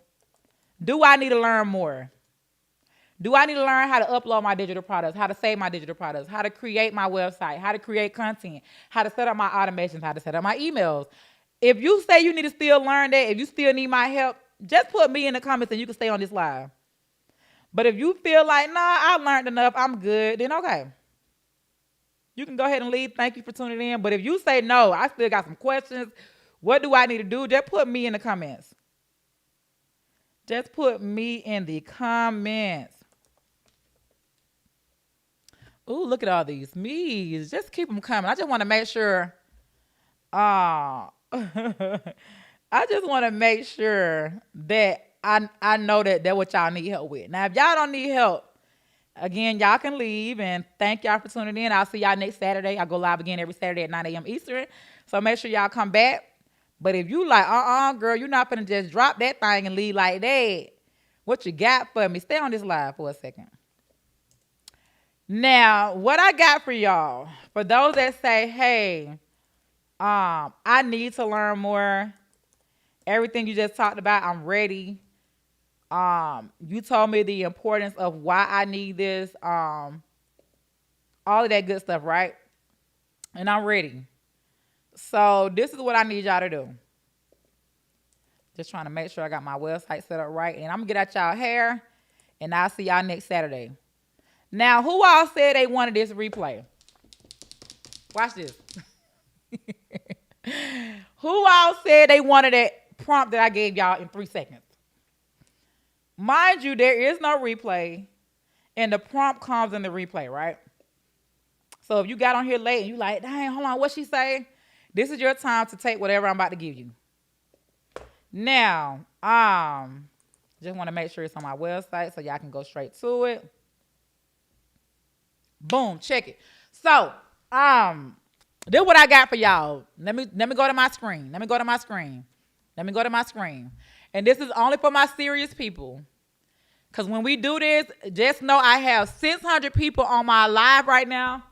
do I need to learn more? Do I need to learn how to upload my digital products, how to save my digital products, how to create my website, how to create content, how to set up my automations, how to set up my emails? If you say you need to still learn that, if you still need my help, just put me in the comments and you can stay on this live. But if you feel like, nah, I learned enough, I'm good, then okay. You can go ahead and leave. Thank you for tuning in. But if you say, no, I still got some questions, what do I need to do? Just put me in the comments. Just put me in the comments. Ooh, look at all these me's. Just keep them coming. I just want to make sure. I just want to make sure that I know that that's what y'all need help with. Now, if y'all don't need help, again, y'all can leave. And thank y'all for tuning in. I'll see y'all next Saturday. I go live again every Saturday at 9 a.m. Eastern. So make sure y'all come back. But if you like, girl, you're not going to just drop that thing and leave like that. What you got for me? Stay on this live for a second. Now, what I got for y'all, for those that say, hey, I need to learn more. Everything you just talked about, I'm ready. You told me the importance of why I need this. All of that good stuff, right? And I'm ready. So this is what I need y'all to do. Just trying to make sure I got my website set up right. And I'm going to get at y'all hair. And I'll see y'all next Saturday. Now, who all said they wanted this replay? Watch this. Who all said they wanted that prompt that I gave y'all in 3 seconds? Mind you, there is no replay. And the prompt comes in the replay, right? So if you got on here late and you like, dang, hold on, what she say? This is your time to take whatever I'm about to give you. Now, just want to make sure it's on my website so y'all can go straight to it. Boom, check it. So, this is what I got for y'all. Let me go to my screen. Let me go to my screen. And this is only for my serious people. Because when we do this, just know I have 600 people on my live right now.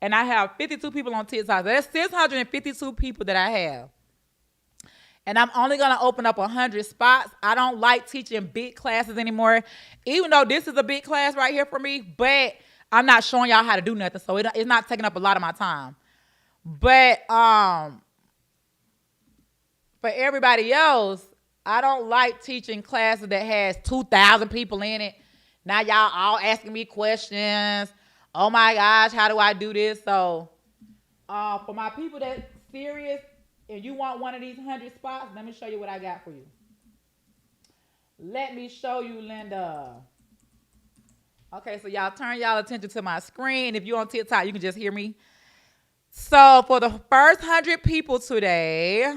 And I have 52 people on TikTok. That's 652 people that I have. And I'm only going to open up 100 spots. I don't like teaching big classes anymore. Even though this is a big class right here for me. But I'm not showing y'all how to do nothing. So it's not taking up a lot of my time. But for everybody else, I don't like teaching classes that has 2,000 people in it. Now y'all all asking me questions. Oh my gosh, how do I do this? So for my people that's serious and you want one of these 100 spots, let me show you what I got for you. Let me show you, Linda. Okay, so y'all turn y'all attention to my screen. If you're on TikTok, you can just hear me. So for the first 100 people today,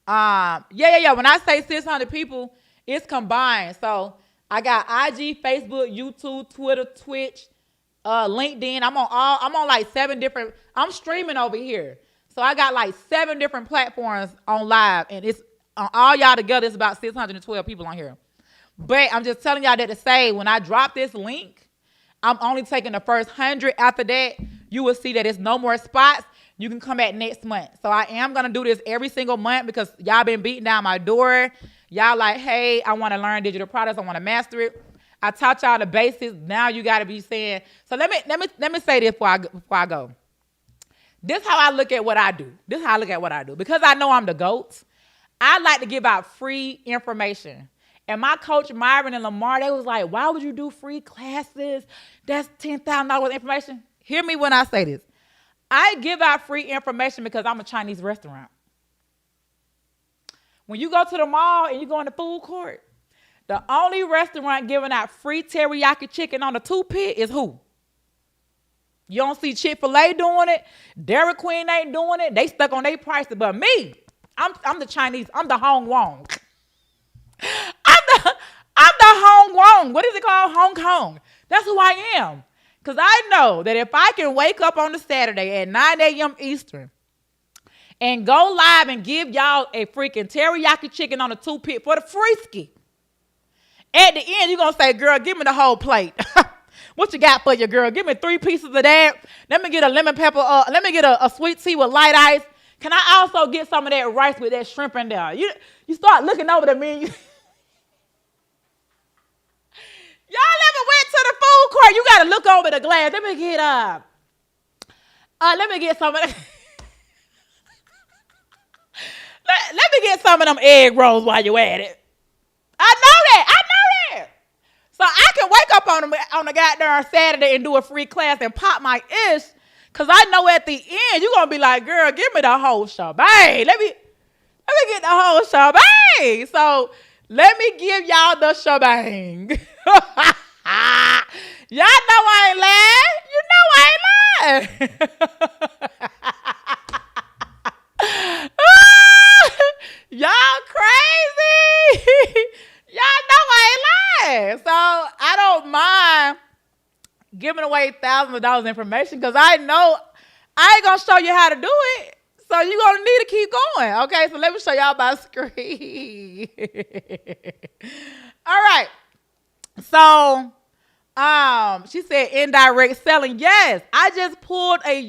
When I say 600 people, it's combined. So I got IG, Facebook, YouTube, Twitter, Twitch, LinkedIn. I'm on like 7 different. I'm streaming over here, so I got like 7 different platforms on live, and it's on all y'all together. It's about 612 people on here. But I'm just telling y'all that to say, when I drop this link, I'm only taking the first 100. After that, you will see that it's no more spots. You can come back next month. So I am going to do this every single month because y'all been beating down my door. Y'all like, hey, I want to learn digital products. I want to master it. I taught y'all the basics. Now you got to be saying. So let me say this before I go. This is how I look at what I do. Because I know I'm the GOAT. I like to give out free information. And my coach, Myron and Lamar, they was like, why would you do free classes? That's $10,000 information. Hear me when I say this. I give out free information because I'm a Chinese restaurant. When you go to the mall and you go in the food court, the only restaurant giving out free teriyaki chicken on the two-pit is who? You don't see Chick-fil-A doing it. Dairy Queen ain't doing it. They stuck on their prices. But me, I'm the Chinese. I'm the Hong Wong. I'm the Hong Wong. What is it called? Hong Kong. That's who I am. Because I know that if I can wake up on a Saturday at 9 a.m. Eastern and go live and give y'all a freaking teriyaki chicken on a two-pit for the freeski, at the end, you're going to say, girl, give me the whole plate. What you got for you, girl? Give me 3 pieces of that. Let me get a lemon pepper. Let me get a sweet tea with light ice. Can I also get some of that rice with that shrimp in there? You start looking over the menu. Y'all ever went to the food court? You got to look over the glass. Let me get some of that. Let me get some of them egg rolls while you at it. I know that. So I can wake up on a goddamn Saturday and do a free class and pop my ish, because I know at the end you're going to be like, girl, give me the whole shebang. Let me get the whole shebang. So let me give y'all the shebang. Y'all know I ain't lying. You know I ain't lying. Y'all crazy. Y'all know I ain't lying. So I don't mind giving away thousands of dollars information because I know I ain't going to show you how to do it. So you're going to need to keep going. Okay, so let me show y'all my screen. All right. So she said indirect selling. Yes, I just pulled a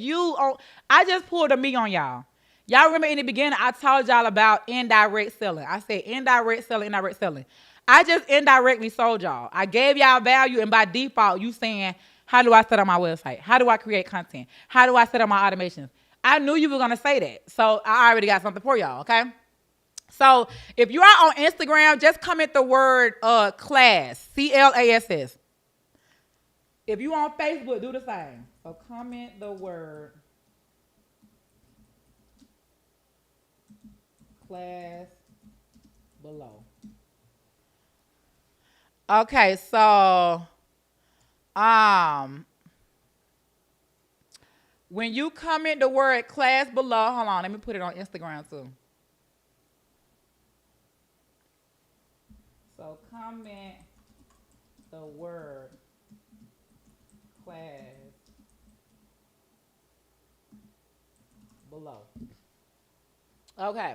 me on y'all. Y'all remember in the beginning, I told y'all about indirect selling. I said indirect selling. I just indirectly sold y'all. I gave y'all value, and by default, you saying, how do I set up my website? How do I create content? How do I set up my automations? I knew you were going to say that. So I already got something for y'all, okay? So if you are on Instagram, just comment the word class, CLASS. If you on Facebook, do the same. So comment the word class below. Okay, so when you comment the word class below, hold on, let me put it on Instagram too. So comment the word class below. Okay.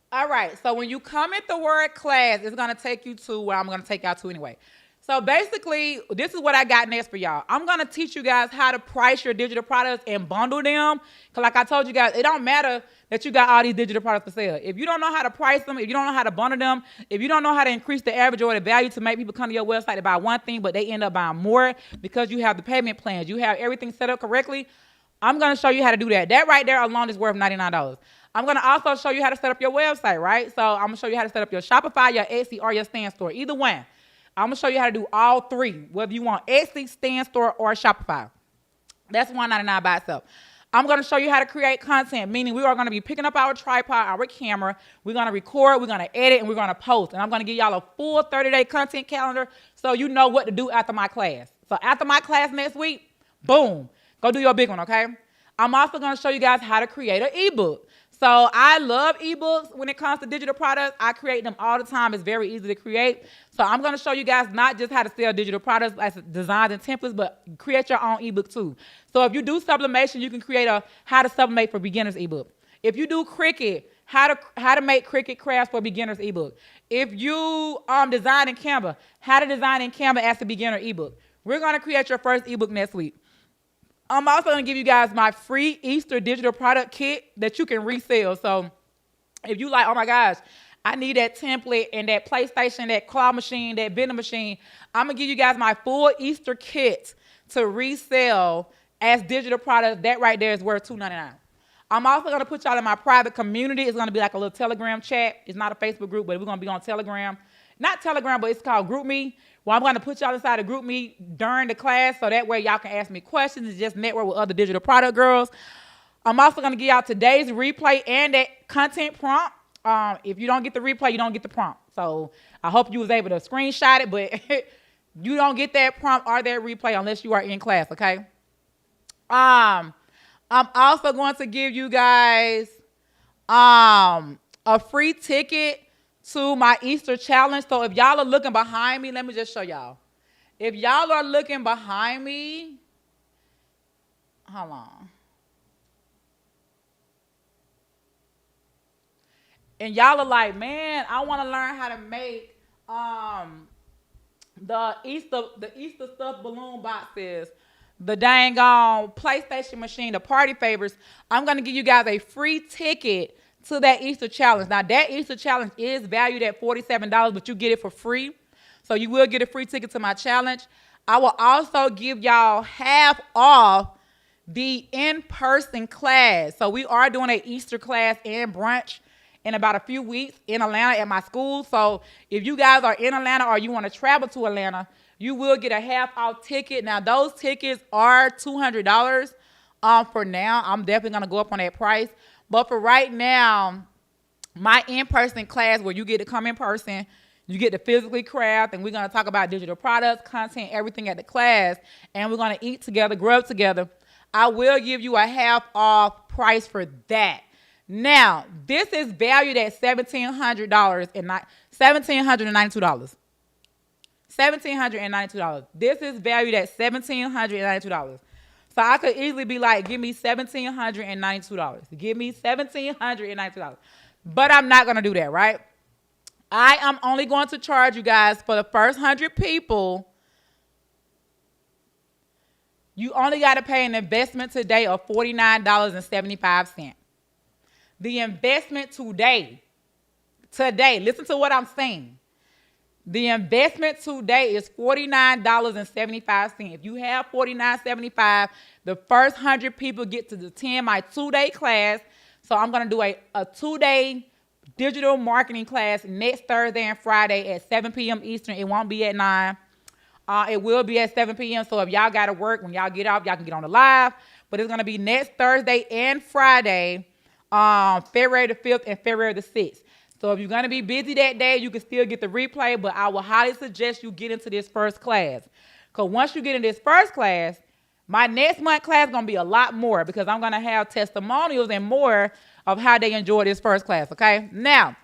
All right, so when you comment the word class, it's going to take you to where I'm going to take y'all to anyway. So basically, this is what I got next for y'all. I'm going to teach you guys how to price your digital products and bundle them. Because like I told you guys, it don't matter that you got all these digital products for sale. If you don't know how to price them, if you don't know how to bundle them, if you don't know how to increase the average order value to make people come to your website to buy one thing, but they end up buying more because you have the payment plans, you have everything set up correctly, I'm going to show you how to do that. That right there alone is worth $99. I'm going to also show you how to set up your website, right? So I'm going to show you how to set up your Shopify, your Etsy, or your Stand Store. Either one. I'm going to show you how to do all three, whether you want Etsy, Stand Store, or Shopify. That's $199 by itself. I'm going to show you how to create content, meaning we are going to be picking up our tripod, our camera. We're going to record, we're going to edit, and we're going to post. And I'm going to give y'all a full 30-day content calendar so you know what to do after my class. So after my class next week, boom, go do your big one, okay? I'm also going to show you guys how to create an ebook. So I love ebooks when it comes to digital products. I create them all the time. It's very easy to create. So I'm going to show you guys not just how to sell digital products as designs and templates, but create your own ebook too. So if you do sublimation, you can create a how to sublimate for beginners ebook. If you do Cricut, how to make Cricut crafts for beginners ebook. If you design in Canva, how to design in Canva as a beginner ebook. We're gonna create your first ebook next week. I'm also gonna give you guys my free Easter digital product kit that you can resell. So if you like, oh my gosh, I need that template and that PlayStation, that claw machine, that vending machine, I'm gonna give you guys my full Easter kit to resell as digital products. That right there is worth $2.99. I'm also gonna put y'all in my private community. It's gonna be like a little Telegram chat. It's not a Facebook group, but we're gonna be on Telegram. Not Telegram, but it's called GroupMe. Well, I'm gonna put y'all inside of GroupMe during the class, so that way y'all can ask me questions and just network with other digital product girls. I'm also gonna give y'all today's replay and that content prompt. If you don't get the replay, you don't get the prompt. So I hope you was able to screenshot it, but you don't get that prompt or that replay unless you are in class, okay? I'm also going to give you guys a free ticket to my Easter challenge. So if y'all are looking behind me, let me just show y'all. If y'all are looking behind me, hold on. And y'all are like, man, I want to learn how to make the Easter stuffed balloon boxes, the dang on PlayStation machine, the party favors. I'm gonna give you guys a free ticket to that Easter challenge. Now that Easter challenge is valued at $47, but you get it for free. So you will get a free ticket to my challenge. I will also give y'all half off the in-person class. So we are doing an Easter class and brunch in about a few weeks in Atlanta at my school. So if you guys are in Atlanta or you want to travel to Atlanta, you will get a half off ticket. Now those tickets are $200 for now. I'm definitely going to go up on that price. But for right now, my in-person class where you get to come in person, you get to physically craft, and we're going to talk about digital products, content, everything at the class, and we're going to eat together, grub together. I will give you a half off price for that. Now, this is valued at $1,700 and not $1,792. $1,792. This is valued at $1,792. So I could easily be like, give me $1,792. Give me $1,792. But I'm not going to do that, right? I am only going to charge you guys for the first 100 people. You only got to pay an investment today of $49.75. The investment today, listen to what I'm saying. The investment today is $49.75. If you have $49.75, the first 100 people get to attend my 2-day class. So I'm going to do a 2-day digital marketing class next Thursday and Friday at 7 p.m. Eastern. It won't be at 9. It will be at 7 p.m. So if y'all got to work, when y'all get off, y'all can get on the live. But it's going to be next Thursday and Friday, February the 5th and February the 6th. So if you're going to be busy that day, you can still get the replay, but I will highly suggest you get into this first class. Because once you get in this first class, my next month class is going to be a lot more because I'm going to have testimonials and more of how they enjoy this first class, okay? Now,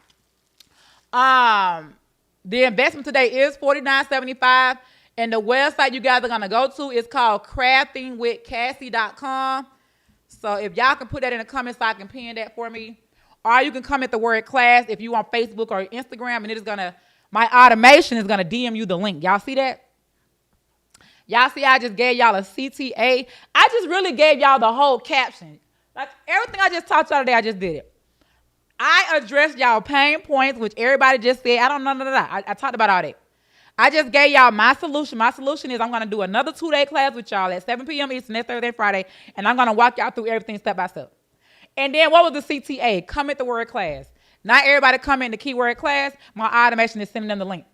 the investment today is $49.75, and the website you guys are going to go to is called craftingwithcassie.com. So if y'all can put that in the comments so I can pin that for me. Or you can comment the word class if you on Facebook or Instagram, and it is gonna, my automation is gonna DM you the link. Y'all see that? Y'all see I just gave y'all a CTA. I just really gave y'all the whole caption. Like everything I just taught y'all today, I just did it. I addressed y'all pain points, which everybody just said. I don't know. I talked about all that. I just gave y'all my solution. My solution is I'm going to do another 2-day class with y'all at 7 p.m. Eastern next Thursday and Friday, and I'm going to walk y'all through everything step by step. And then what was the CTA? Comment the word class. Not everybody comment the keyword class. My automation is sending them the link.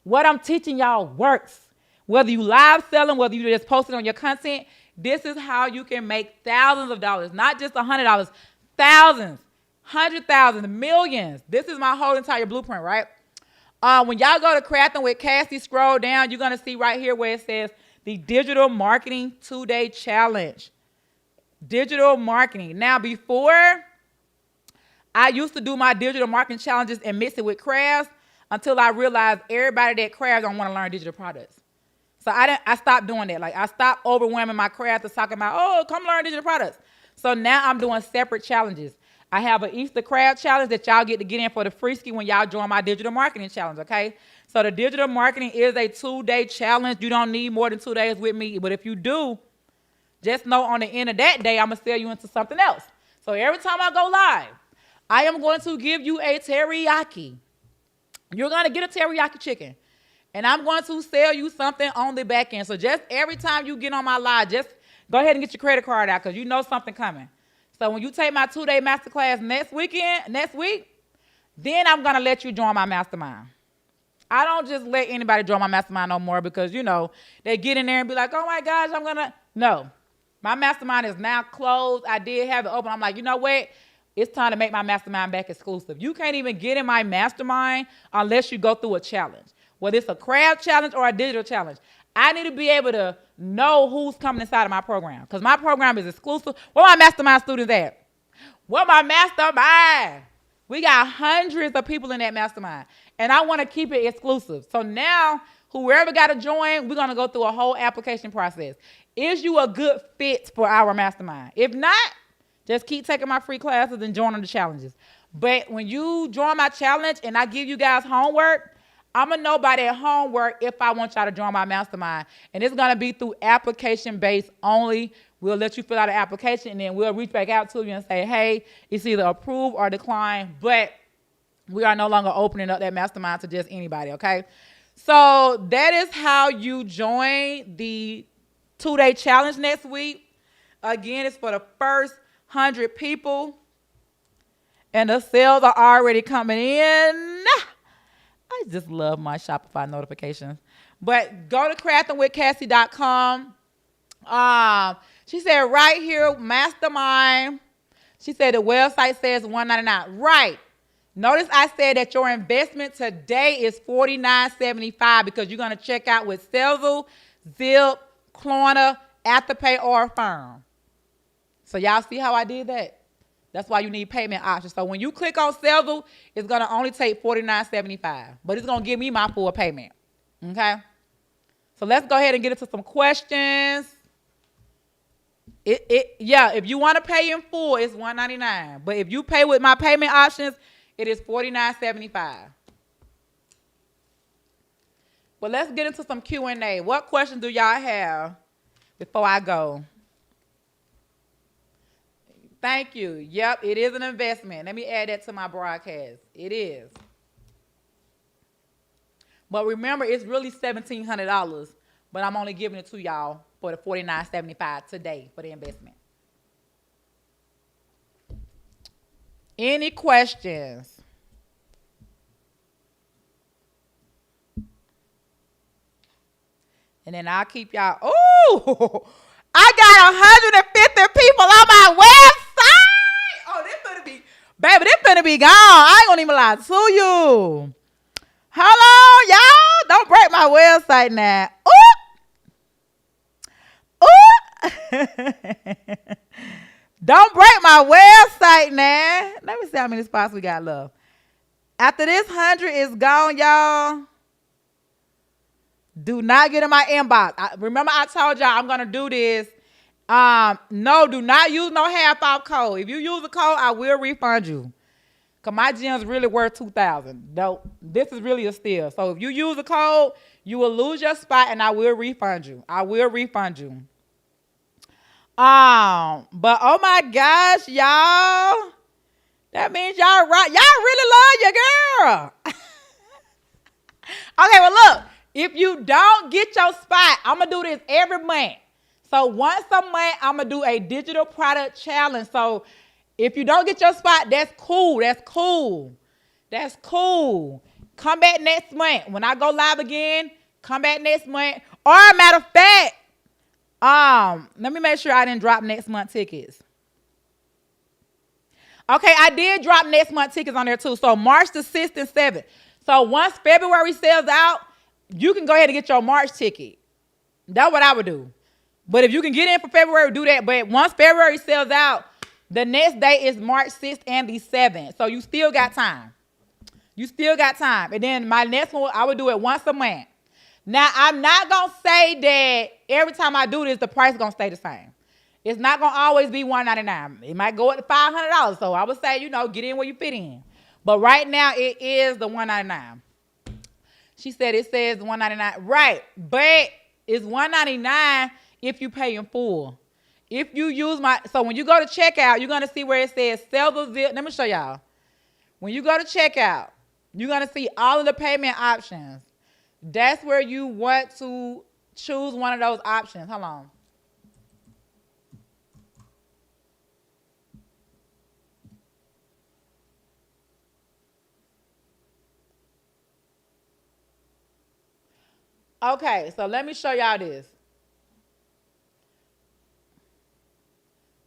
What I'm teaching y'all works. Whether you live selling, whether you just posting on your content, this is how you can make thousands of dollars, not just $100, thousands, 100,000, millions. This is my whole entire blueprint, right? When y'all go to Crafting with Cassie, scroll down, you're going to see right here where it says the Digital Marketing 2-Day Challenge. Digital marketing. Now, before, I used to do my digital marketing challenges and mix it with crafts until I realized everybody that crafts don't want to learn digital products. So I stopped doing that. Like, I stopped overwhelming my craft to talking about, oh, come learn digital products. So now I'm doing separate challenges. I have an Easter crab challenge that y'all get to get in for the free ski when y'all join my digital marketing challenge, okay? So the digital marketing is a 2-day challenge. You don't need more than 2 days with me, but if you do, just know on the end of that day, I'm going to sell you into something else. So every time I go live, I am going to give you a teriyaki. You're going to get a teriyaki chicken. And I'm going to sell you something on the back end. So just every time you get on my live, just go ahead and get your credit card out because you know something coming. So when you take my 2-day masterclass next week, then I'm going to let you join my mastermind. I don't just let anybody join my mastermind no more because, you know, they get in there and be like, oh, my gosh, I'm going to. No. My mastermind is now closed. I did have it open. I'm like, you know what? It's time to make my mastermind back exclusive. You can't even get in my mastermind unless you go through a challenge. Whether it's a crab challenge or a digital challenge. I need to be able to know who's coming inside of my program because my program is exclusive. Where my mastermind students at? Where my mastermind? We got hundreds of people in that mastermind, and I want to keep it exclusive. So now, whoever got to join, we're going to go through a whole application process. Is you a good fit for our mastermind? If not, just keep taking my free classes and joining the challenges. But when you join my challenge and I give you guys homework, I'm going to know by that homework if I want y'all to join my mastermind. And it's going to be through application-based only. We'll let you fill out an application, and then we'll reach back out to you and say, hey, it's either approved or declined. But we are no longer opening up that mastermind to just anybody, okay? So that is how you join the 2-day challenge next week. Again, it's for the first 100 people. And the sales are already coming in. I just love my Shopify notifications. But go to craftingwithcassie.com. She said right here, mastermind. She said the website says $199. Right. Notice I said that your investment today is $49.75 because you're going to check out with Sezzle, Zip, Klarna, Afterpay, or Affirm. So y'all see how I did that? That's why you need payment options. So when you click on Sezzle, it's going to only take $49.75. But it's going to give me my full payment. Okay? So let's go ahead and get into some questions. If you want to pay in full, it's $199. But if you pay with my payment options, it is $49.75. But let's get into some Q&A. What questions do y'all have before I go? Thank you. Yep, it is an investment. Let me add that to my broadcast. It is. But remember, it's really $1,700, but I'm only giving it to y'all for the $49.75 today for the investment. Any questions? And then I'll keep y'all. Oh, I got 150 people on my website. Oh, this gonna be, baby, this gonna be gone. I ain't gonna even lie to you. Hold on, y'all. Don't break my website now. Ooh. Don't break my website now. Let me see how many spots we got left. After this 100 is gone, y'all, do not get in my inbox. Remember I told y'all I'm going to do this. No, do not use no half off code. If you use a code, I will refund you. Because my gem's really worth $2,000. No, this is really a steal. So if you use a code, you will lose your spot and I will refund you. I will refund you. But oh my gosh, y'all. That means y'all right. Y'all really love your girl. Okay, well look. If you don't get your spot, I'm going to do this every month. So once a month, I'm going to do a digital product challenge. So if you don't get your spot, that's cool. That's cool. That's cool. Come back next month. When I go live again, come back next month. Or matter of fact, let me make sure I didn't drop next month tickets. Okay, I did drop next month tickets on there too. So March the 6th and 7th. So once February sells out, you can go ahead and get your March ticket. That's what I would do. But if you can get in for February, do that. But once February sells out, the next day is March 6th and the 7th. So you still got time. You still got time. And then my next one, I would do it once a month. Now, I'm not going to say that every time I do this, the price is going to stay the same. It's not gonna always be $199. It might go up to $500. So I would say, get in where you fit in. But right now it is the $199. She said it says $199. Right, but it's $199 if you pay in full. If you use so when you go to checkout, you're gonna see where it says sell the zip. Let me show y'all. When you go to checkout, you're gonna see all of the payment options. That's where you want to choose one of those options. Hold on. Okay, so let me show y'all this.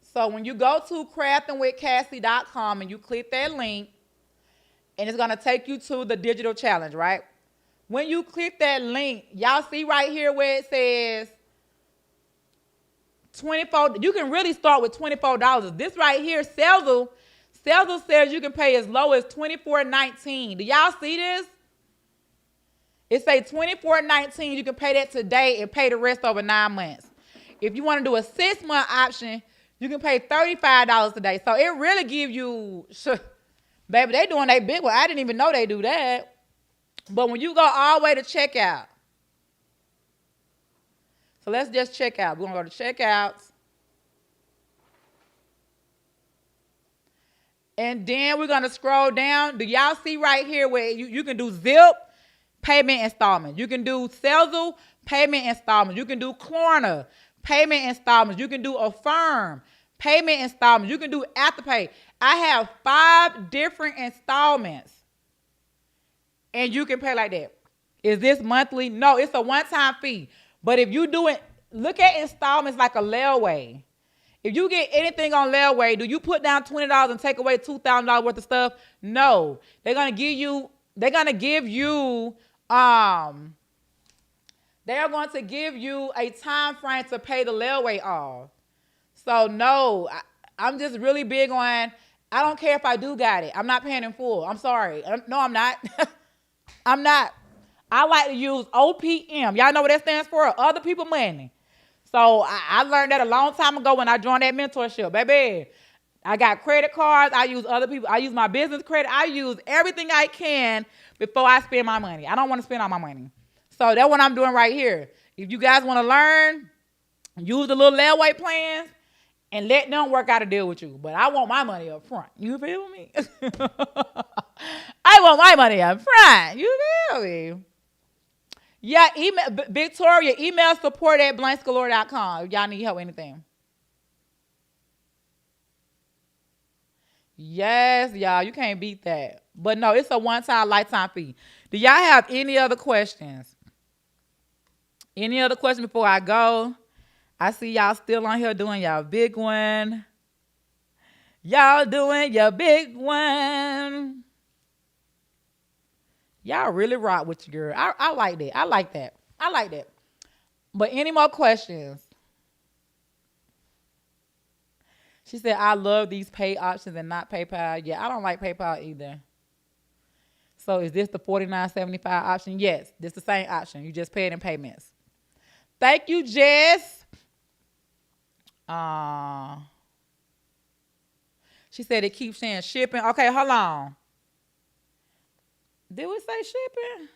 So when you go to craftingwithcassie.com and you click that link, and it's going to take you to the digital challenge, right? When you click that link, y'all see right here where it says 24. You can really start with $24. This right here, Sezzle says you can pay as low as $24.19. Do y'all see this? It say $24.19. You can pay that today and pay the rest over 9 months. If you want to do a 6-month option, you can pay $35 today. So it really give you, baby, they doing their big one. I didn't even know they do that. But when you go all the way to checkout, so let's just check out. We're going to go to checkouts. And then we're going to scroll down. Do y'all see right here where you can do Zip payment installment? You can do Sezzle payment installment. You can do Klarna payment installments. You can do Affirm payment installments. You can do Afterpay. I have 5 different installments. And you can pay like that. Is this monthly? No, it's a one-time fee. But if you do it, look at installments like a layaway. If you get anything on layaway, do you put down $20 and take away $2,000 worth of stuff? No. They're gonna give you a time frame to pay the layaway off. So no, I'm just really big on, I don't care if I do got it. I'm not paying in full. I'm sorry. No, I'm not. I'm not. I like to use OPM. Y'all know what that stands for? Other people money. So I learned that a long time ago when I joined that mentorship. Baby, I got credit cards. I use other people. I use my business credit. I use everything I can before I spend my money. I don't want to spend all my money. So that's what I'm doing right here. If you guys want to learn, use the little layaway plans and let them work out a deal with you. But I want my money up front. You feel me? I want my money up front. You feel me? Yeah, email Victoria, email support@blanksgalore.com if y'all need help with anything. Yes, y'all, you can't beat that. But no, it's a one-time lifetime fee. Do y'all have any other questions? Any other questions before I go? I see y'all still on here doing y'all big one. Y'all doing your big one. Y'all really rock with your girl. I like that. I like that. I like that. But any more questions? She said, I love these pay options and not PayPal. Yeah, I don't like PayPal either. So is this the $49.75 option? Yes, this is the same option. You just pay it in payments. Thank you, Jess. She said it keeps saying shipping. Okay, hold on. Did we say shipping?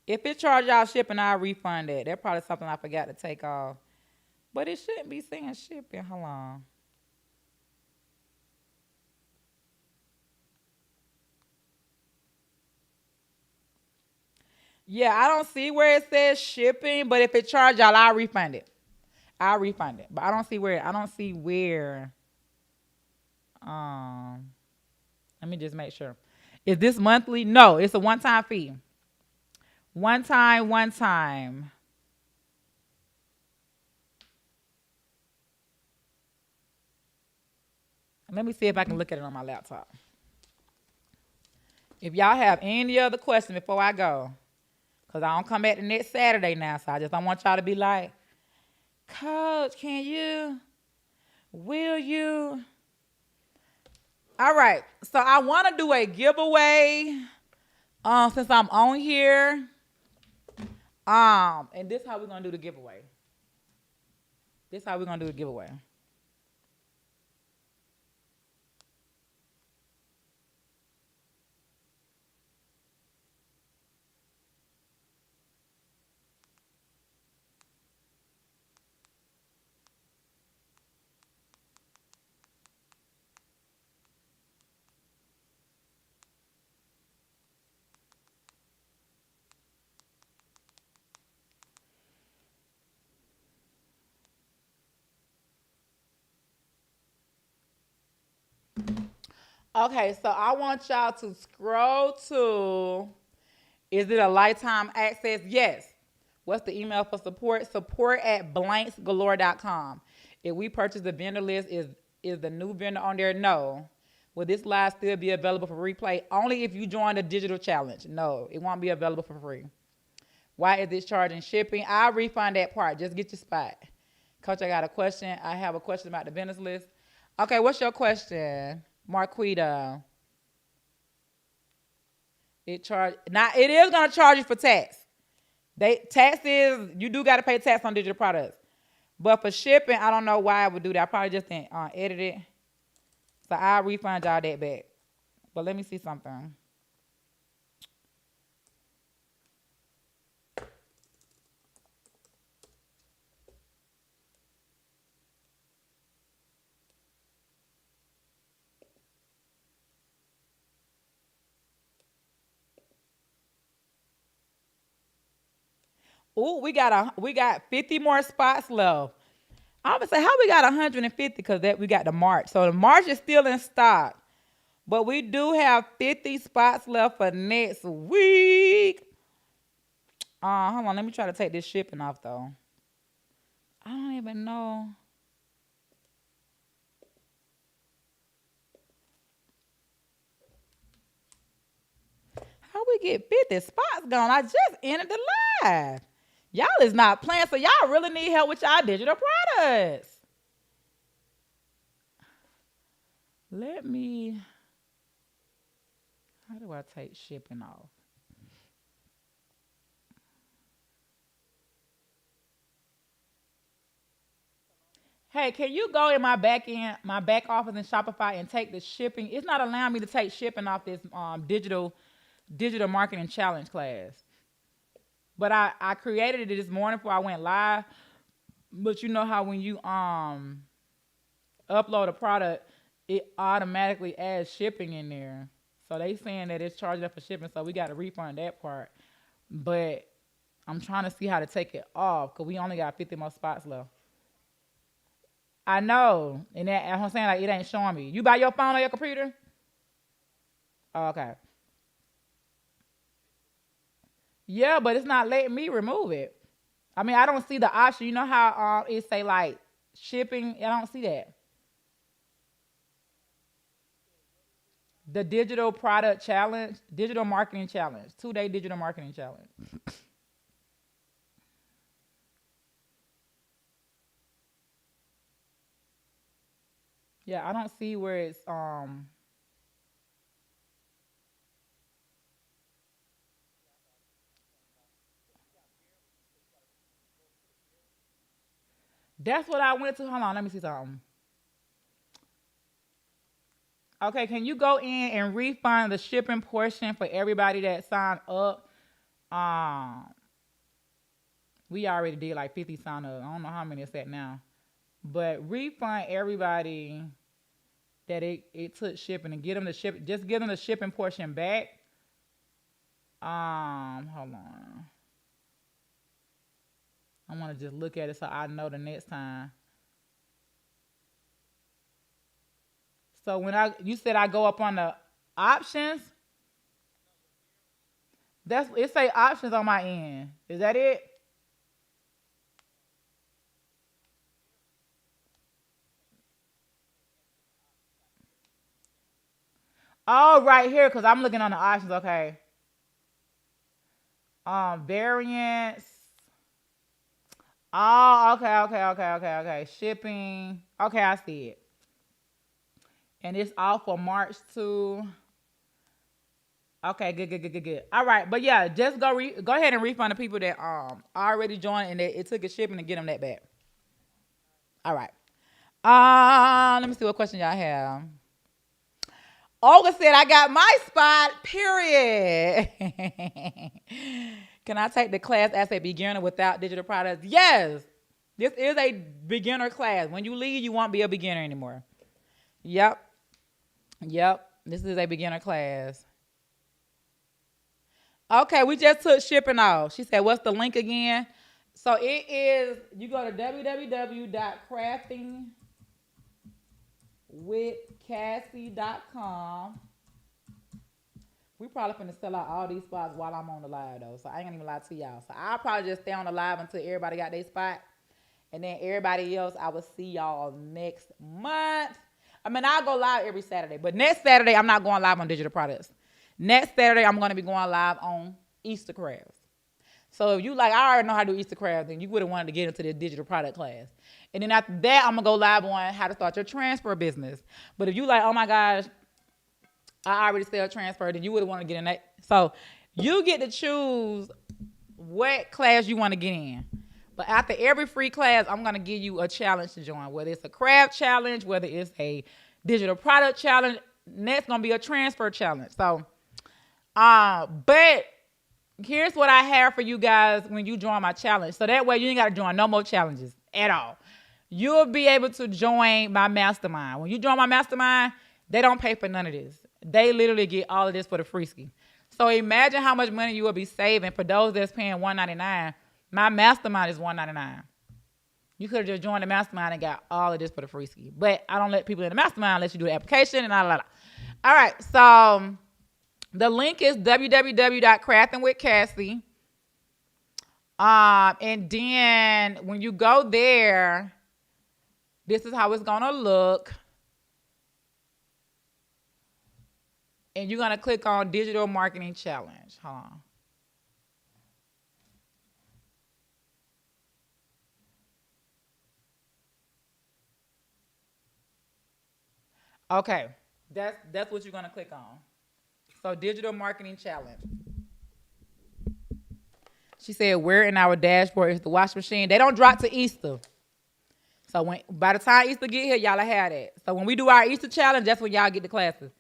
If it charge y'all shipping, I'll refund it. That's probably something I forgot to take off. But it shouldn't be saying shipping. Hold on. Yeah, I don't see where it says shipping, but if it charge y'all, I'll refund it. I'll refund it. But I don't see where. Let me just make sure. Is this monthly? No, it's a one-time fee. One time. Let me see if I can look at it on my laptop. If y'all have any other questions before I go, because I don't come back the next Saturday now, so I just don't want y'all to be like, Coach, will you? All right, so I want to do a giveaway since I'm on here. And this how we're gonna do the giveaway. This how we're gonna do the giveaway. Okay, so I want y'all to scroll to, is it a lifetime access? Yes. What's the email for support? Support at blanksgalore.com. If we purchase the vendor list, is the new vendor on there? No. Will this live still be available for replay? Only if you join the digital challenge. No, it won't be available for free. Why is this charging shipping? I'll refund that part. Just get your spot. Coach, I got a question. I have a question about the vendors list. Okay, what's your question, Marquita? It is gonna charge you for tax. Taxes, you do gotta pay tax on digital products. But for shipping, I don't know why I would do that. I probably just didn't edit it. So I'll refund y'all that back. But let me see something. Ooh, we got 50 more spots left. I would say how we got 150 because that we got the March. So the March is still in stock. But we do have 50 spots left for next week. Hold on, let me try to take this shipping off though. I don't even know. How we get 50 spots gone? I just entered the live. Y'all is not playing, so y'all really need help with y'all digital products. Let me, how do I take shipping off? Hey, can you go in my back office in Shopify and take the shipping? It's not allowing me to take shipping off this digital marketing challenge class. But I created it this morning before I went live. But you know how when you upload a product, it automatically adds shipping in there. So they saying that it's charged up for shipping, so we got to refund that part. But I'm trying to see how to take it off because we only got 50 more spots left. I know, and that I'm saying like it ain't showing me. You buy your phone or your computer? Oh, okay. Yeah, but it's not letting me remove it. I mean, I don't see the option. You know how it say like shipping? I don't see that. The digital product challenge, digital marketing challenge, 2-day digital marketing challenge. Yeah, I don't see where it's. That's what I went to. Hold on, let me see something. Okay, can you go in and refund the shipping portion for everybody that signed up? Um, we already did like 50 sign up. I don't know how many it's at now. But refund everybody that it took shipping and get them the ship. Just give them the shipping portion back. Hold on. I want to just look at it so I know the next time. So when you said I go up on the options, it say options on my end. Is that it? Oh, right here, because I'm looking on the options. Okay. Variants. Oh, okay. Shipping. Okay, I see it. And it's all for March 2. Okay, good, good, good, good, good. All right, but yeah, just go ahead and refund the people that already joined and it took a shipping to get them that back. All right. Let me see what question y'all have. Olga said, "I got my spot. Period." Can I take the class as a beginner without digital products? Yes. This is a beginner class. When you leave, you won't be a beginner anymore. Yep. Yep. This is a beginner class. Okay, we just took shipping off. She said, "What's the link again?" So it is, you go to www.craftingwithcassie.com. We probably finna sell out all these spots while I'm on the live though. So I ain't gonna even lie to y'all. So I'll probably just stay on the live until everybody got their spot. And then everybody else, I will see y'all next month. I mean, I'll go live every Saturday. But next Saturday, I'm not going live on digital products. Next Saturday, I'm gonna be going live on Easter crafts. So if you like, I already know how to do Easter crafts, then you would have wanted to get into the digital product class. And then after that, I'm gonna go live on how to start your transfer business. But if you like, oh my gosh, I already sell transfer, then you would have wanted to get in that. So you get to choose what class you want to get in. But after every free class, I'm gonna give you a challenge to join, whether it's a craft challenge, whether it's a digital product challenge. Next gonna be a transfer challenge. So, but here's what I have for you guys when you join my challenge. So that way you ain't got to join no more challenges at all. You'll be able to join my mastermind. When you join my mastermind, they don't pay for none of this. They literally get all of this for the free ski. So imagine how much money you will be saving for those that's paying $199. My mastermind is $199. You could have just joined the mastermind and got all of this for the free ski. But I don't let people in the mastermind unless you do the application and all. All right, so the link is www.craftingwithcassie. And then when you go there, this is how it's gonna look. And you're gonna click on Digital Marketing Challenge. Hold on. Okay, that's what you're gonna click on. So Digital Marketing Challenge. She said, "Where in our dashboard is the washing machine?" They don't drop to Easter. So by the time Easter get here, y'all have that. So when we do our Easter challenge, that's when y'all get the classes.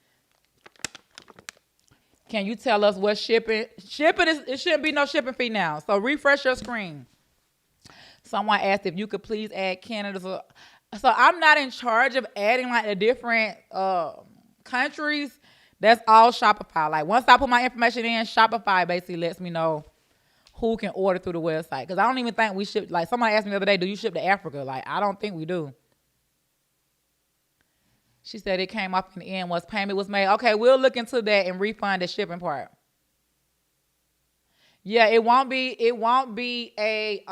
Can you tell us what shipping? Shipping it shouldn't be no shipping fee now. So refresh your screen. Someone asked if you could please add Canada. So I'm not in charge of adding like the different countries. That's all Shopify. Like once I put my information in, Shopify basically lets me know who can order through the website. Because I don't even think we ship. Like somebody asked me the other day, do you ship to Africa? Like I don't think we do. She said it came up in the end once payment was made. Okay, we'll look into that and refund the shipping part. Yeah, it won't be a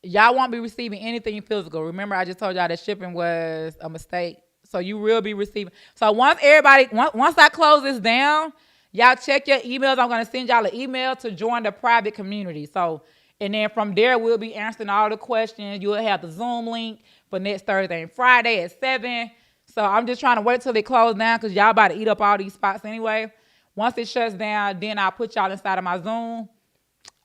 y'all won't be receiving anything physical. Remember, I just told y'all that shipping was a mistake. So you will be receiving. So once I close this down, y'all check your emails. I'm gonna send y'all an email to join the private community. So and then from there, we'll be answering all the questions. You'll have the Zoom link for next Thursday and Friday at 7. So I'm just trying to wait till they close down because y'all about to eat up all these spots anyway. Once it shuts down, then I'll put y'all inside of my Zoom.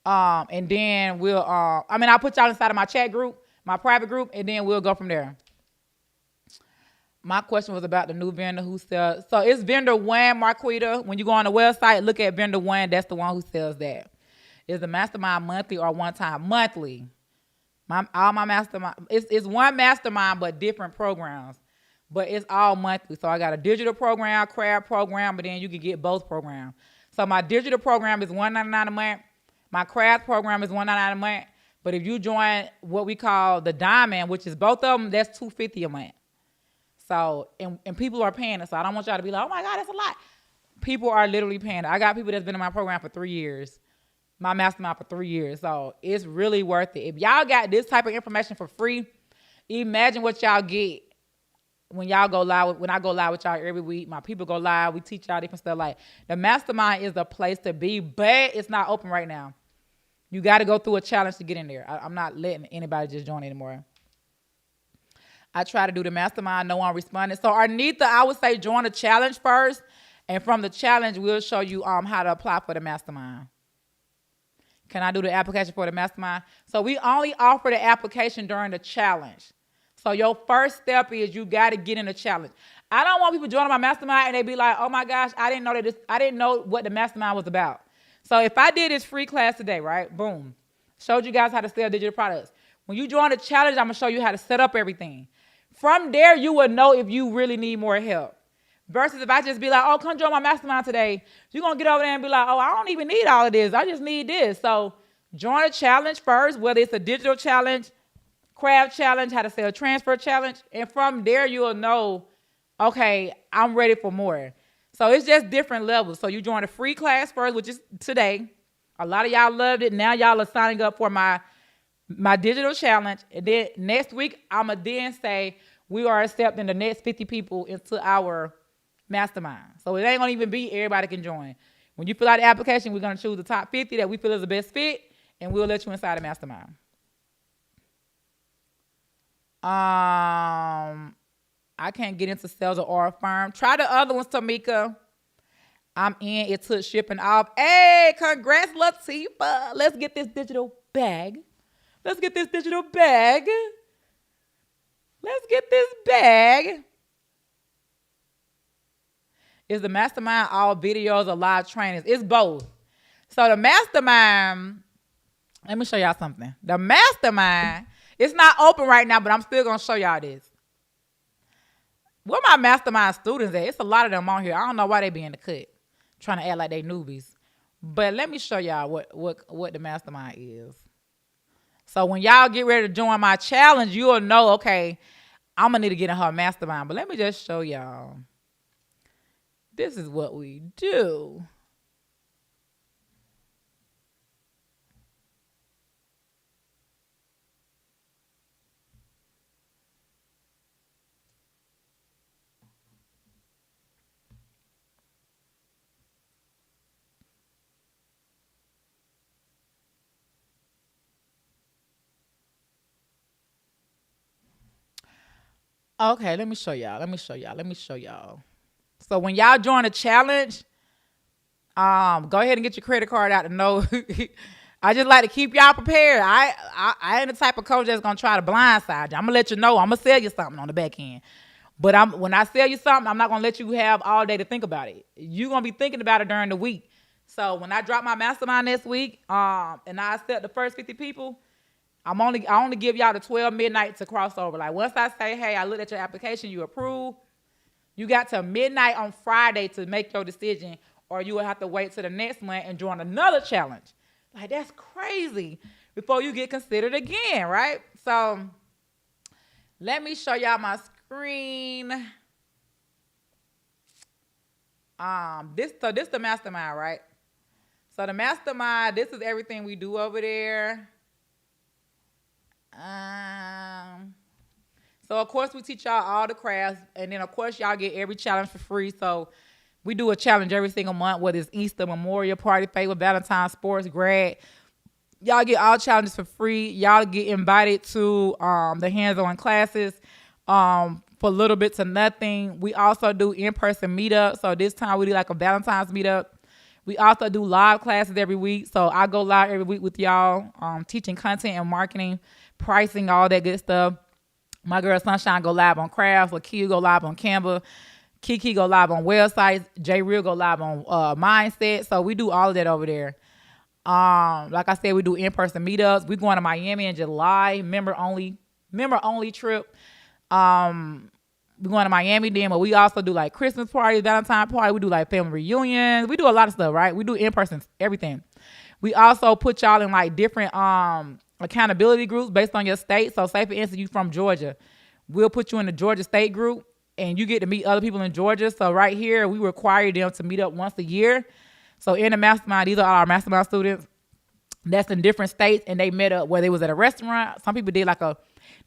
And then I'll put y'all inside of my chat group, my private group, and then we'll go from there. My question was about the new vendor who sells. So it's vendor one, Marquita. When you go on the website, look at vendor one. That's the one who sells that. Is the mastermind monthly or one time? Monthly. All my mastermind. It's one mastermind, but different programs. But it's all monthly. So I got a digital program, craft program, but then you can get both programs. So my digital program is $199 a month. My craft program is $199 a month. But if you join what we call the diamond, which is both of them, that's $250 a month. So, and people are paying it. So I don't want y'all to be like, oh my God, that's a lot. People are literally paying it. I got people that's been in my program for 3 years. My mastermind for 3 years. So it's really worth it. If y'all got this type of information for free, imagine what y'all get when y'all go live. When I go live with y'all every week, my people go live. We teach y'all different stuff. Like the mastermind is the place to be, but it's not open right now. You got to go through a challenge to get in there. I'm not letting anybody just join anymore. I try to do the mastermind. No one responded. So Arnitha, I would say join the challenge first. And from the challenge, we'll show you how to apply for the mastermind. Can I do the application for the mastermind? So we only offer the application during the challenge. So your first step is you got to get in the challenge. I don't want people joining my mastermind and they be like, oh my gosh, I didn't know what the mastermind was about. So if I did this free class today, right? Boom. Showed you guys how to sell digital products. When you join the challenge, I'm going to show you how to set up everything. From there, you will know if you really need more help. Versus if I just be like, oh, come join my mastermind today. You're going to get over there and be like, oh, I don't even need all of this. I just need this. So join a challenge first, whether it's a digital challenge, craft challenge, how to sell transfer challenge. And from there, you'll know, okay, I'm ready for more. So it's just different levels. So you join a free class first, which is today. A lot of y'all loved it. Now y'all are signing up for my digital challenge. And then next week, I'm going to then say we are accepting the next 50 people into our mastermind. So it ain't going to even be everybody can join. When you fill out the application, we're going to choose the top 50 that we feel is the best fit, and we'll let you inside the mastermind. I can't get into sales or firm. Try the other ones, Tamika. I'm in. It took shipping off. Hey, congrats, Latifa. Let's get this digital bag. Let's get this digital bag. Let's get this bag. Is the mastermind all videos or live trainings? It's both. So the mastermind, let me show y'all something. The mastermind, it's not open right now, but I'm still going to show y'all this. Where my mastermind students at? It's a lot of them on here. I don't know why they be in the cut, trying to act like they newbies. But let me show y'all what the mastermind is. So when y'all get ready to join my challenge, you'll know, okay, I'm going to need to get in her mastermind. But let me just show y'all. This is what we do. Okay, let me show y'all. So when y'all join a challenge, go ahead and get your credit card out to know. I just like to keep y'all prepared. I ain't the type of coach that's gonna try to blindside you. I'm gonna let you know. I'm gonna sell you something on the back end. But when I sell you something, I'm not gonna let you have all day to think about it. You're gonna be thinking about it during the week. So when I drop my mastermind this week, and I accept the first 50 people, I only give y'all the 12 midnight to cross over. Like once I say, hey, I looked at your application, you approve, you got to midnight on Friday to make your decision, or you will have to wait till the next month and join another challenge. Like that's crazy before you get considered again, right? So let me show y'all my screen. This the mastermind, right? So the mastermind, this is everything we do over there. So of course we teach y'all all the crafts, and then of course y'all get every challenge for free. So we do a challenge every single month, whether it's Easter, Memorial, Party Favor, Valentine's, Sports, Grad. Y'all get all challenges for free. Y'all get invited to the hands-on classes for a little bit to nothing. We also do in-person meetups. So this time we do like a Valentine's meetup. We also do live classes every week. So I go live every week with y'all, teaching content and marketing, pricing, all that good stuff. My girl Sunshine go live on crafts. Lakia go live on Canva. Kiki go live on websites. J Real go live on mindset. So we do all of that over there. Like I said, we do in-person meetups. We going to Miami in July, member only trip. We going to Miami then, but we also do like Christmas parties, Valentine party. We do like family reunions. We do a lot of stuff, right? We do in-person everything. We also put y'all in like different accountability groups based on your state. So say for instance, you from Georgia, we'll put you in the Georgia state group and you get to meet other people in Georgia. So right here, we require them to meet up once a year. So in the mastermind, these are our mastermind students that's in different states, and they met up where they was at a restaurant. Some people did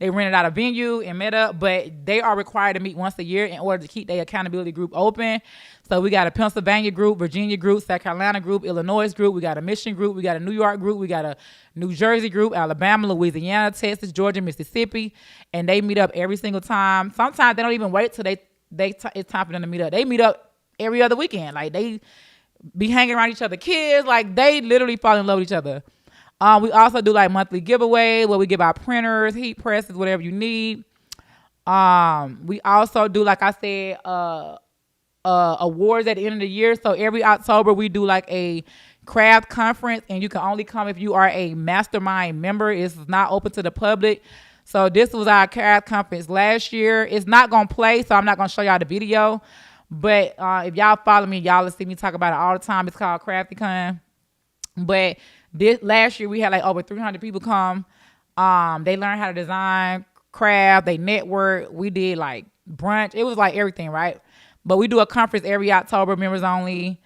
they rented out a venue and met up, but they are required to meet once a year in order to keep their accountability group open. So we got a Pennsylvania group, Virginia group, South Carolina group, Illinois group. We got a Michigan group. We got a New York group. We got a New Jersey group, Alabama, Louisiana, Texas, Georgia, Mississippi. And they meet up every single time. Sometimes they don't even wait till it's time for them to meet up. They meet up every other weekend. Like they be hanging around each other kids. Like they literally fall in love with each other. We also do like monthly giveaway where we give out printers, heat presses, whatever you need. We also do, like I said, awards at the end of the year. So every October we do like a craft conference, and you can only come if you are a mastermind member. It's not open to the public. So this was our craft conference last year. It's not gonna play, so I'm not gonna show y'all the video. But if y'all follow me, y'all will see me talk about it all the time. It's called CraftyCon. But this last year we had like over 300 people come. They learned how to design, craft, they network. We did like brunch. It was like everything, right? But we do a conference every October, members only.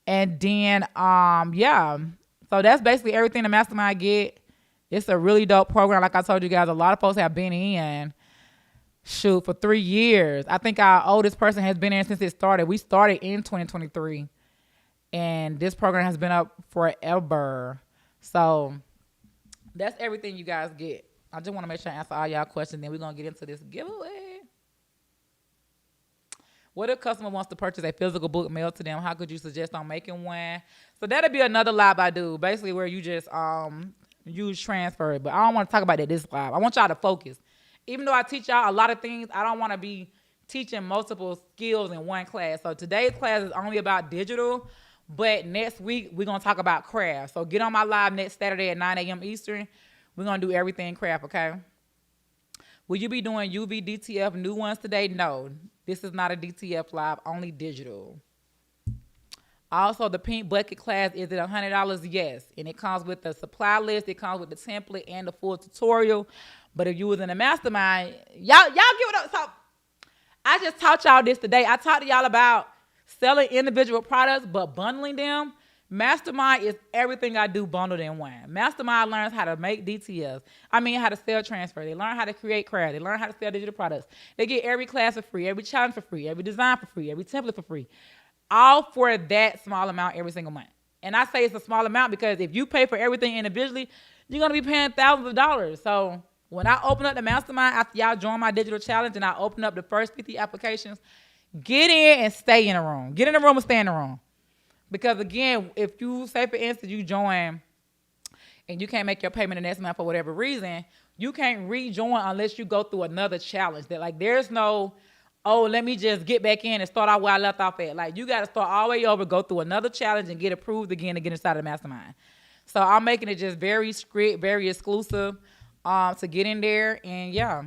And then, yeah. So that's basically everything the mastermind get. It's a really dope program. Like I told you guys, a lot of folks have been in, for 3 years. I think our oldest person has been in since it started. We started in 2023. And this program has been up forever. So that's everything you guys get. I just want to make sure I answer all y'all questions. Then we're going to get into this giveaway. What if a customer wants to purchase a physical book mailed to them? How could you suggest on making one? So that'll be another live I do, basically where you just use transfer. But I don't want to talk about that this live. I want y'all to focus. Even though I teach y'all a lot of things, I don't want to be teaching multiple skills in one class. So today's class is only about digital, but next week we're going to talk about craft. So get on my live next Saturday at 9 a.m. Eastern. We're going to do everything craft, okay? Will you be doing UV DTF new ones today? No. This is not a DTF live, only digital. Also, the pink bucket class, is it $100? Yes. And it comes with the supply list. It comes with the template and the full tutorial. But if you was in a mastermind, y'all give it up. So I just taught y'all this today. I talked to y'all about selling individual products, but bundling them. Mastermind is everything I do bundled in one. Mastermind learns how to make DTFs. How to sell transfer. They learn how to create craft. They learn how to sell digital products. They get every class for free, every challenge for free, every design for free, every template for free. All for that small amount every single month. And I say it's a small amount because if you pay for everything individually, you're going to be paying thousands of dollars. So when I open up the mastermind after y'all join my digital challenge and I open up the first 50 applications, get in and stay in the room. Get in the room and stay in the room. Because again, if you say for instance you join and you can't make your payment the next month for whatever reason, you can't rejoin unless you go through another challenge. That like there's no, oh, let me just get back in and start out where I left off at. Like you got to start all the way over, go through another challenge and get approved again to get inside the mastermind. So I'm making it just very strict, very exclusive to get in there. And yeah,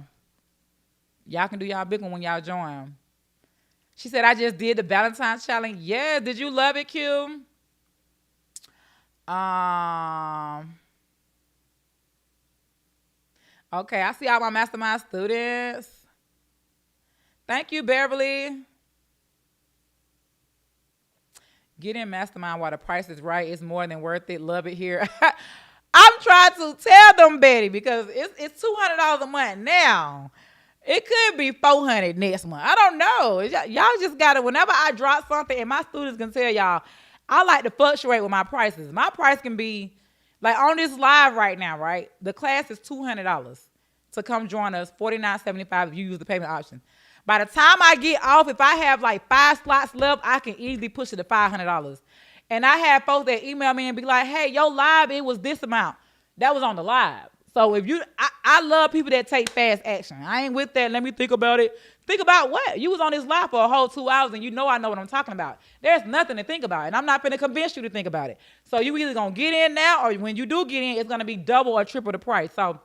y'all can do y'all big one when y'all join. She said, I just did the Valentine's challenge. Yeah, did you love it, Q? Okay, I see all my mastermind students. Thank you, Beverly. Get in mastermind while the price is right. It's more than worth it. Love it here. I'm trying to tell them, Betty, because it's $200 a month now. It could be $400 next month. I don't know. Y'all just got to, whenever I drop something, and my students can tell y'all, I like to fluctuate with my prices. My price can be, like on this live right now, right? The class is $200 to come join us, $49.75 if you use the payment option. By the time I get off, if I have like 5 slots left, I can easily push it to $500. And I have folks that email me and be like, hey, your live, it was this amount. That was on the live. So if you, I love people that take fast action. I ain't with that. Let me think about it. Think about what? You was on this live for a whole 2 hours and you know I know what I'm talking about. There's nothing to think about. And I'm not going to convince you to think about it. So you either going to get in now or when you do get in, it's going to be double or triple the price. So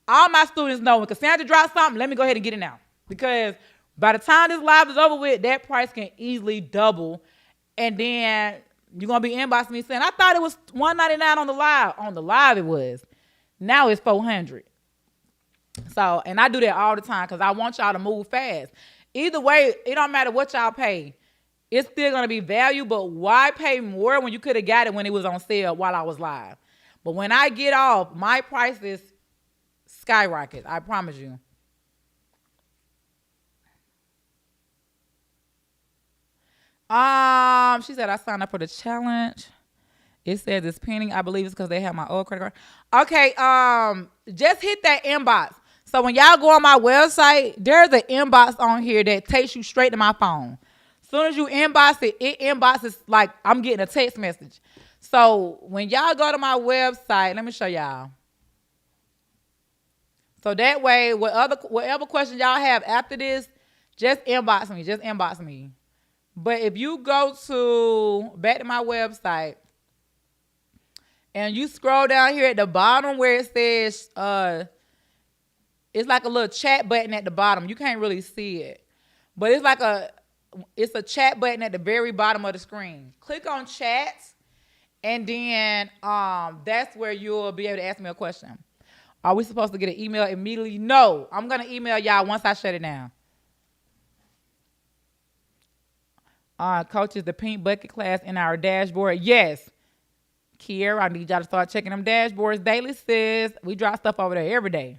all my students know when Cassandra drops something, let me go ahead and get it now. Because by the time this live is over with, that price can easily double. And then you're going to be inboxing me saying, I thought it was $199 on the live. On the live it was. Now it's $400. So, and I do that all the time because I want y'all to move fast. Either way, it don't matter what y'all pay. It's still going to be value, but why pay more when you could have got it when it was on sale while I was live? But when I get off, my prices skyrocket. I promise you. She said I signed up for the challenge. It says it's pending. I believe it's because they have my old credit card. Okay, just hit that inbox. So when y'all go on my website, there's an inbox on here that takes you straight to my phone. Soon as you inbox it, it inboxes like I'm getting a text message. So when y'all go to my website, let me show y'all. So that way, whatever questions y'all have after this, just inbox me. Just inbox me. But if you go back to my website and you scroll down here at the bottom where it says, it's like a little chat button at the bottom. You can't really see it. But it's a chat button at the very bottom of the screen. Click on chat, and then that's where you'll be able to ask me a question. Are we supposed to get an email immediately? No. I'm going to email y'all once I shut it down. Coaches, the pink bucket class in our dashboard. Yes. Kiera, I need y'all to start checking them dashboards daily, sis. We drop stuff over there every day.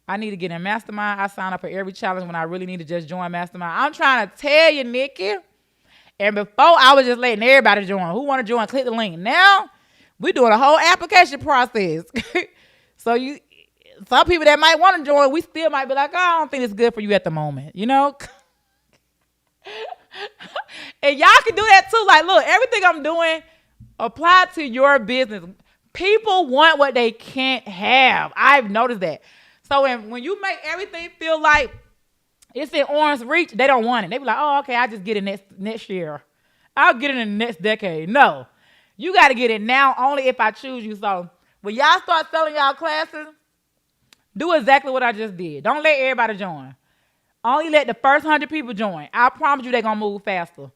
I need to get in Mastermind. I sign up for every challenge when I really need to just join Mastermind. I'm trying to tell you, Nikki. And before, I was just letting everybody join. Who want to join, click the link. Now, we're doing a whole application process. So some people that might want to join, we still might be like, oh, I don't think it's good for you at the moment, you know? And y'all can do that too. Like, look, everything I'm doing, apply to your business. People want what they can't have. I've noticed that. So when you make everything feel like it's in arm's reach, they don't want it. They be like, oh, okay, I'll just get it next year. I'll get it in the next decade. No. You got to get it now only if I choose you. So when y'all start selling y'all classes, do exactly what I just did. Don't let everybody join. Only let the first 100 people join. I promise you they're going to move faster.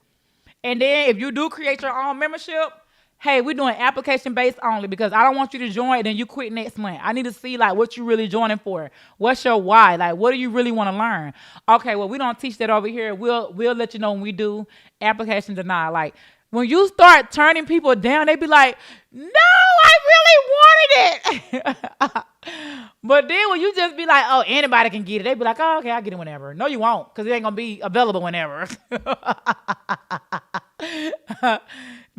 And then if you do create your own membership, hey, we're doing application-based only because I don't want you to join and then you quit next month. I need to see, like, what you really joining for. What's your why? Like, what do you really want to learn? Okay, well, we don't teach that over here. We'll let you know when we do application denied. Like, when you start turning people down, they be like, no, I really wanted it. But then when you just be like, oh, anybody can get it, they be like, oh, okay, I'll get it whenever. No, you won't, because it ain't going to be available whenever.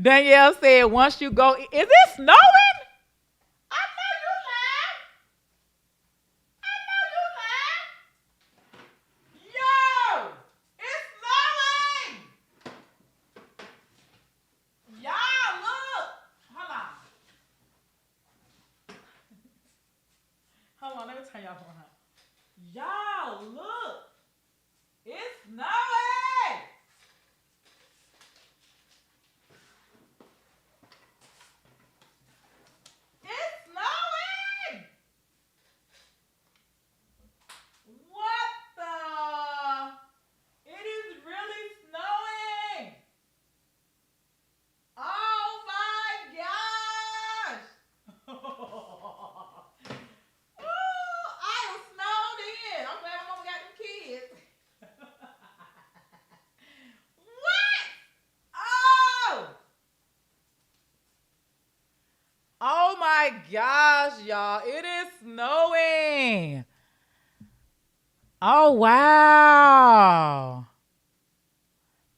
Danielle said, once you go, is it snowing? I know you lying. I know you lying. Yo, it's snowing. Y'all, look. Hold on. Hold on, let me turn y'all around. Y'all, look. It's snowing. It's snowing. What the? It is really snowing. Oh my gosh. I am snowed in. I'm glad my mama got them kids. What? Oh! Oh my gosh, y'all. It is snowing. Oh, wow.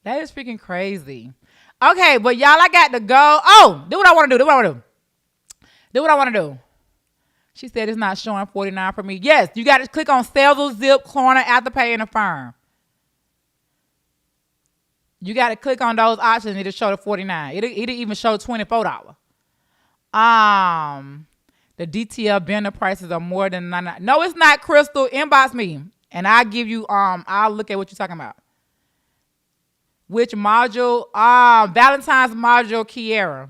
That is freaking crazy. Okay, but y'all, I got to go. Oh, do what I want to do. Do what I want to do. She said it's not showing 49 for me. Yes, you got to click on Sezzle, Zip, Klarna, Afterpay, and Affirm. You got to click on those options. It'll show the 49. It'll even show $24. The DTL vendor prices are more than 99. No, it's not, Crystal. Inbox me, and I'll give you. I'll look at what you're talking about. Which module? Valentine's module, Kiera.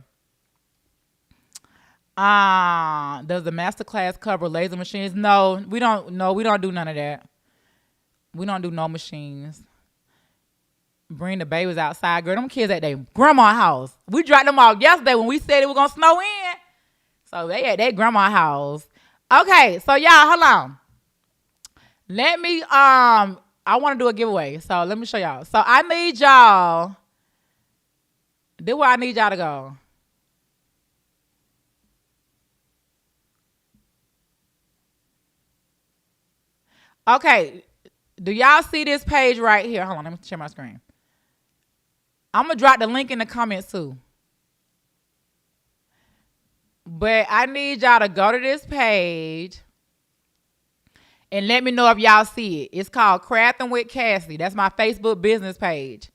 Does the masterclass cover laser machines? No, we don't. No, we don't do none of that. We don't do no machines. Bring the babies outside, girl. Them kids at their grandma's house. We dropped them off yesterday when we said it was gonna snow in. So they at their grandma's house. Okay, so y'all, hold on. Let me I want to do a giveaway. So let me show y'all. So I need y'all. This where I need y'all to go. Okay. Do y'all see this page right here? Hold on, let me share my screen. I'm going to drop the link in the comments too. But I need y'all to go to this page and let me know if y'all see it. It's called Crafting with Cassie. That's my Facebook business page.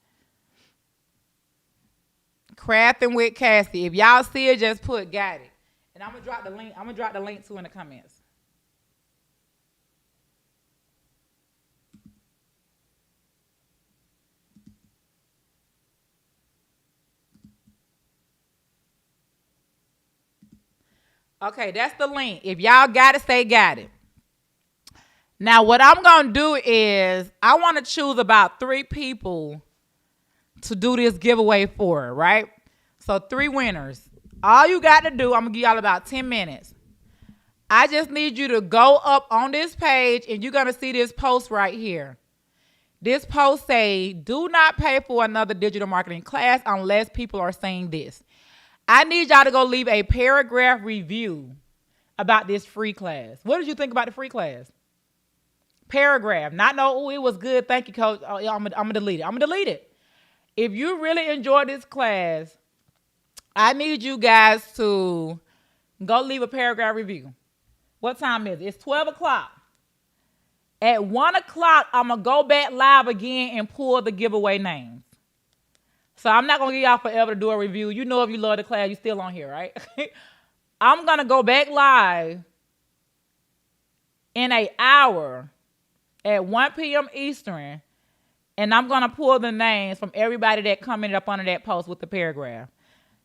Crafting with Cassie. If y'all see it, just put got it. And I'm gonna drop the link. I'm gonna drop the link too in the comments. Okay, that's the link. If y'all got it, say got it. Now, what I'm gonna do is I want to choose about 3 people to do this giveaway for, right? So 3 winners. All you got to do, I'm gonna give y'all about 10 minutes. I just need you to go up on this page and you're gonna see this post right here. This post say, do not pay for another digital marketing class unless people are saying this. I need y'all to go leave a paragraph review about this free class. What did you think about the free class? Paragraph. Not know, oh, it was good. Thank you, coach. Oh, yeah, I'm gonna delete it. I'm gonna delete it. If you really enjoyed this class, I need you guys to go leave a paragraph review. What time is it? It's 12 o'clock. At 1 o'clock, I'm going to go back live again and pull the giveaway names. So I'm not going to give y'all forever to do a review. You know if you love the class, you're still on here, right? I'm going to go back live in an hour at 1 p.m. Eastern, and I'm going to pull the names from everybody that commented up under that post with the paragraph.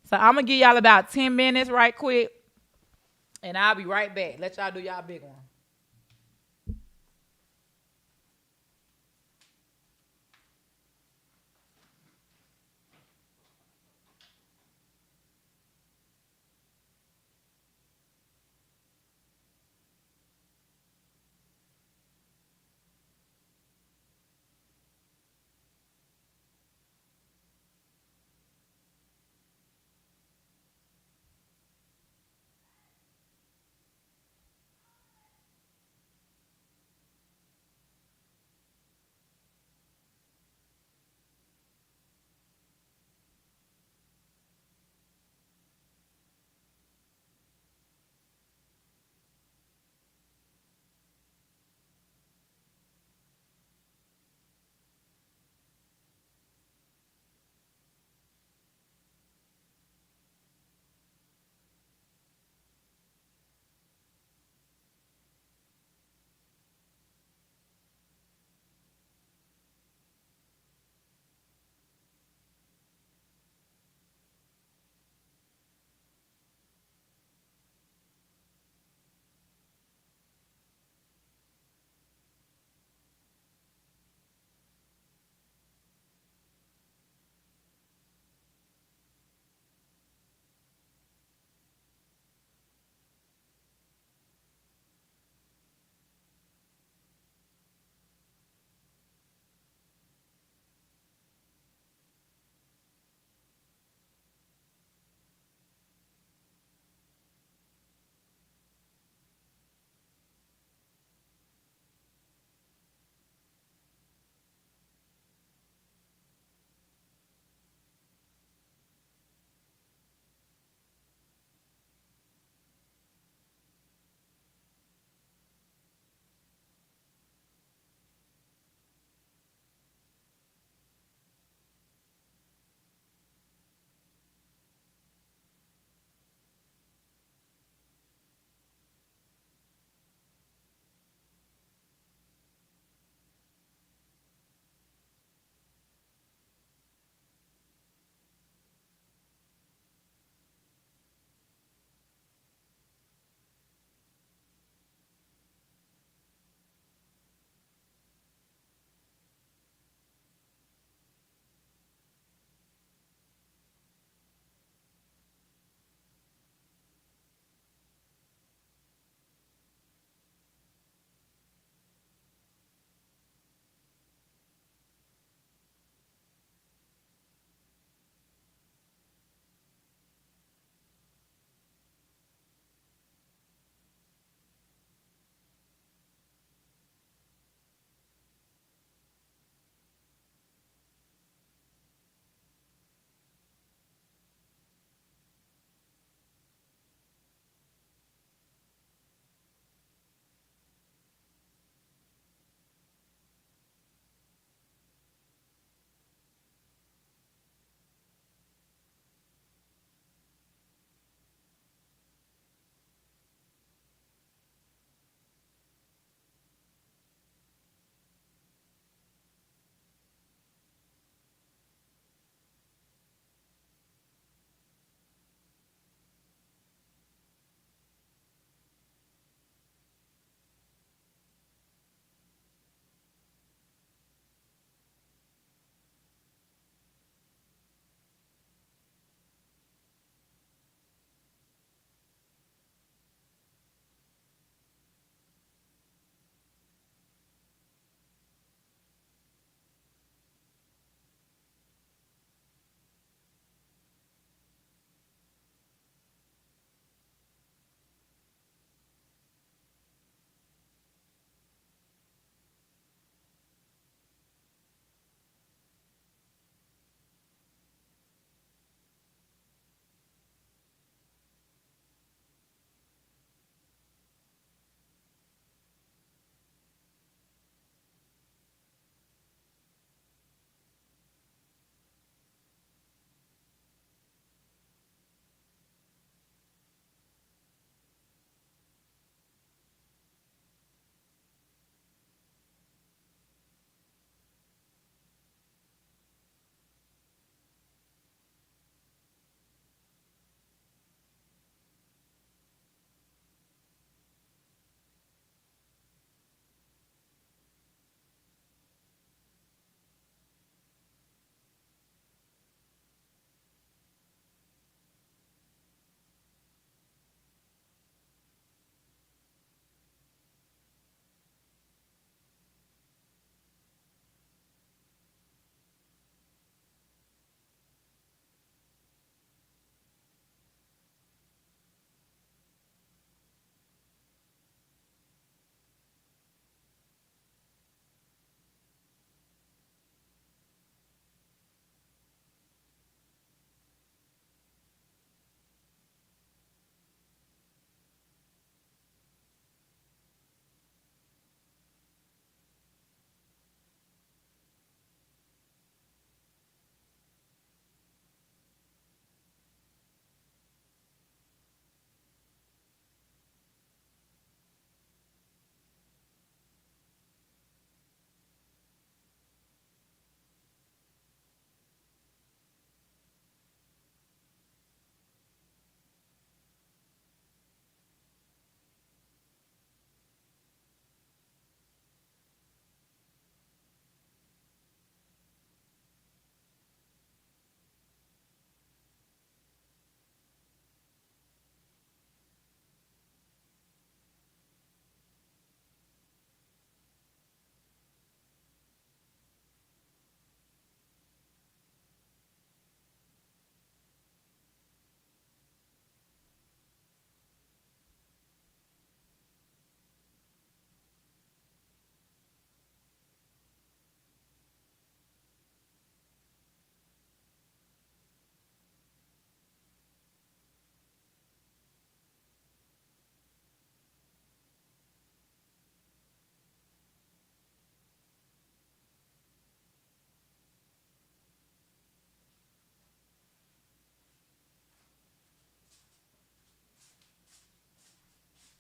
So I'm going to give y'all about 10 minutes right quick, and I'll be right back. Let y'all do y'all big one.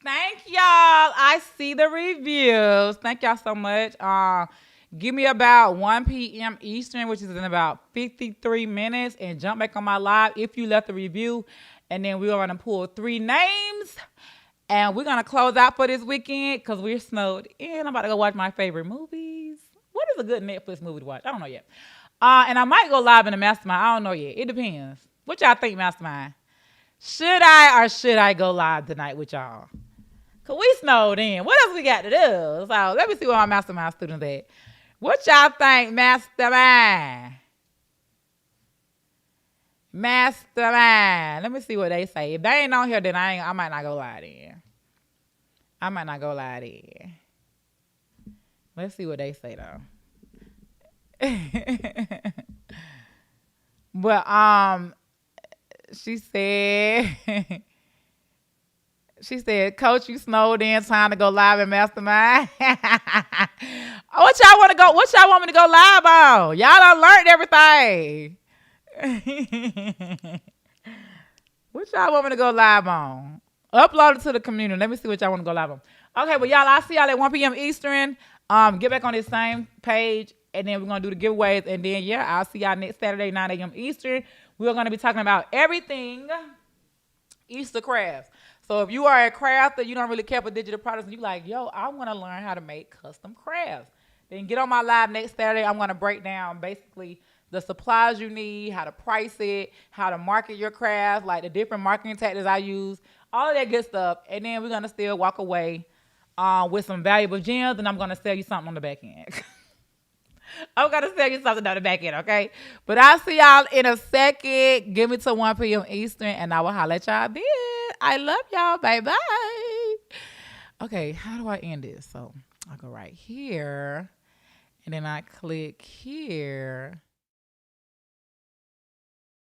Thank y'all. I see the reviews. Thank y'all so much. Give me about 1 p.m. Eastern, which is in about 53 minutes, and jump back on my live if you left a review. And then we're going to pull 3 names. And we're going to close out for this weekend because we're snowed in. I'm about to go watch my favorite movies. What is a good Netflix movie to watch? I don't know yet. And I might go live in the Mastermind. I don't know yet. It depends. What y'all think, Mastermind? Should I go live tonight with y'all? Because we snowed in. What else we got to do? So let me see where my Mastermind students at. What y'all think, Mastermind? Mastermind. Let me see what they say. If they ain't on here, then I might not go live in. Let's see what they say though. But she said, Coach, you snowed in, time to go live in Mastermind. What y'all want to go? What y'all want me to go live on? Y'all done learned everything. What y'all want me to go live on? Upload it to the community. Let me see what y'all want to go live on. Okay, well, y'all, I'll see y'all at 1 p.m. Eastern. Get back on this same page, and then we're going to do the giveaways. And then, yeah, I'll see y'all next Saturday, 9 a.m. Eastern. We're going to be talking about everything Easter crafts. So if you are a crafter, you don't really care for digital products, and you're like, yo, I want to learn how to make custom crafts, then get on my live next Saturday. I'm going to break down basically the supplies you need, how to price it, how to market your craft, like the different marketing tactics I use, all of that good stuff. And then we're going to still walk away with some valuable gems, and I'm going to sell you something on the back end. I'm going to sell you something on the back end, okay? But I'll see y'all in a second. Give me to 1 p.m. Eastern, and I will holler at y'all then. I love y'all. Bye-bye. Okay, how do I end this? So I'll go right here, and then I click here.